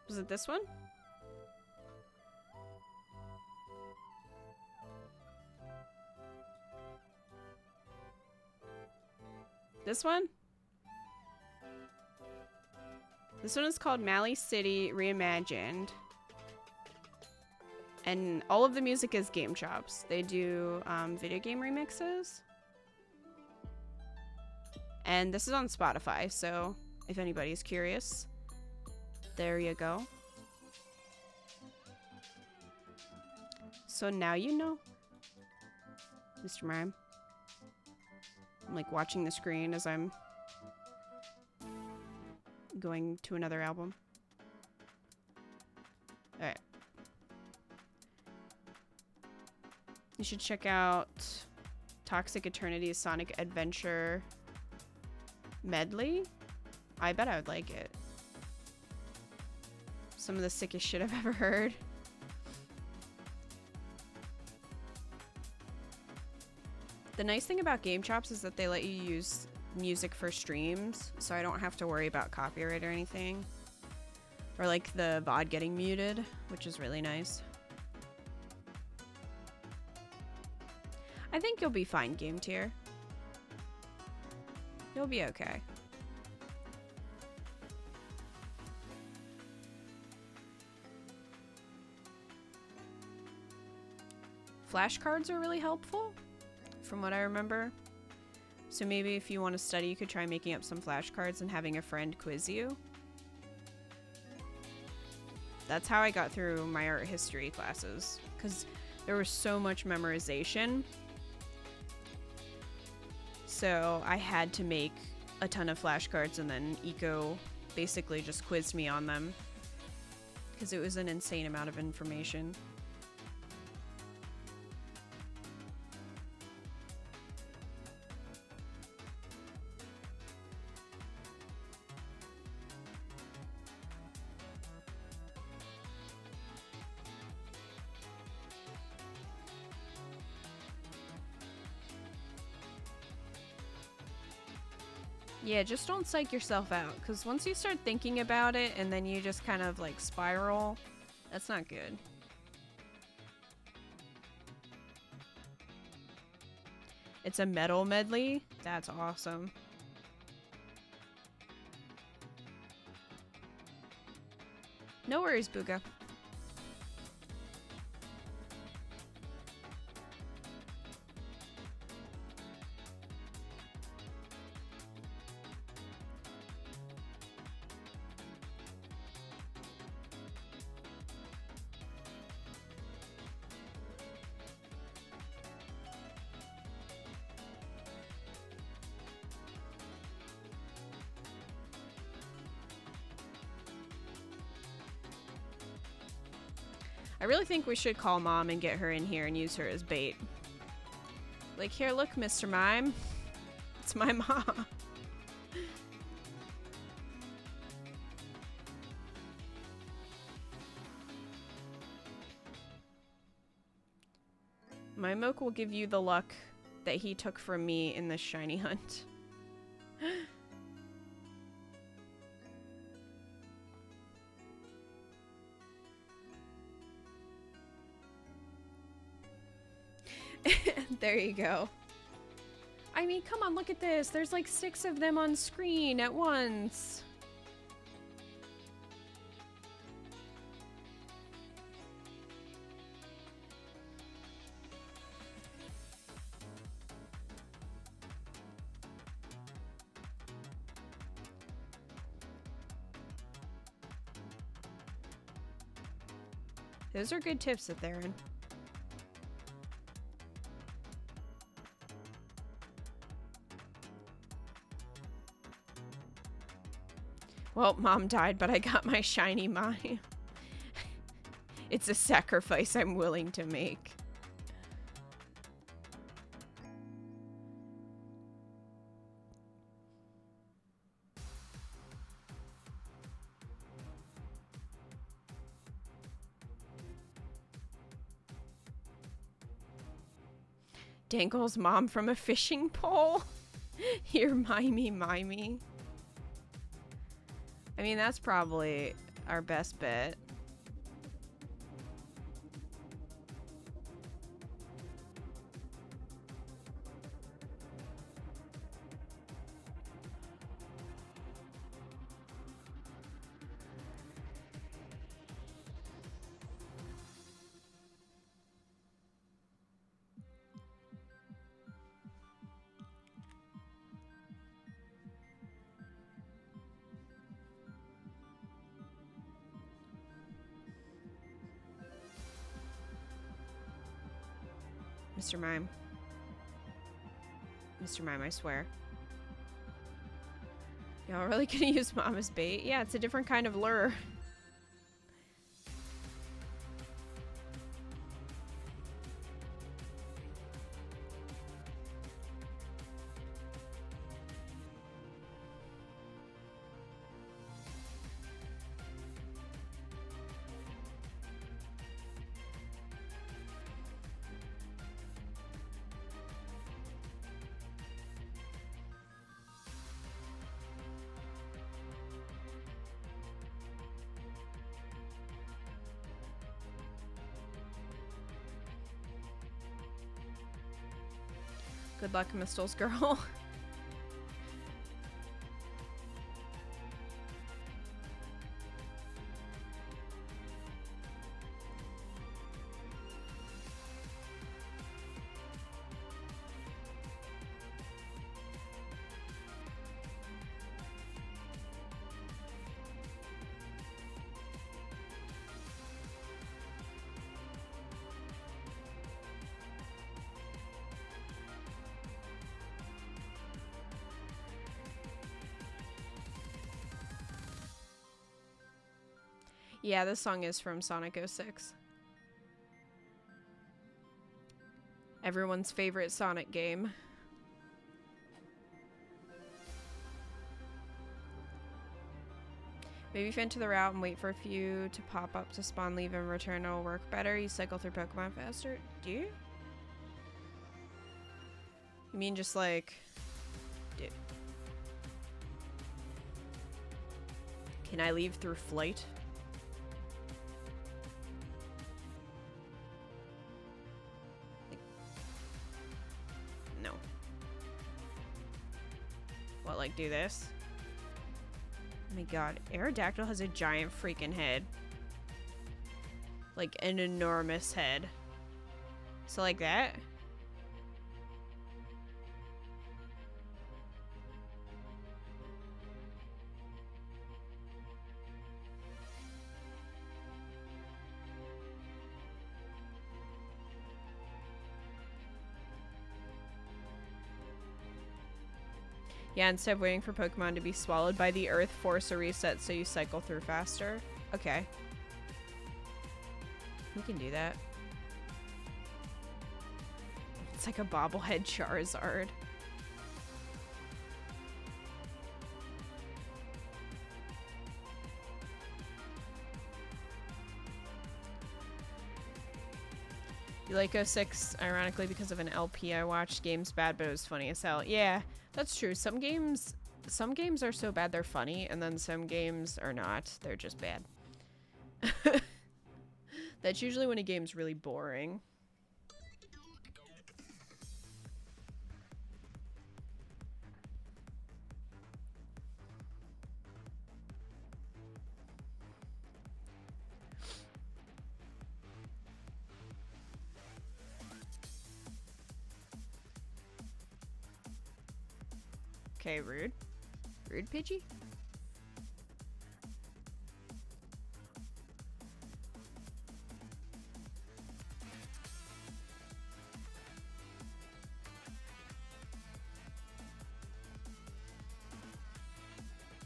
Was it this one? This one? This one is called Mali City Reimagined. And all of the music is Game Chops. They do video game remixes. And this is on Spotify, so if anybody's curious, there you go. So now you know, Mr. Mime. I'm like watching the screen as I'm going to another album. Alright. You should check out Toxic Eternity's Sonic Adventure medley. I bet I would like it. Some of the sickest shit I've ever heard. The nice thing about Game Chops is that they let you use music for streams, so I don't have to worry about copyright or anything. Or like the VOD getting muted, which is really nice. I think you'll be fine, Game Tier. You'll be okay. Flashcards are really helpful, from what I remember. So maybe if you want to study, you could try making up some flashcards and having a friend quiz you. That's how I got through my art history classes, because there was so much memorization. So I had to make a ton of flashcards, and then Eco basically just quizzed me on them, because it was an insane amount of information. Yeah, just don't psych yourself out, because once you start thinking about it and then you just kind of like spiral, that's not good. It's a metal medley? That's awesome. No worries, Booga. I really think we should call Mom and get her in here and use her as bait. Like, here, look, Mr. Mime. It's my mom. My milk will give you the luck that he took from me in the shiny hunt. There you go. I mean, come on, look at this. There's like 6 of them on screen at once. Those are good tips that they're in. Well, Mom died, but I got my shiny mine. It's a sacrifice I'm willing to make. Dangle's mom from a fishing pole? Here, mimey. I mean, that's probably our best bet. Mr. Mime. Mr. Mime, I swear. Y'all really gonna use Mom as bait? Yeah, it's a different kind of lure. Good luck, Mistel's girl. Yeah, this song is from Sonic 06. Everyone's favorite Sonic game. Maybe fan to the route and wait for a few to pop up to spawn, leave, and return. It'll work better. You cycle through Pokemon faster. Do you? You mean just like... Can I leave through flight? No. What, like do this? Oh my god, Aerodactyl has a giant freaking head. Like an enormous head. So like that? Yeah, instead of waiting for Pokemon to be swallowed by the earth, force a reset so you cycle through faster. Okay. We can do that. It's like a bobblehead Charizard. You like 06, ironically, because of an LP I watched. Game's bad, but it was funny as hell. Yeah, that's true. Some games are so bad they're funny, and then some games are not. They're just bad. That's usually when a game's really boring. Okay, rude. Rude, Pidgey?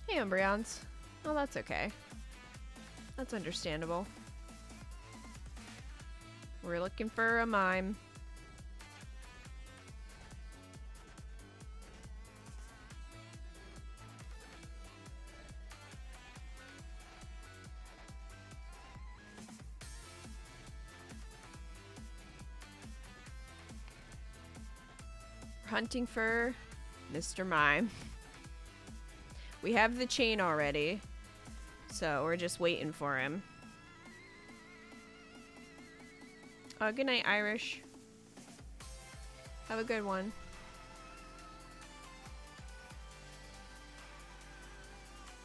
Hey, Umbreons. Oh, that's okay. That's understandable. We're looking for a mime. Hunting for Mr. Mime. We have the chain already, so we're just waiting for him. Good night, Irish. Have a good one.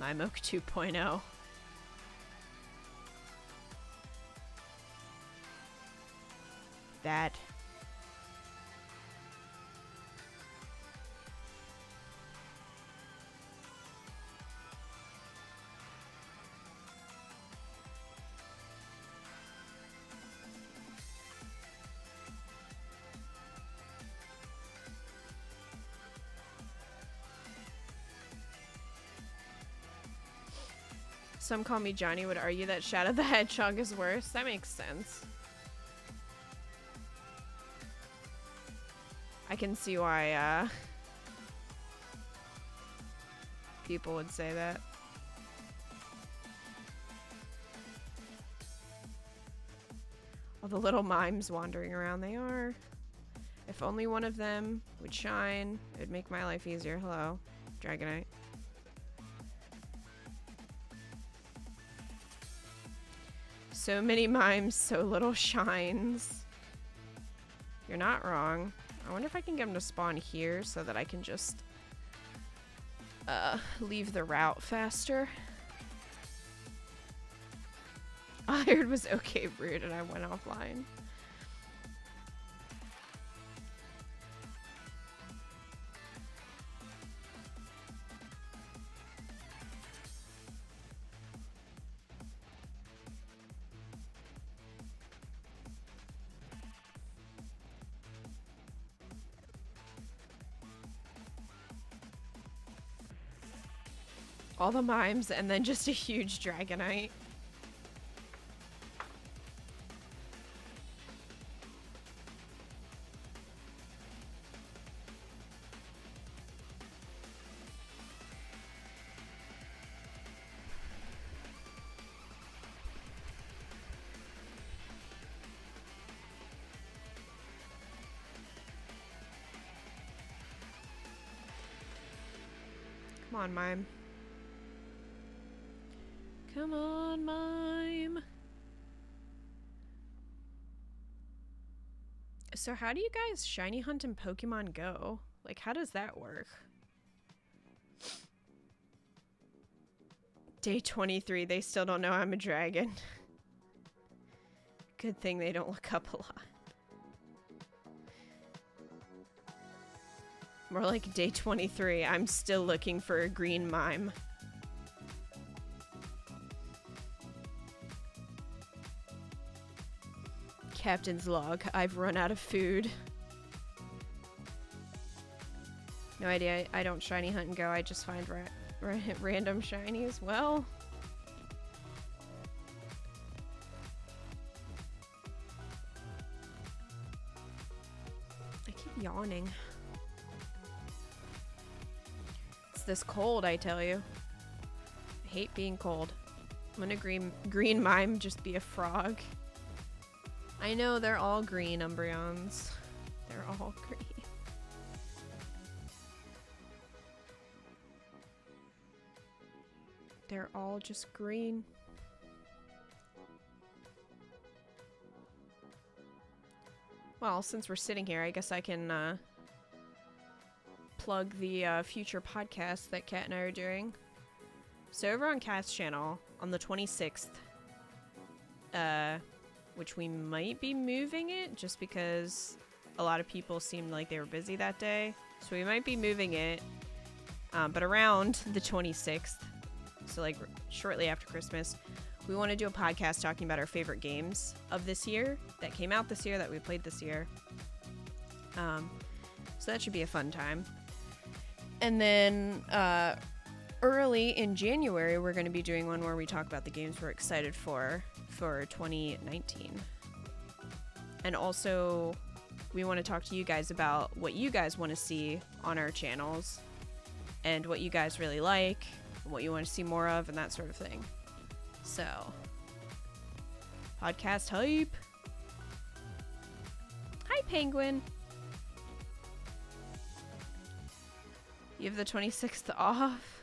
Mime Oak 2.0. That. Some call me Johnny would argue that Shadow the Hedgehog is worse. That makes sense. I can see why people would say that. All the little mimes wandering around, they are. If only one of them would shine, it'd make my life easier. Hello, Dragonite. So many mimes, so little shines. You're not wrong. I wonder if I can get them to spawn here so that I can just leave the route faster. All I heard was okay, rude, and I went offline. All the mimes and then just a huge Dragonite. Come on, mime. Come on, mime. So how do you guys shiny hunt in Pokemon Go? Like, how does that work? Day 23, they still don't know I'm a dragon. Good thing they don't look up a lot. More like day 23, I'm still looking for a green mime. Captain's log. I've run out of food. No idea. I don't shiny hunt and go. I just find random shinies. Well, I keep yawning. It's this cold, I tell you. I hate being cold. I'm gonna green mime just be a frog. I know, they're all green, Umbreons. They're all green. They're all just green. Well, since we're sitting here, I guess I can plug the future podcast that Kat and I are doing. So over on Kat's channel, on the 26th, which we might be moving it just because a lot of people seemed like they were busy that day. So we might be moving it, but around the 26th, so like shortly after Christmas, we want to do a podcast talking about our favorite games of this year, that came out this year, that we played this year. So that should be a fun time. And then early in January, we're going to be doing one where we talk about the games we're excited for 2019. And also, we want to talk to you guys about what you guys want to see on our channels and what you guys really like, and what you want to see more of, and that sort of thing. So, podcast hype. Hi, Penguin. You have the 26th off.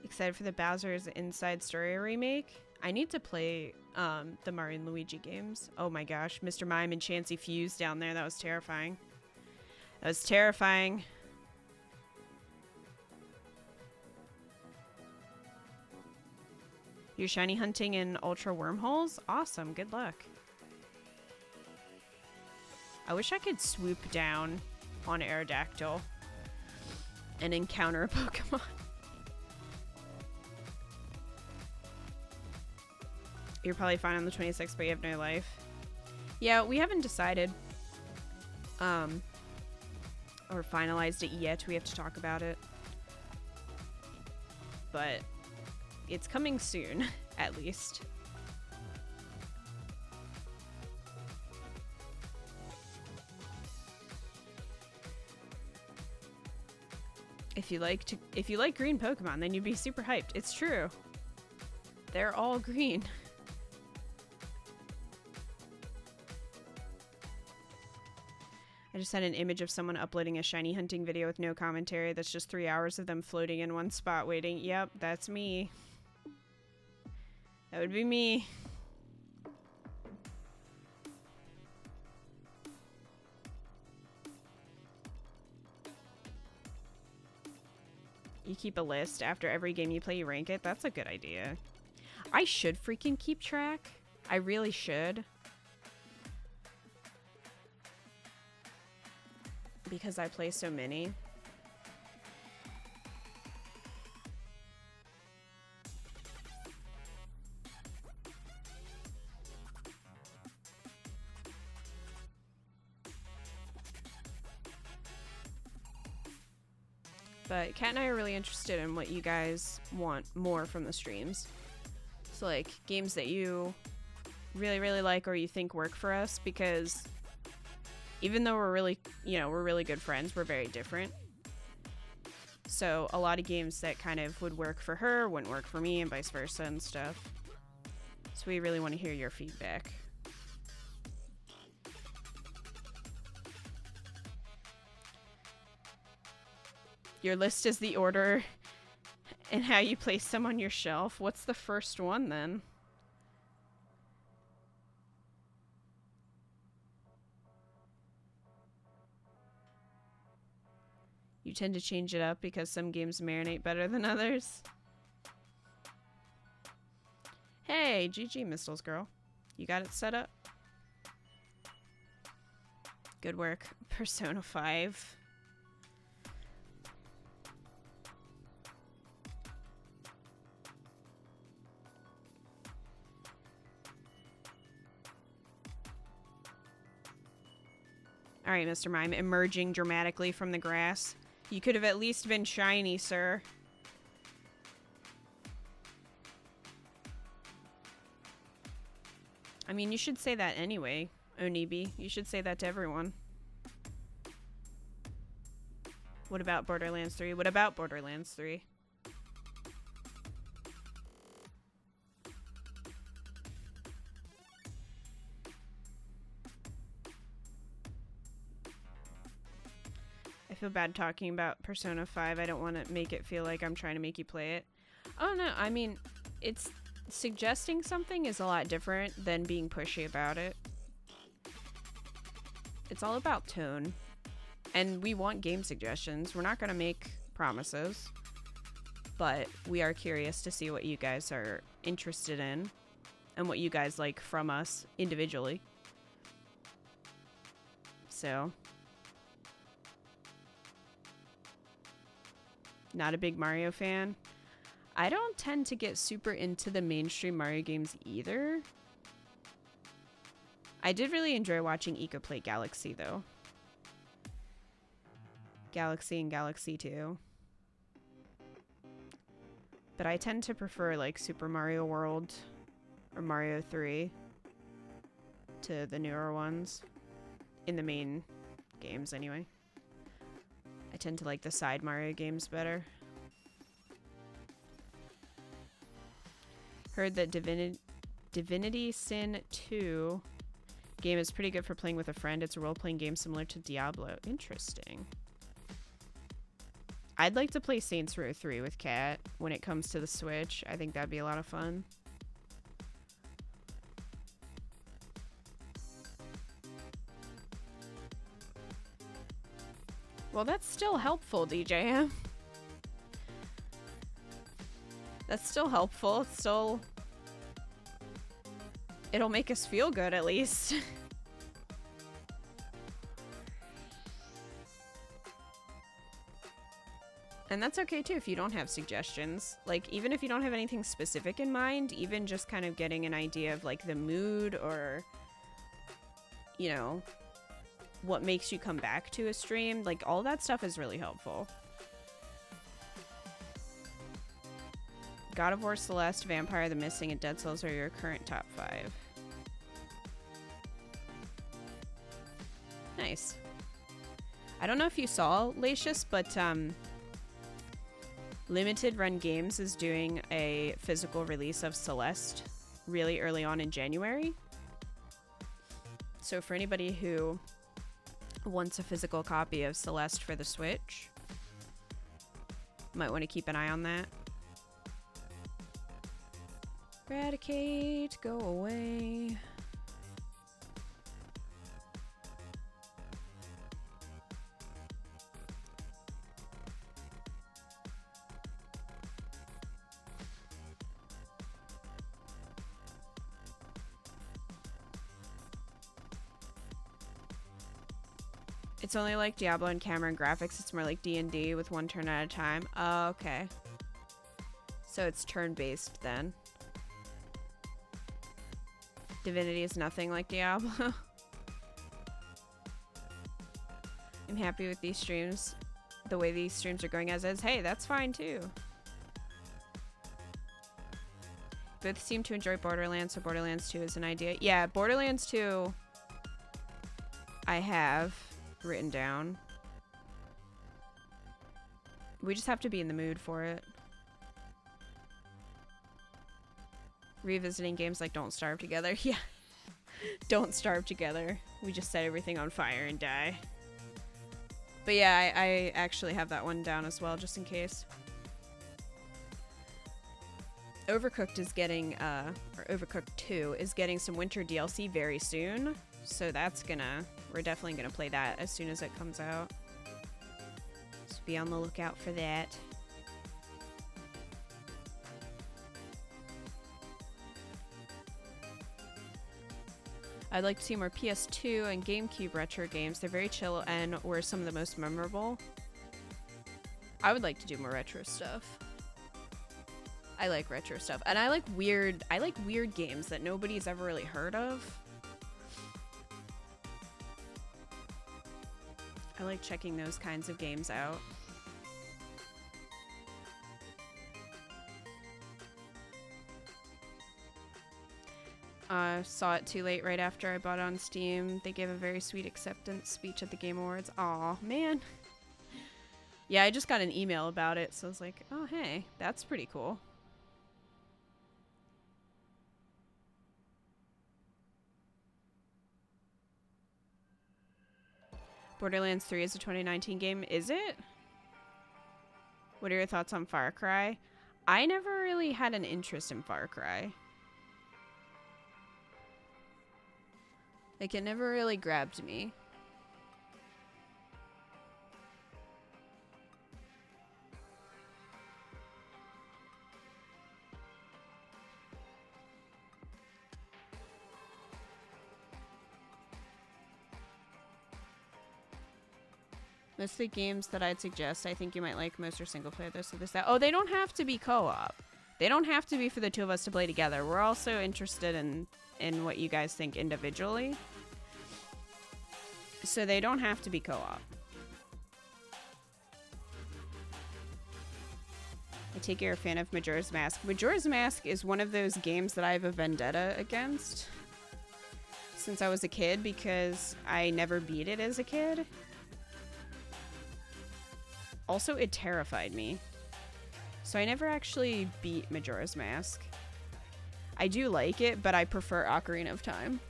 Excited for the Bowser's Inside Story remake. I need to play the Mario and Luigi games. Oh my gosh, Mr. Mime and Chansey fused down there. That was terrifying. That was terrifying. You're shiny hunting in ultra wormholes? Awesome, good luck. I wish I could swoop down on Aerodactyl and encounter a Pokemon. You're probably fine on the 26th, but you have no life. Yeah, we haven't decided or finalized it yet. We have to talk about it. But it's coming soon, at least. If you like green Pokemon, then you'd be super hyped. It's true. They're all green. I just had an image of someone uploading a shiny hunting video with no commentary. That's just 3 hours of them floating in one spot waiting. Yep, that's me. That would be me. You keep a list. After every game you play, you rank it. That's a good idea. I should freaking keep track. I really should. Because I play so many. But Kat and I are really interested in what you guys want more from the streams. So like games that you really, really like or you think work for us, because even though we're really, we're really good friends, we're very different. So a lot of games that kind of would work for her wouldn't work for me and vice versa and stuff. So we really want to hear your feedback. Your list is the order and how you place them on your shelf. What's the first one then? You tend to change it up because some games marinate better than others. Hey, GG Missiles girl. You got it set up? Good work. Persona 5. Alright, Mr. Mime, emerging dramatically from the grass. You could have at least been shiny, sir. I mean, you should say that anyway, Onibi. You should say that to everyone. What about Borderlands 3? What about Borderlands 3? feel bad talking about Persona 5. I don't want to make it feel like I'm trying to make you play it. Oh no, I mean, it's suggesting something is a lot different than being pushy about it. It's all about tone. And we want game suggestions. We're not going to make promises. But we are curious to see what you guys are interested in and what you guys like from us individually. So, not a big Mario fan. I don't tend to get super into the mainstream Mario games either. I did really enjoy watching Ika play Galaxy though. Galaxy and Galaxy 2. But I tend to prefer like Super Mario World or Mario 3 to the newer ones. In the main games anyway. I tend to like the side Mario games better. Heard that Divinity Sin 2 game is pretty good for playing with a friend. It's a role-playing game similar to Diablo. Interesting. I'd like to play Saints Row 3 with Kat when it comes to the Switch. I think that'd be a lot of fun. Well, that's still helpful, DJM. That's still helpful. It's still... It'll make us feel good, at least. And that's okay too if you don't have suggestions. Like, even if you don't have anything specific in mind, even just kind of getting an idea of like the mood or, you know, what makes you come back to a stream, like all that stuff is really helpful. God of War, Celeste, Vampire the Missing, and Dead Cells are your current top 5. Nice. I don't know if you saw, Lacius, but Limited Run Games is doing a physical release of Celeste really early on in January. So for anybody who wants a physical copy of Celeste for the Switch, might want to keep an eye on that. Eradicate, go away. It's only like Diablo and camera and graphics. It's more like D&D with one turn at a time. Oh, okay. So it's turn-based then. Divinity is nothing like Diablo. I'm happy with these streams. The way these streams are going as is. Hey, that's fine too. Both seem to enjoy Borderlands, so Borderlands 2 is an idea. Yeah, Borderlands 2 I have written down. We just have to be in the mood for it. Revisiting games like Don't Starve Together. Yeah. Don't Starve Together. We just set everything on fire and die. But yeah, I actually have that one down as well, just in case. Overcooked is getting, or Overcooked 2 is getting some winter DLC very soon. So that's we're definitely gonna play that as soon as it comes out. So be on the lookout for that. I'd like to see more PS2 and GameCube retro games. They're very chill and were some of the most memorable. I would like to do more retro stuff. I like retro stuff. And I like weird games that nobody's ever really heard of. I like checking those kinds of games out. Saw it too late right after I bought it on Steam. They gave a very sweet acceptance speech at the Game Awards. Aw, man. Yeah, I just got an email about it, so I was like, oh, hey, that's pretty cool. Borderlands 3 is a 2019 game. Is it? What are your thoughts on Far Cry? I never really had an interest in Far Cry. Like, it never really grabbed me. Most of the games that I'd suggest, I think you might like most are single player, this or this, that. Oh, they don't have to be co-op. They don't have to be for the two of us to play together. We're also interested in what you guys think individually. So they don't have to be co-op. I take it you're a fan of Majora's Mask. Majora's Mask is one of those games that I have a vendetta against since I was a kid because I never beat it as a kid. Also, it terrified me. So I never actually beat Majora's Mask. I do like it, but I prefer Ocarina of Time.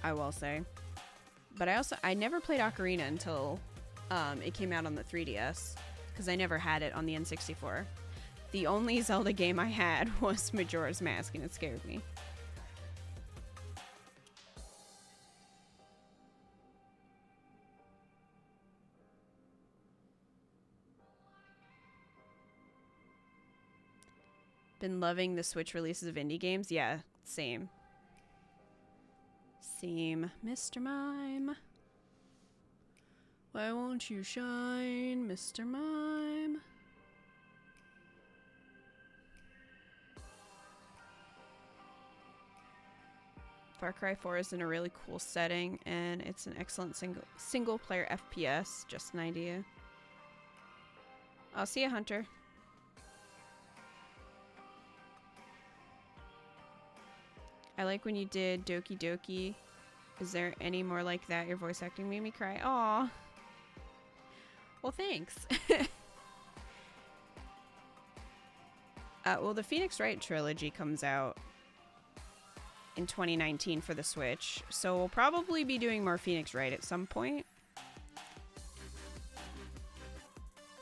I will say. But I never played Ocarina until it came out on the 3DS. Because I never had it on the N64. The only Zelda game I had was Majora's Mask, and it scared me. Been loving the Switch releases of indie games. Yeah, same. Same. Mr. Mime. Why won't you shine, Mr. Mime? Far Cry 4 is in a really cool setting, and it's an excellent single player FPS. Just an idea. I'll see you, Hunter. I like when you did Doki Doki. Is there any more like that? Your voice acting made me cry. Aw. Well, thanks. Well, the Phoenix Wright trilogy comes out in 2019 for the Switch, so we'll probably be doing more Phoenix Wright at some point.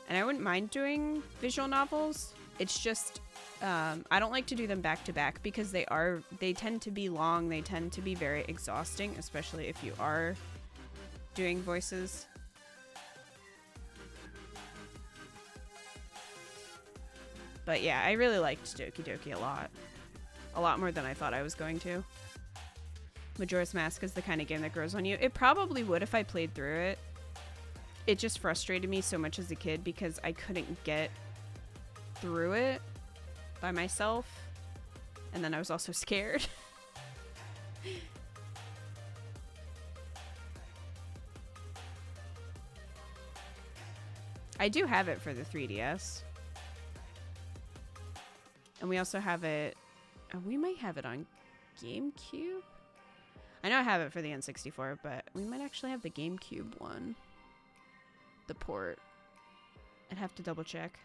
And I wouldn't mind doing visual novels. It's just I don't like to do them back to back because they tend to be long. They tend to be very exhausting, especially if you are doing voices. But yeah, I really liked Doki Doki a lot. A lot more than I thought I was going to. Majora's Mask is the kind of game that grows on you. It probably would if I played through it. It just frustrated me so much as a kid because I couldn't get through it by myself, and then I was also scared. I do have it for the 3DS, and we also have it. We might have it on GameCube. I know I have it for the N64, but we might actually have the GameCube one. The port. I'd have to double check.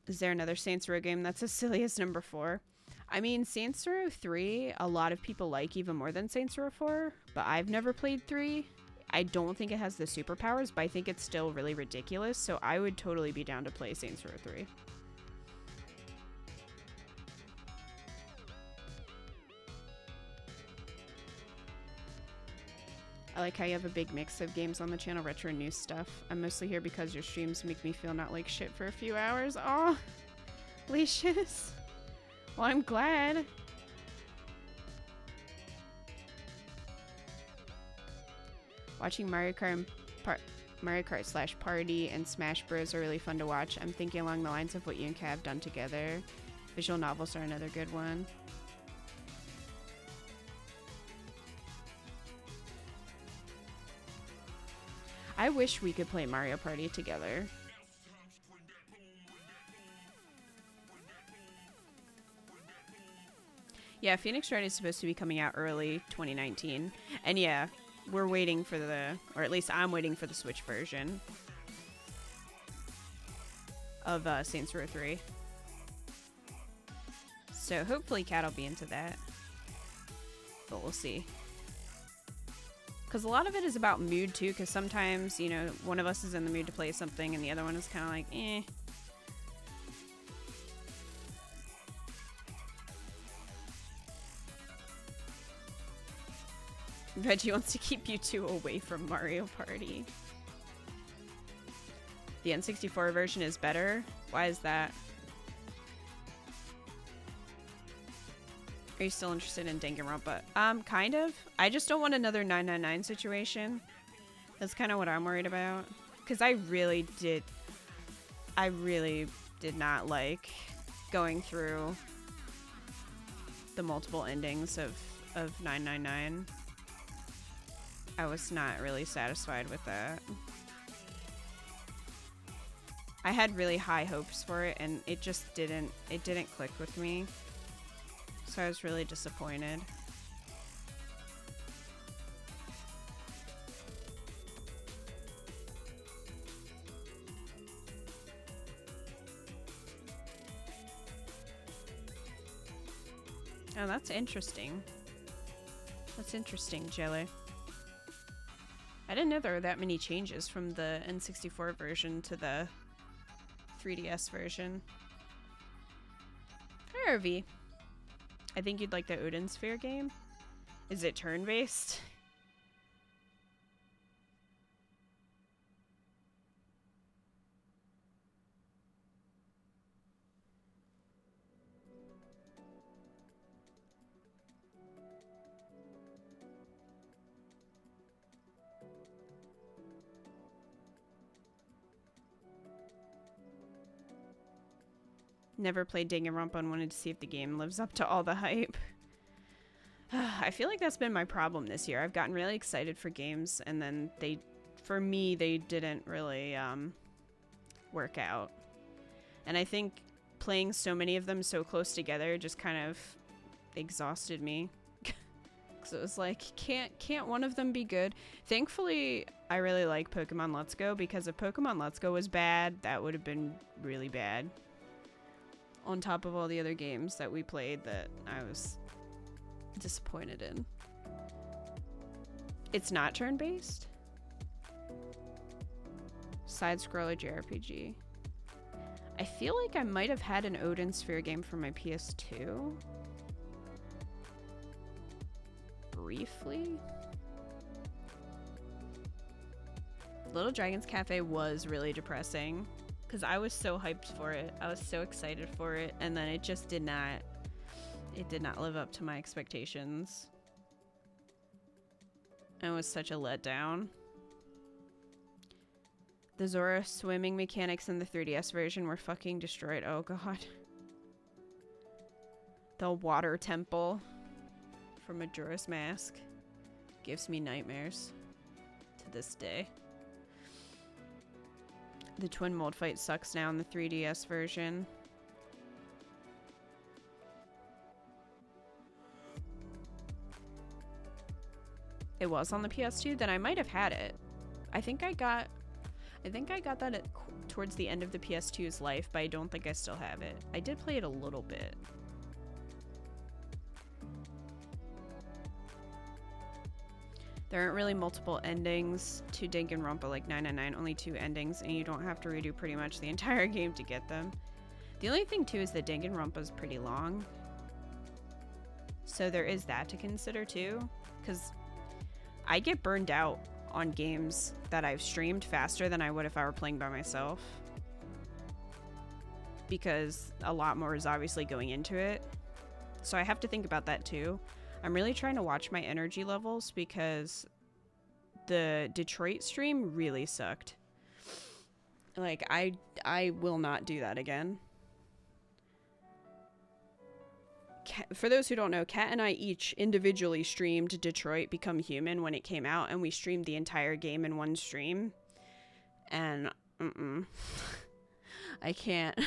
Is there another Saints Row game that's as silly as number 4? I mean, Saints Row 3, a lot of people like even more than Saints Row 4, but I've never played 3. I don't think it has the superpowers, but I think it's still really ridiculous, so I would totally be down to play Saints Row 3. I like how you have a big mix of games on the channel, retro and new stuff. I'm mostly here because your streams make me feel not like shit for a few hours. Aw, Licious. Well, I'm glad. Watching Mario Kart / Party and Smash Bros are really fun to watch. I'm thinking along the lines of what you and Kat have done together. Visual novels are another good one. I wish we could play Mario Party together. Yeah, Phoenix Wright is supposed to be coming out early 2019. And yeah, we're waiting for or at least I'm waiting for the Switch version of Saints Row 3. So hopefully Cat will be into that. But we'll see. Because a lot of it is about mood too, because sometimes, you know, one of us is in the mood to play something and the other one is kind of like, eh. Reggie wants to keep you two away from Mario Party. The N64 version is better? Why is that? Are you still interested in Danganronpa? Kind of. I just don't want another 999 situation. That's kind of what I'm worried about. Because I really did not like going through the multiple endings of 999. I was not really satisfied with that. I had really high hopes for it and it just didn't click with me. So I was really disappointed. Oh, that's interesting. That's interesting, Jelly. I didn't know there were that many changes from the N64 version to the 3DS version. Hi, RV. I think you'd like the Odin Sphere game. Is it turn-based? Never played Danganronpa and wanted to see if the game lives up to all the hype. I feel like that's been my problem this year. I've gotten really excited for games and then for me, they didn't really work out. And I think playing so many of them so close together just kind of exhausted me. So it was like, can't one of them be good? Thankfully, I really like Pokemon Let's Go because if Pokemon Let's Go was bad, that would have been really bad. On top of all the other games that we played that I was disappointed in. It's not turn-based? Side-scroller JRPG. I feel like I might have had an Odin Sphere game for my PS2. Briefly. Little Dragon's Cafe was really depressing. Because I was so hyped for it. I was so excited for it. And then it just did not live up to my expectations. It was such a letdown. The Zora swimming mechanics in the 3DS version were fucking destroyed. Oh god. The water temple from Majora's Mask gives me nightmares to this day. The twin mold fight sucks now in the 3DS version. It was on the PS2, then I might have had it. I think I got that towards the end of the PS2's life, but I don't think I still have it. I did play it a little bit. There aren't really multiple endings to Danganronpa like 999, only 2 endings, and you don't have to redo pretty much the entire game to get them. The only thing too is that Danganronpa is pretty long. So there is that to consider too, because I get burned out on games that I've streamed faster than I would if I were playing by myself. Because a lot more is obviously going into it. So I have to think about that too. I'm really trying to watch my energy levels because the Detroit stream really sucked. Like, I will not do that again. For those who don't know, Kat and I each individually streamed Detroit Become Human when it came out, and we streamed the entire game in one stream. And, I can't.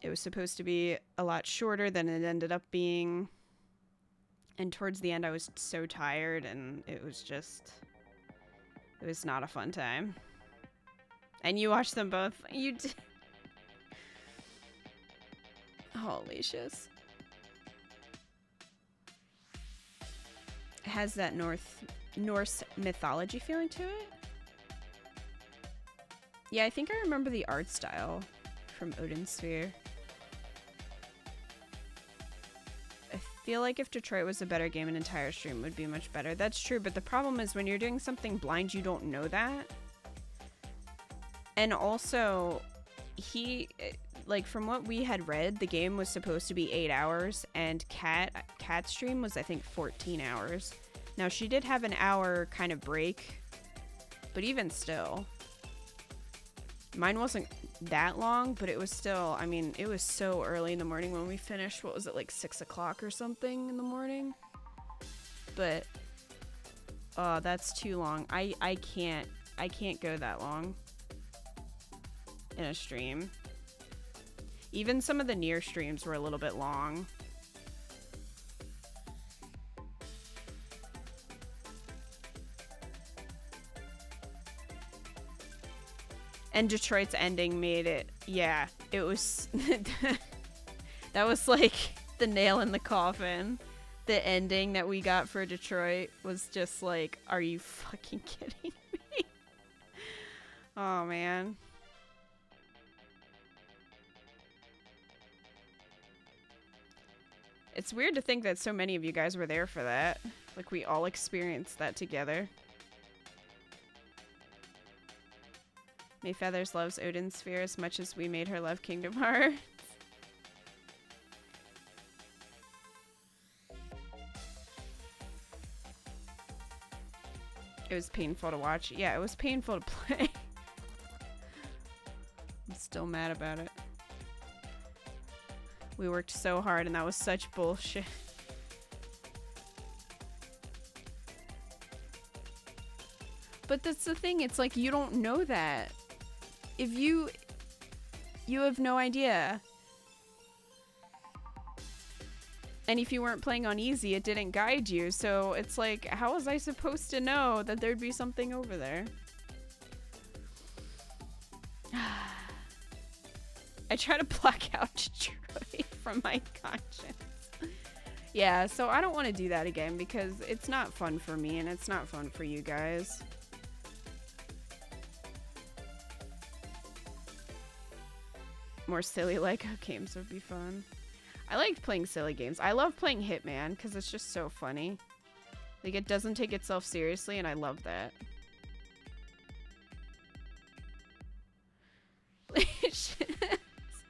It was supposed to be a lot shorter than it ended up being. And towards the end, I was so tired, and it was not a fun time. And you watched them both. You did. Holy shiz. It has that Norse mythology feeling to it. Yeah, I think I remember the art style from Odin Sphere. I feel like if Detroit was a better game, an entire stream would be much better. That's true, but the problem is when you're doing something blind, you don't know that. And also, like from what we had read, the game was supposed to be 8 hours, and Cat's stream was I think 14 hours. Now she did have an hour kind of break, but even still, mine wasn't that long, but it was still, I mean, it was so early in the morning when we finished. What was it, like 6 o'clock or something in the morning? But oh, that's too long. I can't go that long in a stream. Even some of the near streams were a little bit long. And Detroit's ending made it, yeah, it was, that was like the nail in the coffin. The ending that we got for Detroit was just like, are you fucking kidding me? Oh, man. It's weird to think that so many of you guys were there for that. Like, we all experienced that together. Mayfeathers loves Odin Sphere as much as we made her love Kingdom Hearts. It was painful to watch. Yeah, it was painful to play. I'm still mad about it. We worked so hard and that was such bullshit. But that's the thing, it's like you don't know that. If you have no idea. And if you weren't playing on easy, it didn't guide you. So it's like, how was I supposed to know that there'd be something over there? I try to block out Detroit from my conscience. Yeah, so I don't want to do that again because it's not fun for me and it's not fun for you guys. More silly Lego games would be fun. I like playing silly games. I love playing Hitman because it's just so funny. Like, it doesn't take itself seriously and I love that.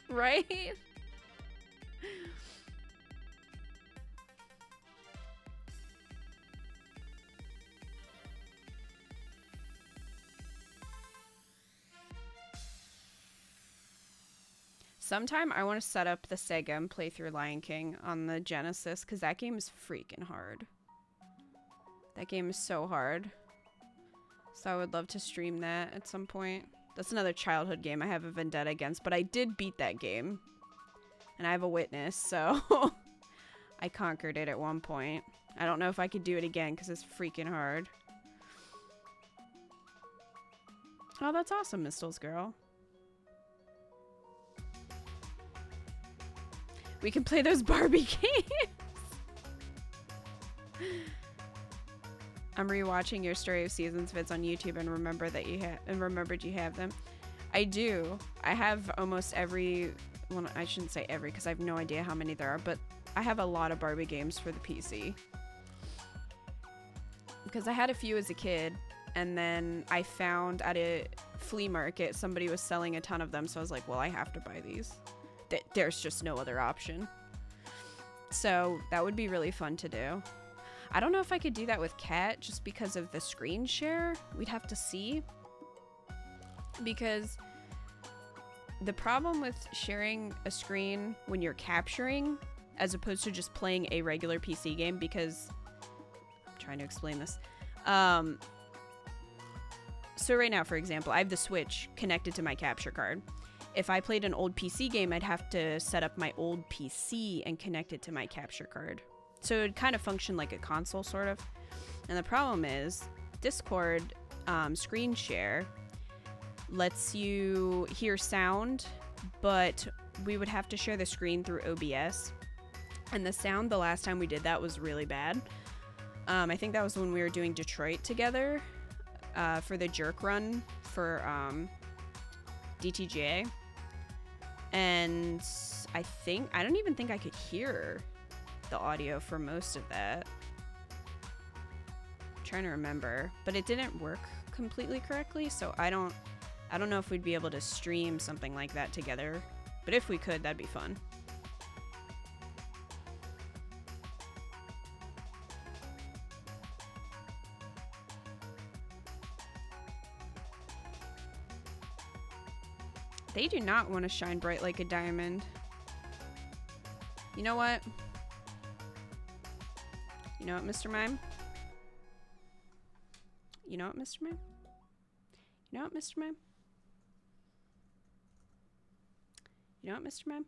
Right? Sometime I want to set up the Sega and play through Lion King on the Genesis because that game is freaking hard. That game is so hard. So I would love to stream that at some point. That's another childhood game I have a vendetta against, but I did beat that game. And I have a witness, so I conquered it at one point. I don't know if I could do it again because it's freaking hard. Oh, that's awesome, Mistel's girl. We can play those Barbie games. I'm rewatching your Story of Seasons vids on YouTube and remembered you have them. I do. I have almost every, well, I shouldn't say every because I have no idea how many there are, but I have a lot of Barbie games for the PC. Because I had a few as a kid, and then I found at a flea market somebody was selling a ton of them, so I was like, well, I have to buy these. There's just no other option. So that would be really fun to do. I don't know if I could do that with Cat just because of the screen share. We'd have to see. Because the problem with sharing a screen when you're capturing as opposed to just playing a regular PC game, because I'm trying to explain this. So right now, for example, I have the Switch connected to my capture card. If I played an old PC game, I'd have to set up my old PC and connect it to my capture card. So it would kind of function like a console, sort of. And the problem is, Discord screen share lets you hear sound, but we would have to share the screen through OBS. And the sound the last time we did that was really bad. I think that was when we were doing Detroit together for the jerk run for DTGA. And I don't even think I could hear the audio for most of that. I'm trying to remember, but it didn't work completely correctly, so I don't know if we'd be able to stream something like that together, but if we could, that'd be fun. They do not want to shine bright like a diamond. You know what? You know what, Mr. Mime? You know what, Mr. Mime? You know what, Mr. Mime? You know what, Mr. Mime?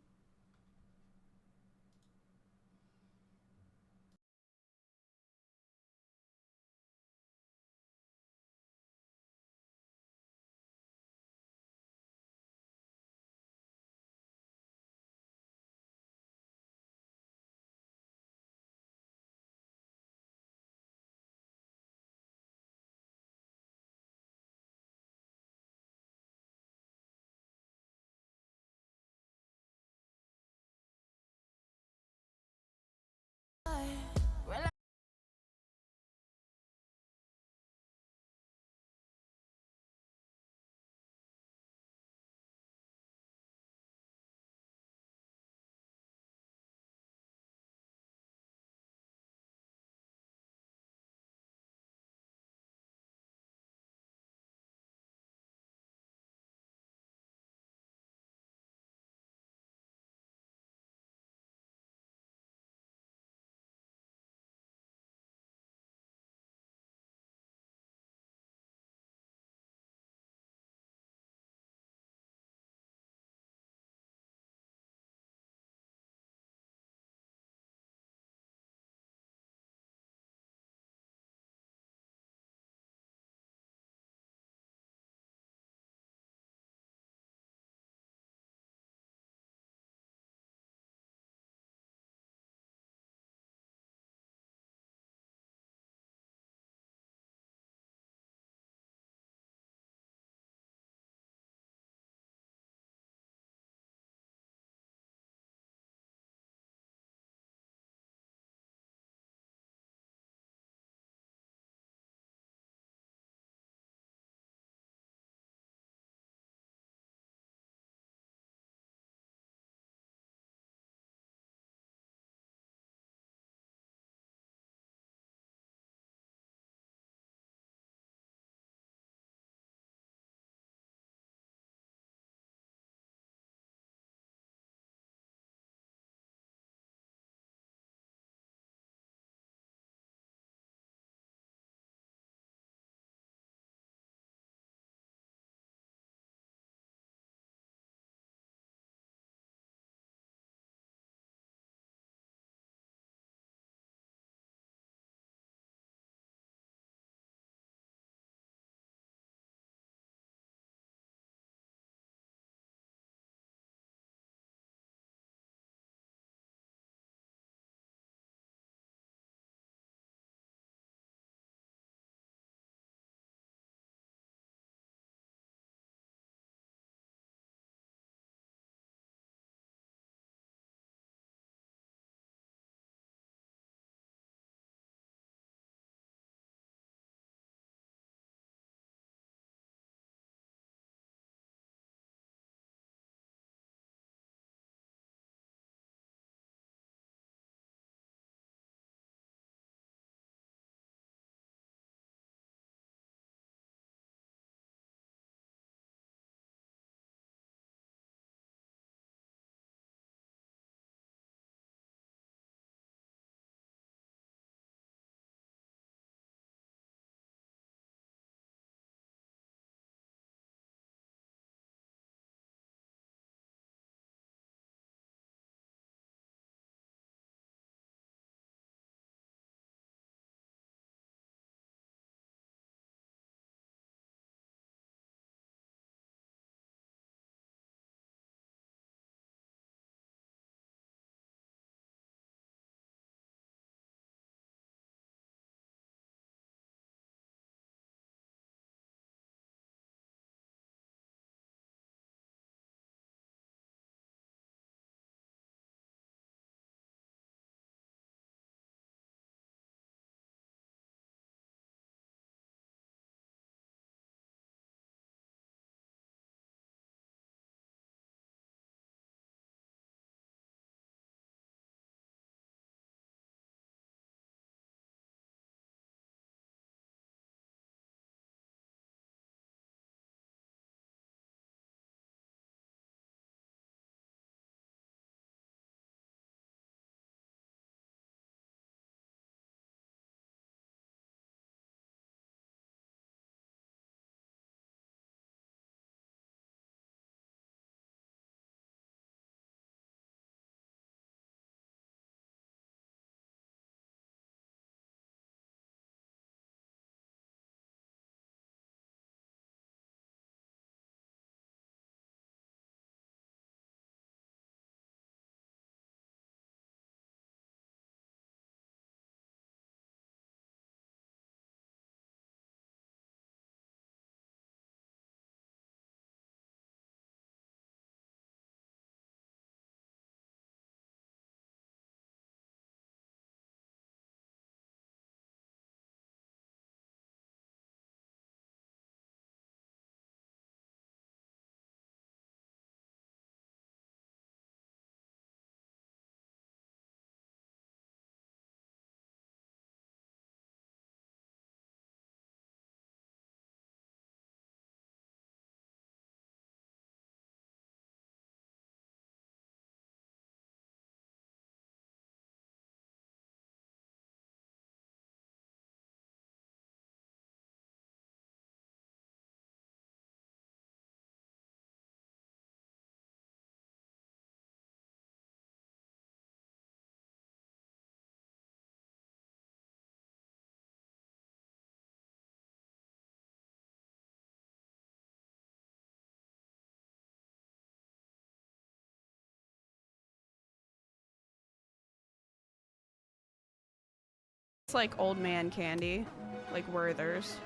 It's like old man candy, like Werther's.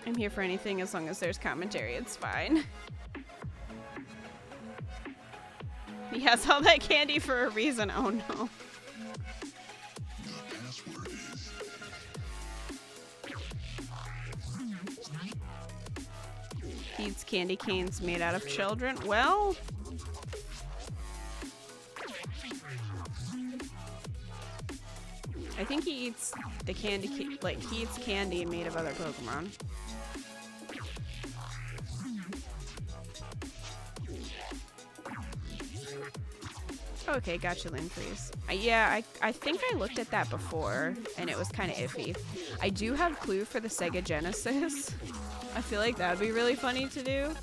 I'm here for anything as long as there's commentary, it's fine. He has all that candy for a reason, oh no. He eats candy canes made out of children. Well, I think he eats the candy, like he eats candy made of other Pokemon. Okay, gotcha, Linfreeze. Yeah, I think I looked at that before, and it was kind of iffy. I do have Clue for the Sega Genesis. I feel like that would be really funny to do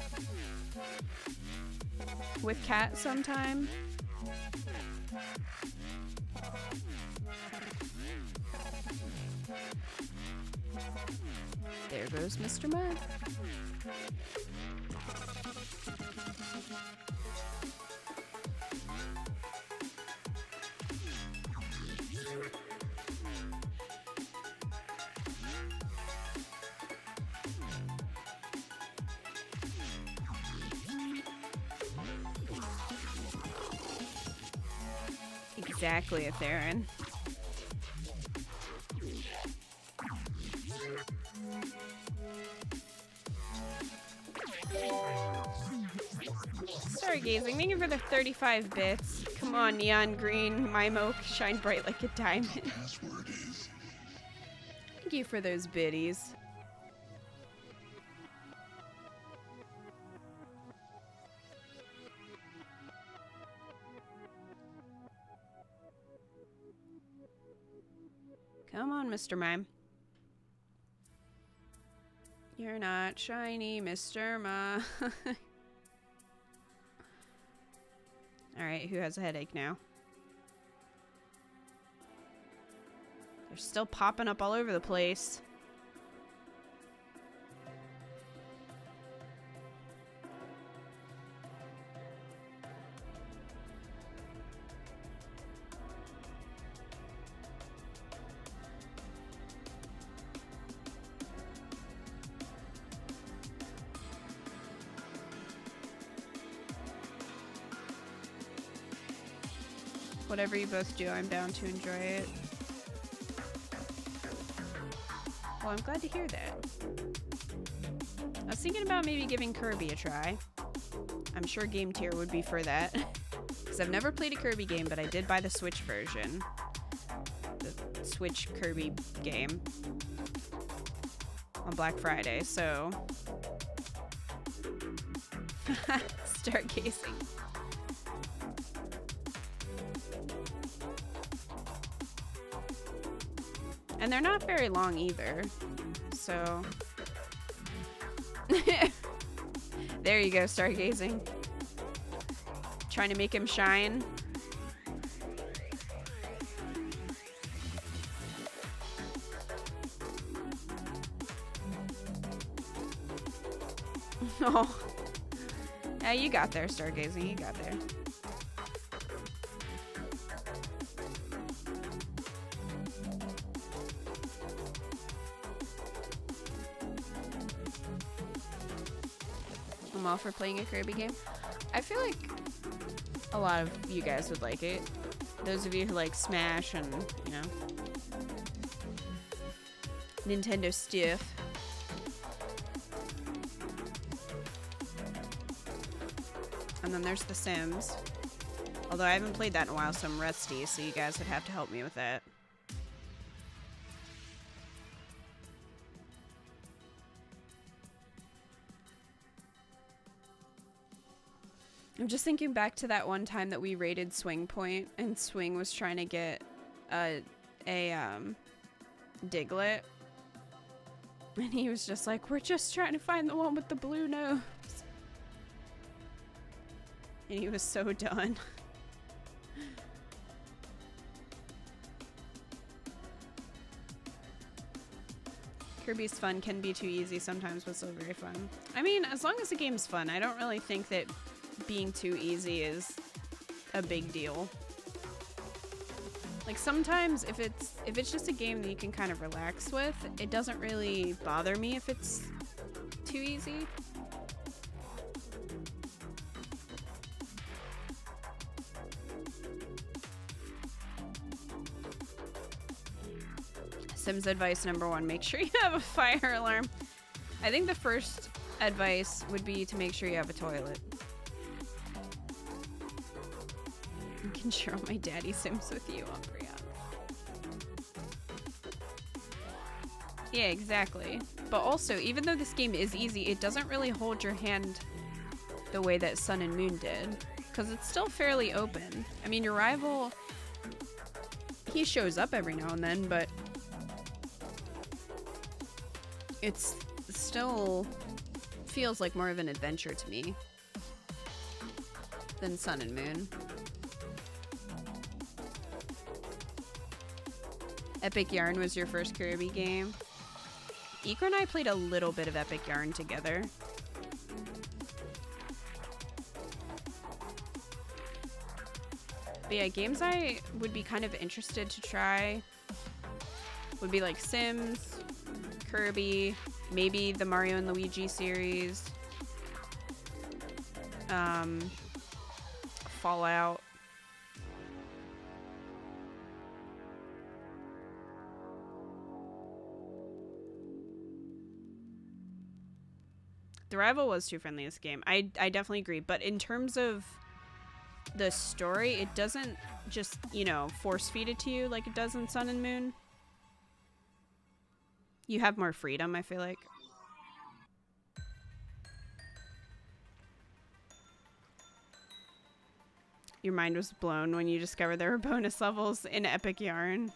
with Cat sometime. There goes Mr. Mud. Exactly, Theron. Stargazing, thank you for the 35 bits. Come on, neon green, Mimo, shine bright like a diamond. Thank you for those biddies. Come on, Mr. Mime. You're not shiny, Mr. Mime. Alright, who has a headache now? They're still popping up all over the place. Whatever you both do, I'm down to enjoy it. Well, I'm glad to hear that. I was thinking about maybe giving Kirby a try. I'm sure Game Tier would be for that. Because I've never played a Kirby game, but I did buy the Switch version. The Switch Kirby game. On Black Friday, so... Stargazing. And they're not very long either, so... There you go, Stargazing. Trying to make him shine. Oh. Yeah, you got there, Stargazing, you got there. I'm all for playing a Kirby game. I feel like a lot of you guys would like it. Those of you who like Smash and, you know, Nintendo stuff. And then there's The Sims. Although I haven't played that in a while, so I'm rusty, so you guys would have to help me with that. I'm just thinking back to that one time that we raided Swing Point, and Swing was trying to get a Diglett. And he was just like, we're just trying to find the one with the blue nose. And he was so done. Kirby's fun can be too easy sometimes, but still very fun. I mean, as long as the game's fun, I don't really think that being too easy is a big deal. Like sometimes if it's just a game that you can kind of relax with, it doesn't really bother me if it's too easy. Sims advice number 1, make sure you have a fire alarm. I think the first advice would be to make sure you have a toilet. I can share all my daddy Sims with you, Umbria. Yeah, exactly. But also, even though this game is easy, it doesn't really hold your hand the way that Sun and Moon did. Because it's still fairly open. I mean, your rival, he shows up every now and then, but it's still feels like more of an adventure to me than Sun and Moon. Epic Yarn was your first Kirby game. Ikra and I played a little bit of Epic Yarn together. But yeah, games I would be kind of interested to try would be like Sims, Kirby, maybe the Mario and Luigi series, Fallout. The rival was too friendly this game. I definitely agree. But in terms of the story, it doesn't just, you know, force feed it to you like it does in Sun and Moon. You have more freedom, I feel like. Your mind was blown when you discovered there were bonus levels in Epic Yarn.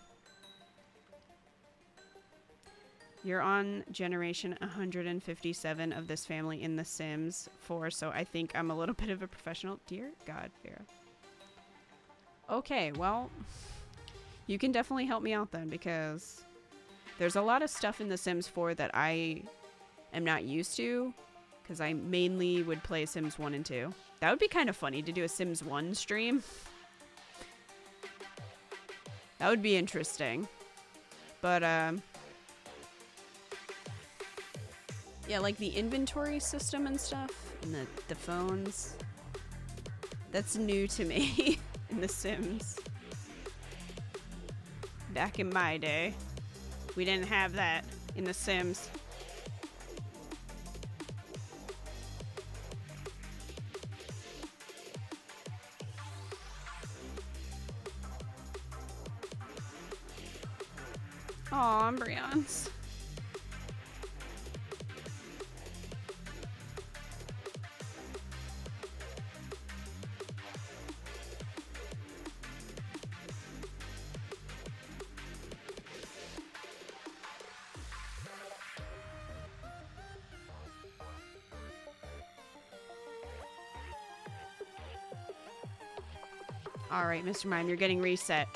You're on generation 157 of this family in The Sims 4, so I think I'm a little bit of a professional. Dear God, Vera. Okay, well, you can definitely help me out then, because there's a lot of stuff in The Sims 4 that I am not used to, because I mainly would play Sims 1 and 2. That would be kind of funny to do a Sims 1 stream. That would be interesting. But, yeah, like the inventory system and stuff, and the phones. That's new to me in The Sims. Back in my day, we didn't have that in The Sims. Aw, embryons. All right, Mr. Mime, you're getting reset.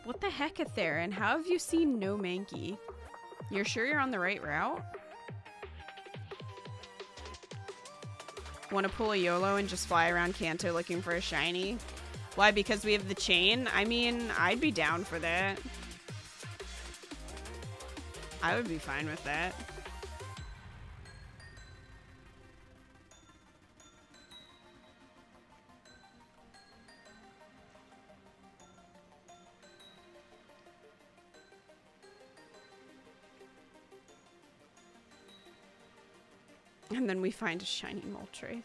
What the heck, Atherin? How have you seen no Mankey? You're sure you're on the right route? Want to pull a YOLO and just fly around Kanto looking for a shiny? Why? Because we have the chain? I mean, I'd be down for that. I would be fine with that. And then we find a shiny Moltres.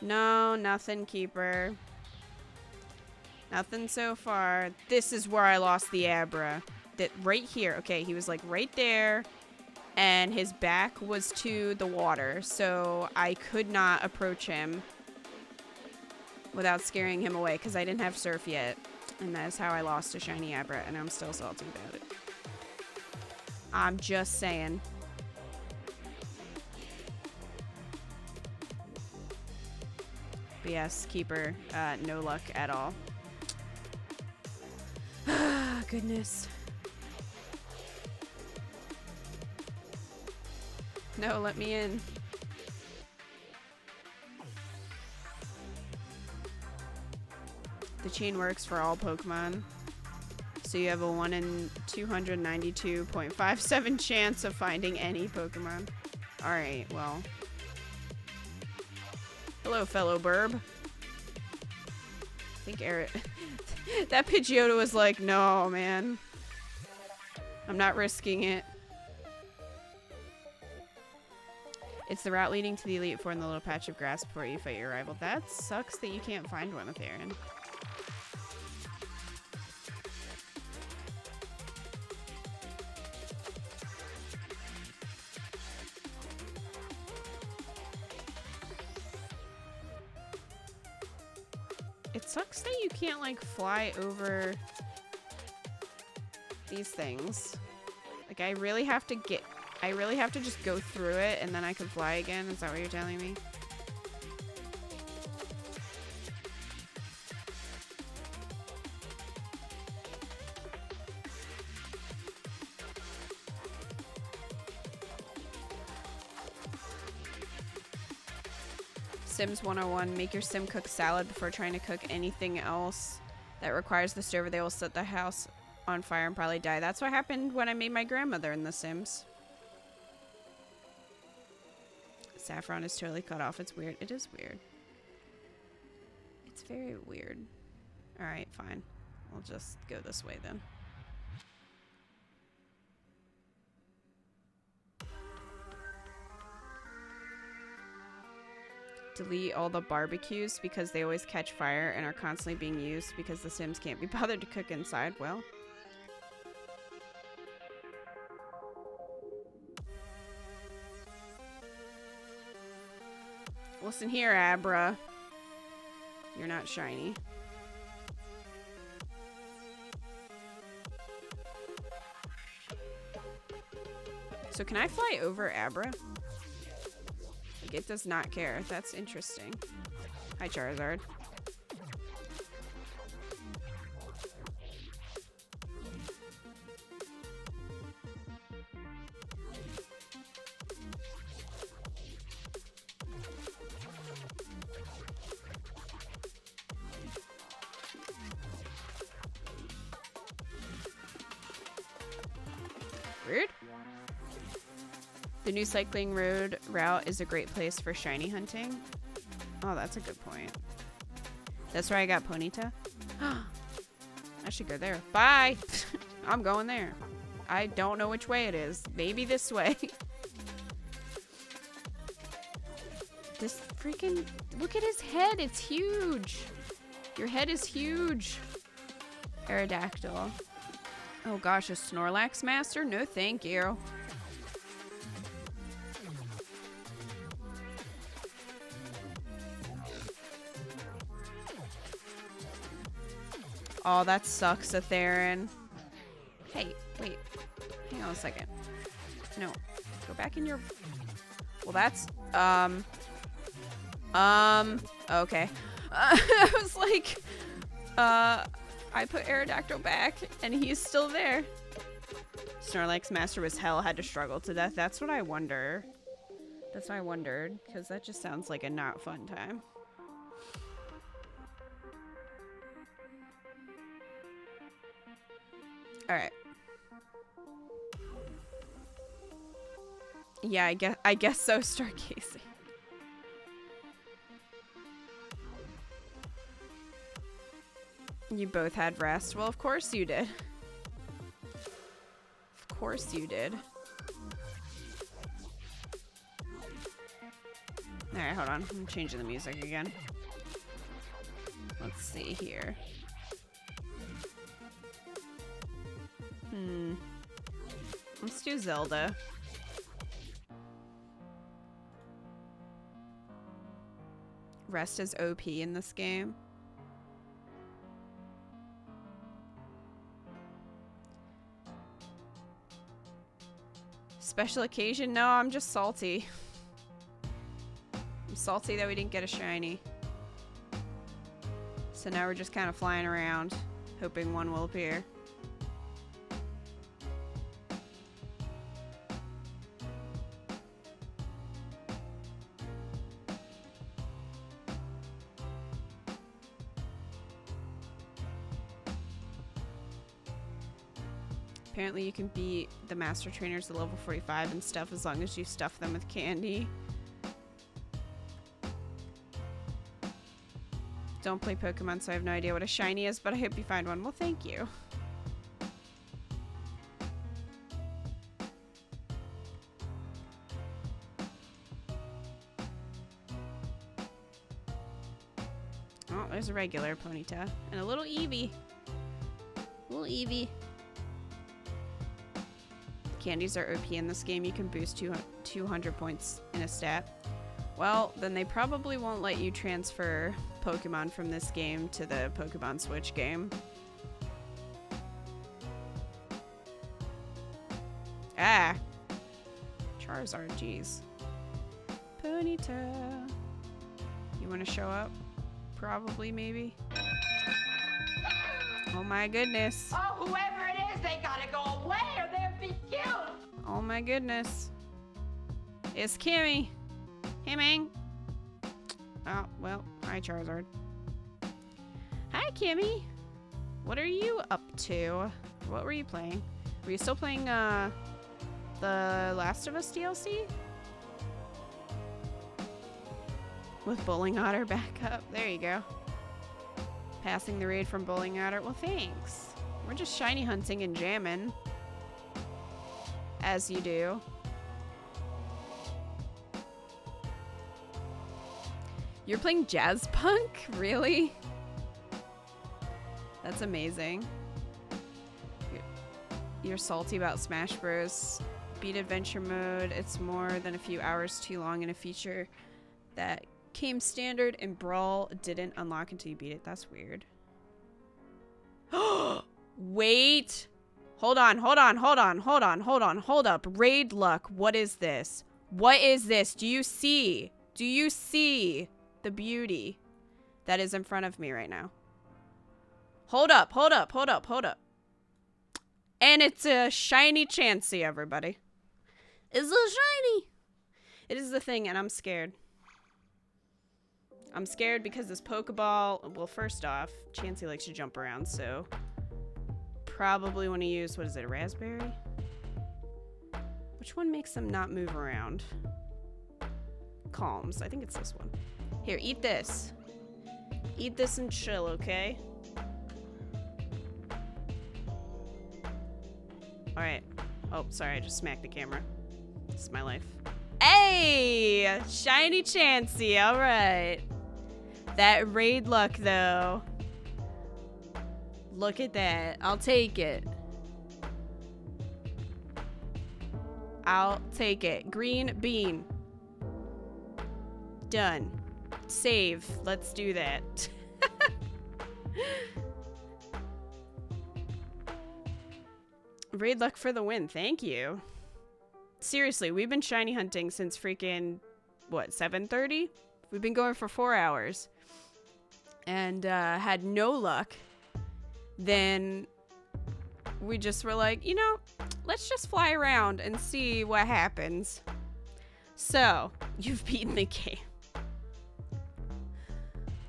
No, nothing, Keeper. Nothing so far. This is where I lost the Abra. That right here. Okay, he was like right there. And his back was to the water. So I could not approach him without scaring him away. Because I didn't have Surf yet. And that is how I lost a shiny Abra. And I'm still salty about it. I'm just saying. But yes, Keeper, no luck at all. goodness. No, let me in. The chain works for all Pokemon. So you have a 1 in 292.57 chance of finding any Pokemon. Alright, well. Hello, fellow burb. I think Eric... that Pidgeotto was like, no, man. I'm not risking it. It's the route leading to the Elite Four in the little patch of grass before you fight your rival. That sucks that you can't find one with Aaron. It sucks that you can't, like, fly over these things. Like, I really have to just go through it and then I can fly again. Is that what you're telling me? Sims 101, make your sim cook salad before trying to cook anything else that requires the stove, or they will set the house on fire and probably die. That's what happened when I made my grandmother in The Sims. Saffron is totally cut off. It's weird. It is weird. It's very weird. Alright, fine. I'll just go this way then. Delete all the barbecues because they always catch fire and are constantly being used because the Sims can't be bothered to cook inside. Well, listen here, Abra. You're not shiny. So can I fly over Abra? It does not care. That's interesting. Hi, Charizard. Weird. The new cycling road route is a great place for shiny hunting. Oh, that's a good point. That's where I got Ponyta. I should go there. Bye! I'm going there. I don't know which way it is. Maybe this way. This freaking... Look at his head. It's huge. Your head is huge. Aerodactyl. Oh gosh, a Snorlax master? No thank you. Oh, that sucks, Atherin. Hey, wait. Hang on a second. No. Go back in your... Well, that's... Okay. I was like... I put Aerodactyl back, and he's still there. Snorlax Master was hell, had to struggle to death. That's what I wonder. That's what I wondered, because that just sounds like a not fun time. Alright. Yeah, I guess so, Stargazing. You both had rest. Well, of course you did. Of course you did. Alright, hold on. I'm changing the music again. Let's see here. Let's do Zelda. Rest is OP in this game. Special occasion? No, I'm just salty. I'm salty that we didn't get a shiny. So now we're just kind of flying around, hoping one will appear. Apparently you can beat the master trainers at level 45 and stuff as long as you stuff them with candy. Don't play Pokemon, so I have no idea what a shiny is, but I hope you find one. Well, thank you. Oh, there's a regular Ponyta. And a little Eevee. Little Eevee. Candies are OP in this game. You can boost 200 points in a stat. Well, then they probably won't let you transfer Pokemon from this game to the Pokemon Switch game. Ah! Charizard, jeez. Ponyta. You want to show up? Probably, maybe. Oh my goodness. Oh, whoever it is, they gotta go away or they'll be killed. Oh my goodness. It's Kimmy. Hey, Mang. Oh, well, hi, Charizard. Hi, Kimmy. What are you up to? What were you playing? Were you still playing, the Last of Us DLC? With Bowling Otter back up. There you go. Passing the raid from Bowling Otter. Well, thanks. We're just shiny hunting and jamming. As you do. You're playing Jazz Punk? Really? That's amazing. You're salty about Smash Bros. Beat Adventure Mode. It's more than a few hours too long in a feature that came standard and Brawl didn't unlock until you beat it. That's weird. Wait. Hold up. Raid luck. What is this? What is this? Do you see? Do you see the beauty that is in front of me right now? Hold up. And it's a shiny Chansey, everybody. It's a shiny. It is the thing, and I'm scared. I'm scared because this Pokeball, well, first off, Chansey likes to jump around, so probably want to use, what is it, a raspberry? Which one makes them not move around? Calms. I think it's this one. Here, eat this. Eat this and chill, okay? Alright. Oh, sorry, I just smacked the camera. This is my life. Hey! Shiny Chansey, alright. That raid luck, though. Look at that. I'll take it. I'll take it. Green bean. Done. Save. Let's do that. Raid luck for the win. Thank you. Seriously, we've been shiny hunting since freaking, what, 7:30? We've been going for 4 hours. And had no luck. Then we just were like, you know, let's just fly around and see what happens. So, you've beaten the game.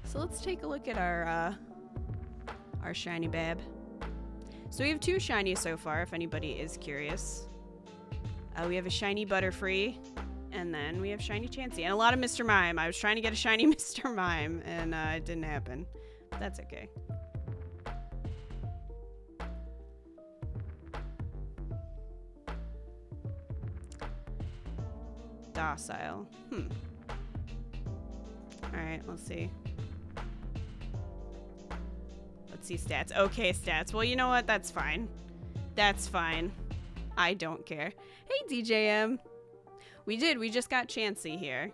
So let's take a look at our shiny bab. So we have 2 shinies so far, if anybody is curious. We have a shiny Butterfree, and then we have shiny Chansey, and a lot of Mr. Mime. I was trying to get a shiny Mr. Mime, and it didn't happen. But that's okay. Docile. Alright, let's see. Let's see stats. Okay, stats. Well, you know what? That's fine. That's fine. I don't care. Hey, DJM. We just got Chansey here.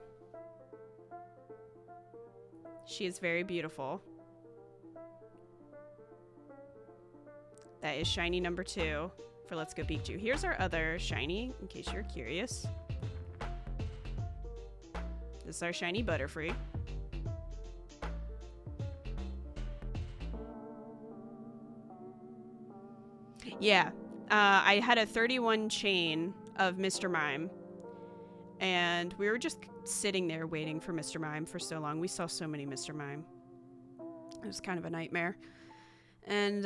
She is very beautiful. That is shiny number 2 for Let's Go Pikachu. Here's our other shiny, in case you're curious. This is our shiny Butterfree. Yeah, I had a 31 chain of Mr. Mime, and we were just sitting there waiting for Mr. Mime for so long. We saw so many Mr. Mime. It was kind of a nightmare, and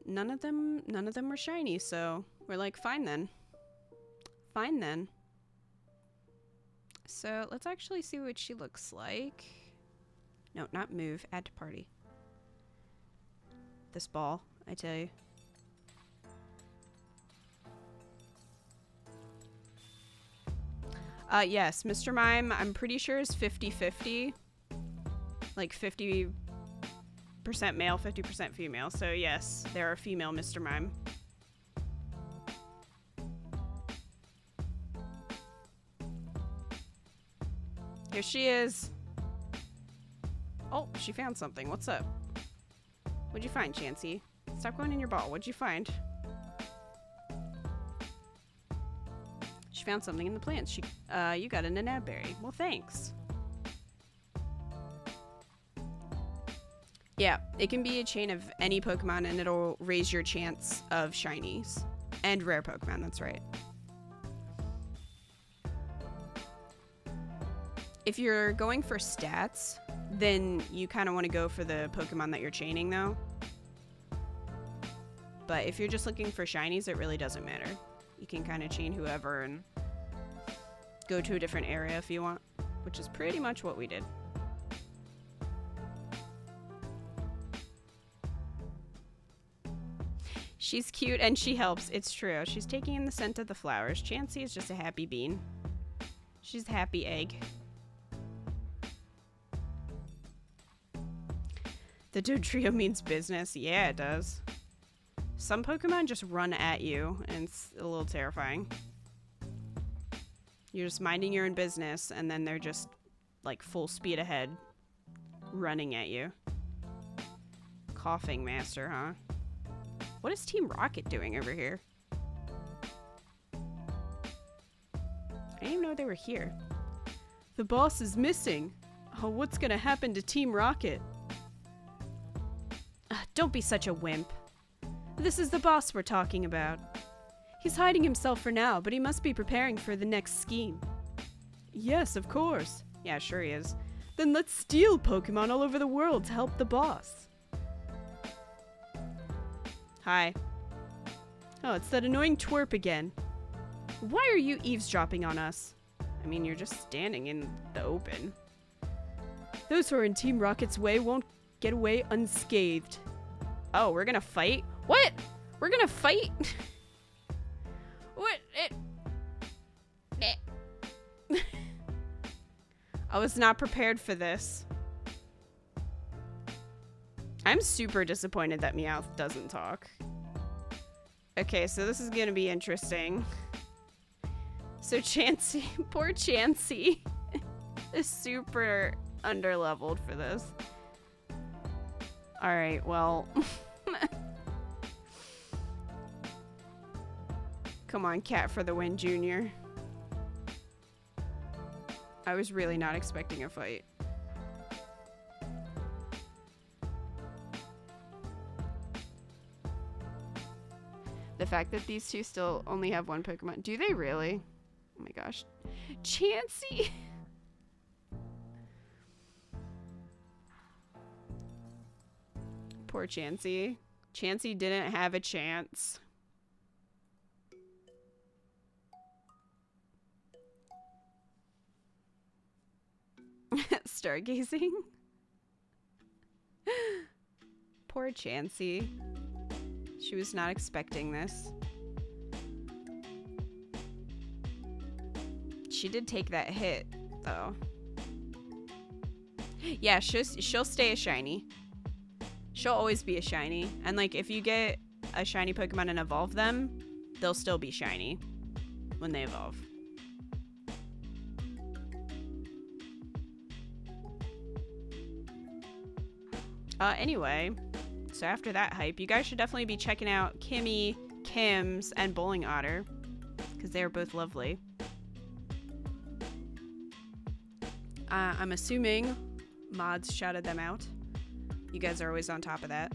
none of them were shiny. So We're like, fine then. Fine then. So let's actually see what she looks like. No, not move. Add to party. This ball, I tell you. Yes, Mr. Mime, I'm pretty sure is 50-50. Like 50% male, 50% female. So yes, there are female Mr. Mime. Here she is. Oh, she found something. What's up? What'd you find, Chansey? Stop going in your ball. What'd you find? She found something in the plants. You got a nanabberry. Well, thanks. Yeah, it can be a chain of any Pokemon and it'll raise your chance of shinies. And rare Pokemon, that's right. If you're going for stats, then you kind of want to go for the Pokemon that you're chaining, though. But if you're just looking for shinies, it really doesn't matter. You can kind of chain whoever and go to a different area if you want, which is pretty much what we did. She's cute and she helps. It's true. She's taking in the scent of the flowers. Chansey is just a happy bean. She's a happy egg. The Dodrio means business. Yeah, it does. Some Pokemon just run at you, and it's a little terrifying. You're just minding your own business, and then they're just, like, full speed ahead, running at you. Coughing Master, huh? What is Team Rocket doing over here? I didn't even know they were here. The boss is missing. Oh, what's gonna happen to Team Rocket? Don't be such a wimp. This is the boss we're talking about. He's hiding himself for now, but he must be preparing for the next scheme. Yes, of course. Yeah, sure he is. Then let's steal Pokemon all over the world to help the boss. Hi. Oh, it's that annoying twerp again. Why are you eavesdropping on us? I mean, you're just standing in the open. Those who are in Team Rocket's way won't get away unscathed. Oh, we're gonna fight? What? We're gonna fight? What? I was not prepared for this. I'm super disappointed that Meowth doesn't talk. Okay, so this is gonna be interesting. So Chansey, poor Chansey, is super underleveled for this. Alright, well. Come on, Cat for the win, Junior. I was really not expecting a fight. The fact that these two still only have one Pokemon. Do they really? Oh my gosh. Chansey! Poor Chansey. Chansey didn't have a chance. Stargazing. Poor Chansey. She was not expecting this. She did take that hit, though. Yeah, she'll stay a shiny. She'll always be a shiny. And, like, if you get a shiny Pokemon and evolve them, they'll still be shiny when they evolve. Anyway, so after that hype, you guys should definitely be checking out Kimmy, Kim's, and Bowling Otter, because they are both lovely. I'm assuming mods shouted them out. You guys are always on top of that.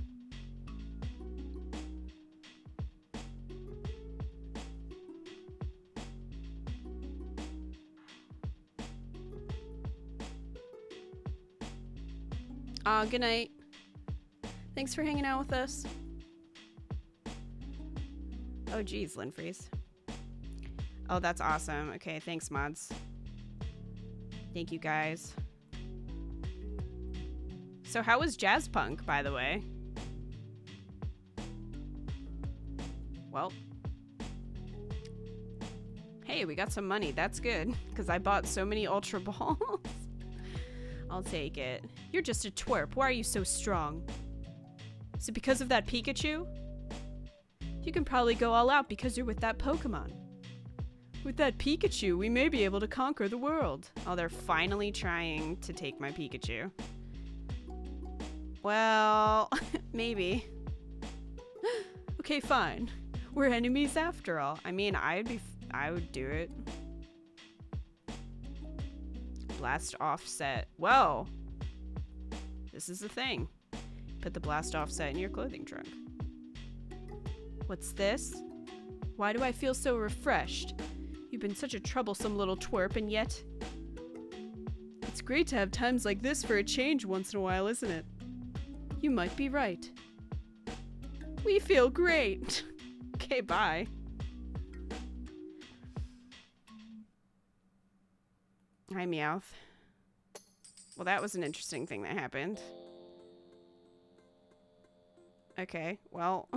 Good night. Thanks for hanging out with us. Oh, geez, Linfreeze. Oh, that's awesome. Okay, thanks, mods. Thank you, guys. So how was Jazz Punk, by the way? Well. Hey, we got some money. That's good, because I bought so many Ultra Balls. I'll take it. You're just a twerp. Why are you so strong? Is it because of that Pikachu? You can probably go all out because you're with that Pokemon. With that Pikachu, we may be able to conquer the world. Oh, they're finally trying to take my Pikachu. Well, maybe. Okay, fine. We're enemies after all. I mean, I would do it. Blast offset. Whoa. This is the thing. Put the blast offset in your clothing trunk. What's this? Why do I feel so refreshed? You've been such a troublesome little twerp, and yet... It's great to have times like this for a change once in a while, isn't it? You might be right. We feel great. Okay, bye. Hi, Meowth. Well, that was an interesting thing that happened. Okay, well...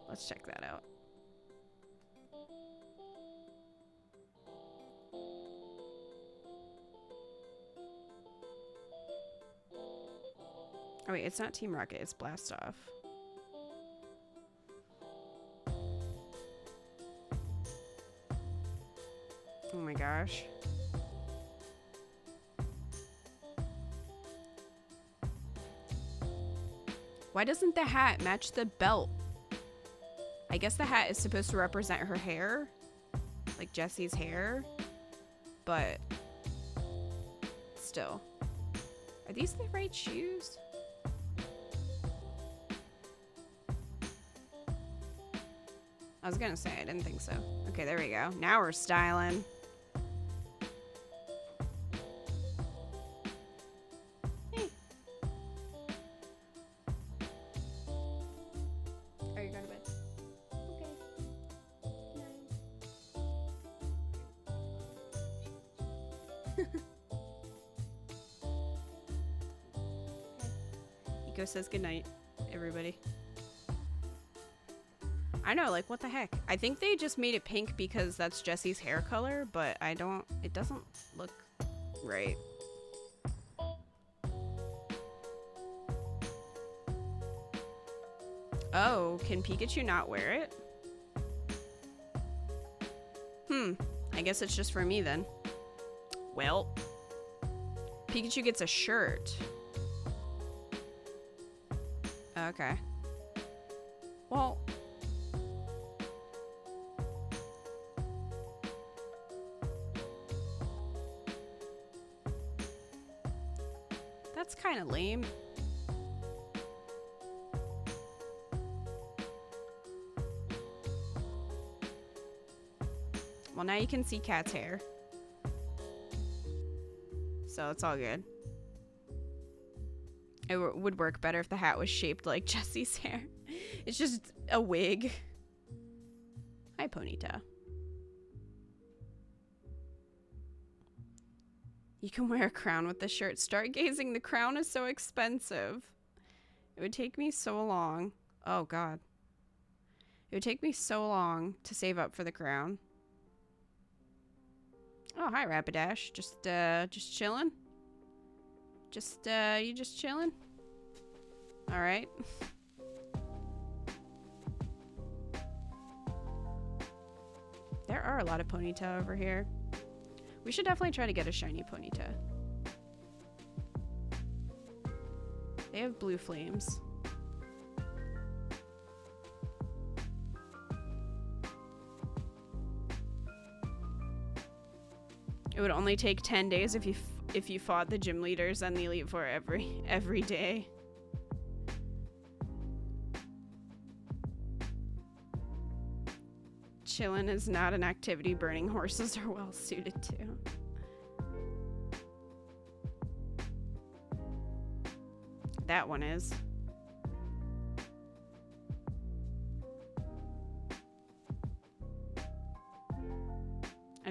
Let's check that out. Oh wait, it's not Team Rocket, it's Blast Off. Oh my gosh. Why doesn't the hat match the belt? I guess the hat is supposed to represent her hair, like Jessie's hair, but still. Are these the right shoes? I was gonna say, I didn't think so. Okay, there we go. Now we're styling. Hey. Are you going to bed? Okay. Eco says goodnight, everybody. I know, like, what the heck? I think they just made it pink because that's Jessie's hair color, but it doesn't look right. Oh, can Pikachu not wear it? I guess it's just for me then. Well, Pikachu gets a shirt. Okay. Well... That's kind of lame. Well, now you can see Cat's hair. So it's all good. It would work better if the hat was shaped like Jessie's hair. It's just a wig. Hi, Ponyta. You can wear a crown with the shirt. Stargazing, the crown is so expensive. It would take me so long. Oh, God. It would take me so long to save up for the crown. Oh, hi, Rapidash. Just chilling? You just chilling? Alright. There are a lot of Ponyta over here. We should definitely try to get a shiny Ponyta. They have blue flames. It would only take 10 days if you fought the gym leaders and the Elite Four every day. Chillin' is not an activity burning horses are well suited to. That one is.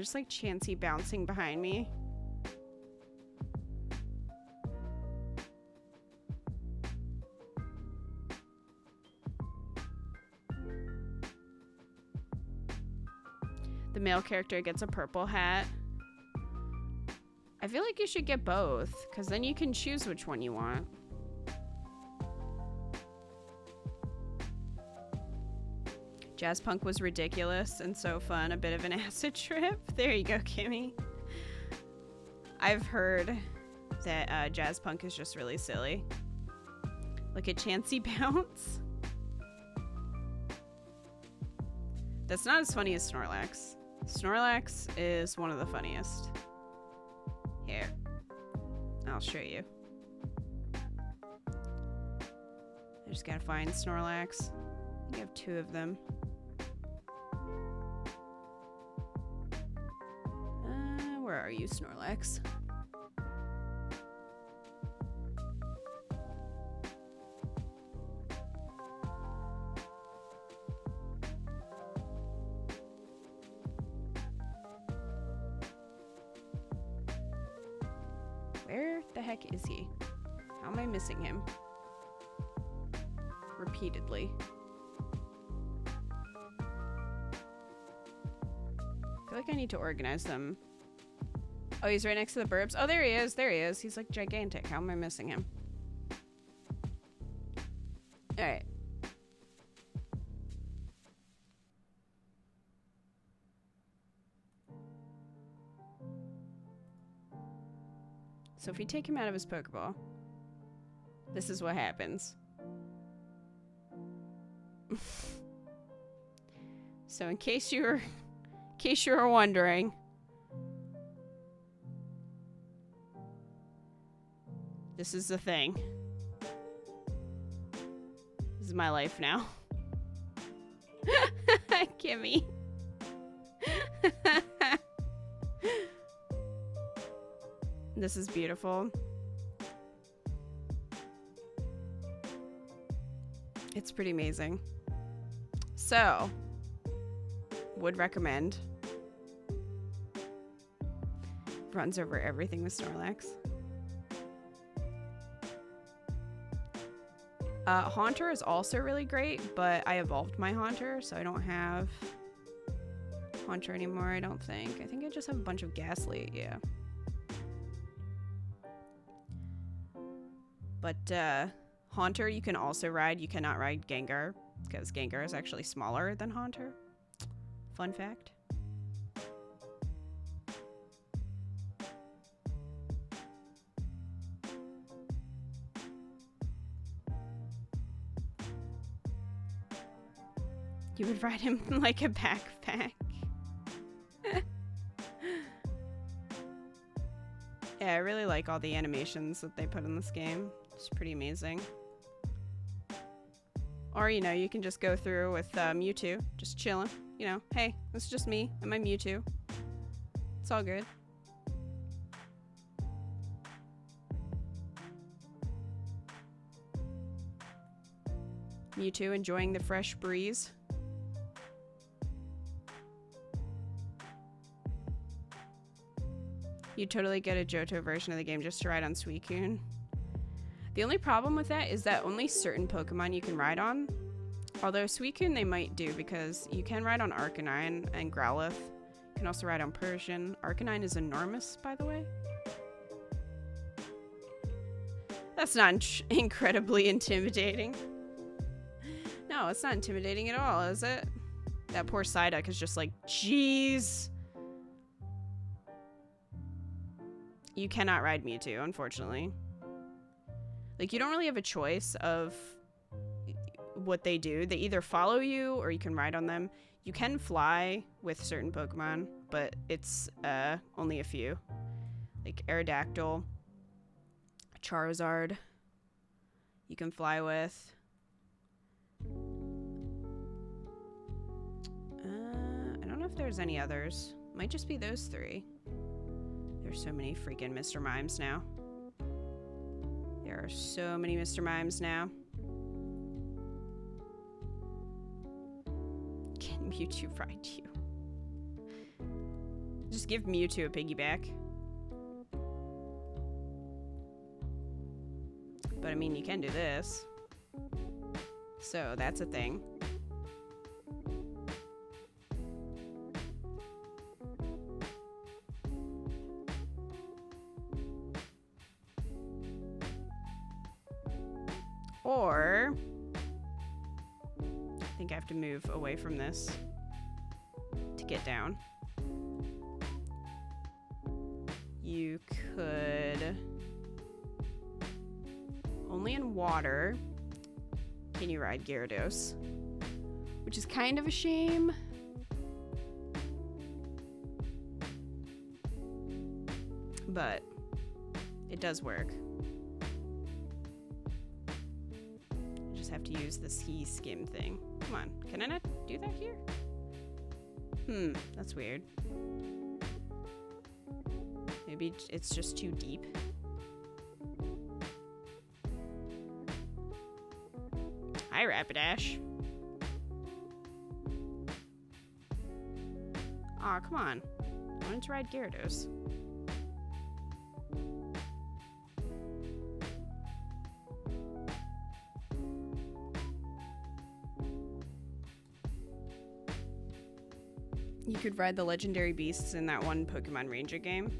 just like Chansey bouncing behind me. The male character gets a purple hat. I feel like you should get both, because then you can choose which one you want. Jazz Punk was ridiculous and so fun. A bit of an acid trip. There you go, Kimmy. I've heard that Jazz Punk is just really silly. Look at Chansey bounce. That's not as funny as Snorlax. Snorlax is one of the funniest. Here, I'll show you. I just gotta find Snorlax. You have 2 of them. Where are you, Snorlax? Where the heck is he? How am I missing him? Repeatedly. I feel like I need to organize them. Oh, he's right next to the burbs. Oh, there he is. There he is. He's like gigantic. How am I missing him? All right. So if we take him out of his Pokeball, this is what happens. So in case you were wondering, this is the thing. This is my life now. Kimmy. This is beautiful. It's pretty amazing. So, would recommend. Runs over everything with Snorlax. Haunter is also really great, but I evolved my Haunter, so I don't have Haunter anymore, I don't think. I think I just have a bunch of Ghastly, yeah. But Haunter you can also ride. You cannot ride Gengar, because Gengar is actually smaller than Haunter. Fun fact. You would ride him like a backpack. Yeah, I really like all the animations that they put in this game. It's pretty amazing. Or, you know, you can just go through with Mewtwo, just chilling. You know, hey, this is just me and my Mewtwo. It's all good. Mewtwo enjoying the fresh breeze. You totally get a Johto version of the game just to ride on Suicune. The only problem with that is that only certain Pokemon you can ride on. Although Suicune they might do, because you can ride on Arcanine and Growlithe. You can also ride on Persian. Arcanine is enormous, by the way. That's not incredibly intimidating. No, it's not intimidating at all, is it? That poor Psyduck is just like, jeez. You cannot ride Mewtwo, unfortunately. Like, you don't really have a choice of what they do. They either follow you or you can ride on them. You can fly with certain Pokemon, but it's only a few. Like Aerodactyl, Charizard, you can fly with. I don't know if there's any others. Might just be those 3. There's so many freaking Mr. Mimes now. There are so many Mr. Mimes now. Can Mewtwo ride you? Just give Mewtwo a piggyback. But I mean, you can do this. So that's a thing. Or I think I have to move away from this to get down. You could only in water can you ride Gyarados, which is kind of a shame. But it does work. I just have to use the ski skim thing. Come on, can I not do that here? That's weird. Maybe it's just too deep. Hi, Rapidash. Aw, come on. I wanted to ride Gyarados. You could ride the legendary beasts in that one Pokemon Ranger game.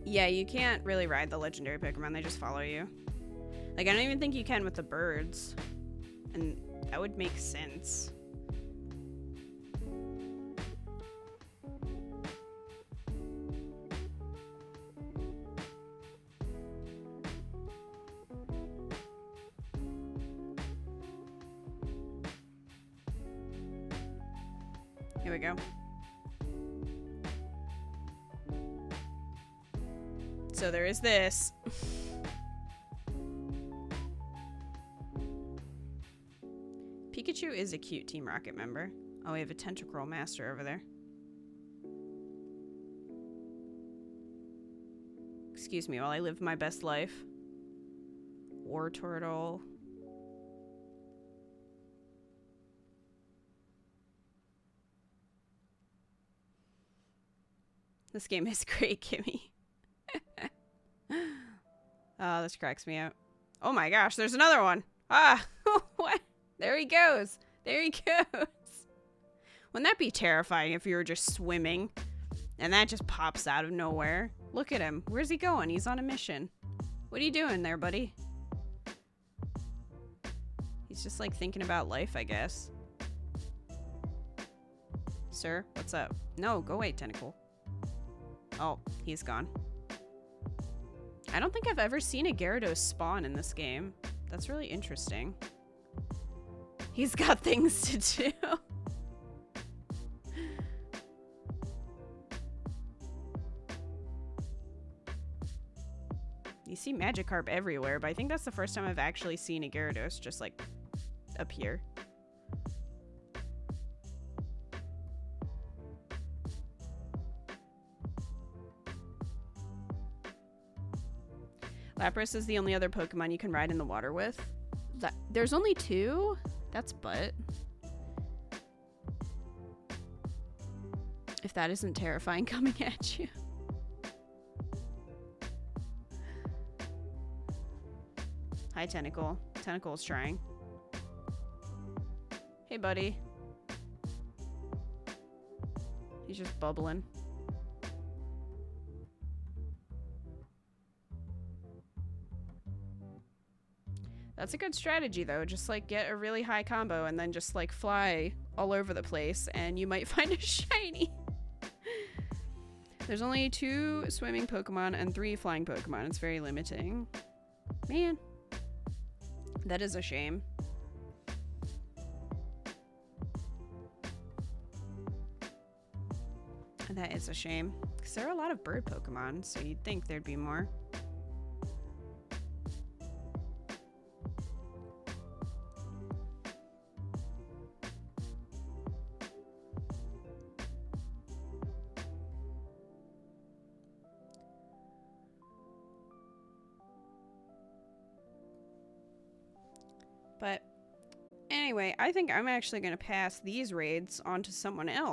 Yeah, you can't really ride the legendary Pokemon, they just follow you. Like, I don't even think you can with the birds. And that would make sense. Here we go. So there is this. Pikachu is a cute Team Rocket member. Oh, we have a Tentacruel Master over there. Excuse me while I live my best life. War Turtle. This game is great, Kimmy. Oh, this cracks me out. Oh my gosh, there's another one. Ah, what? There he goes. There he goes. Wouldn't that be terrifying if you were just swimming and that just pops out of nowhere? Look at him. Where's he going? He's on a mission. What are you doing there, buddy? He's just like thinking about life, I guess. Sir, what's up? No, go away, Tentacle. Oh, he's gone. I don't think I've ever seen a Gyarados spawn in this game. That's really interesting. He's got things to do. You see Magikarp everywhere, but I think that's the first time I've actually seen a Gyarados just like appear. Lapras is the only other Pokemon you can ride in the water with. There's only 2? That's butt. If that isn't terrifying coming at you. Hi, Tentacle. Tentacle's trying. Hey, buddy. He's just bubbling. That's a good strategy, though. Just, like, get a really high combo and then just, like, fly all over the place, and you might find a shiny. There's only 2 swimming Pokemon and 3 flying Pokemon. It's very limiting. Man. That is a shame. That is a shame. Because there are a lot of bird Pokemon, so you'd think there'd be more. Anyway, I think I'm actually going to pass these raids on to someone else.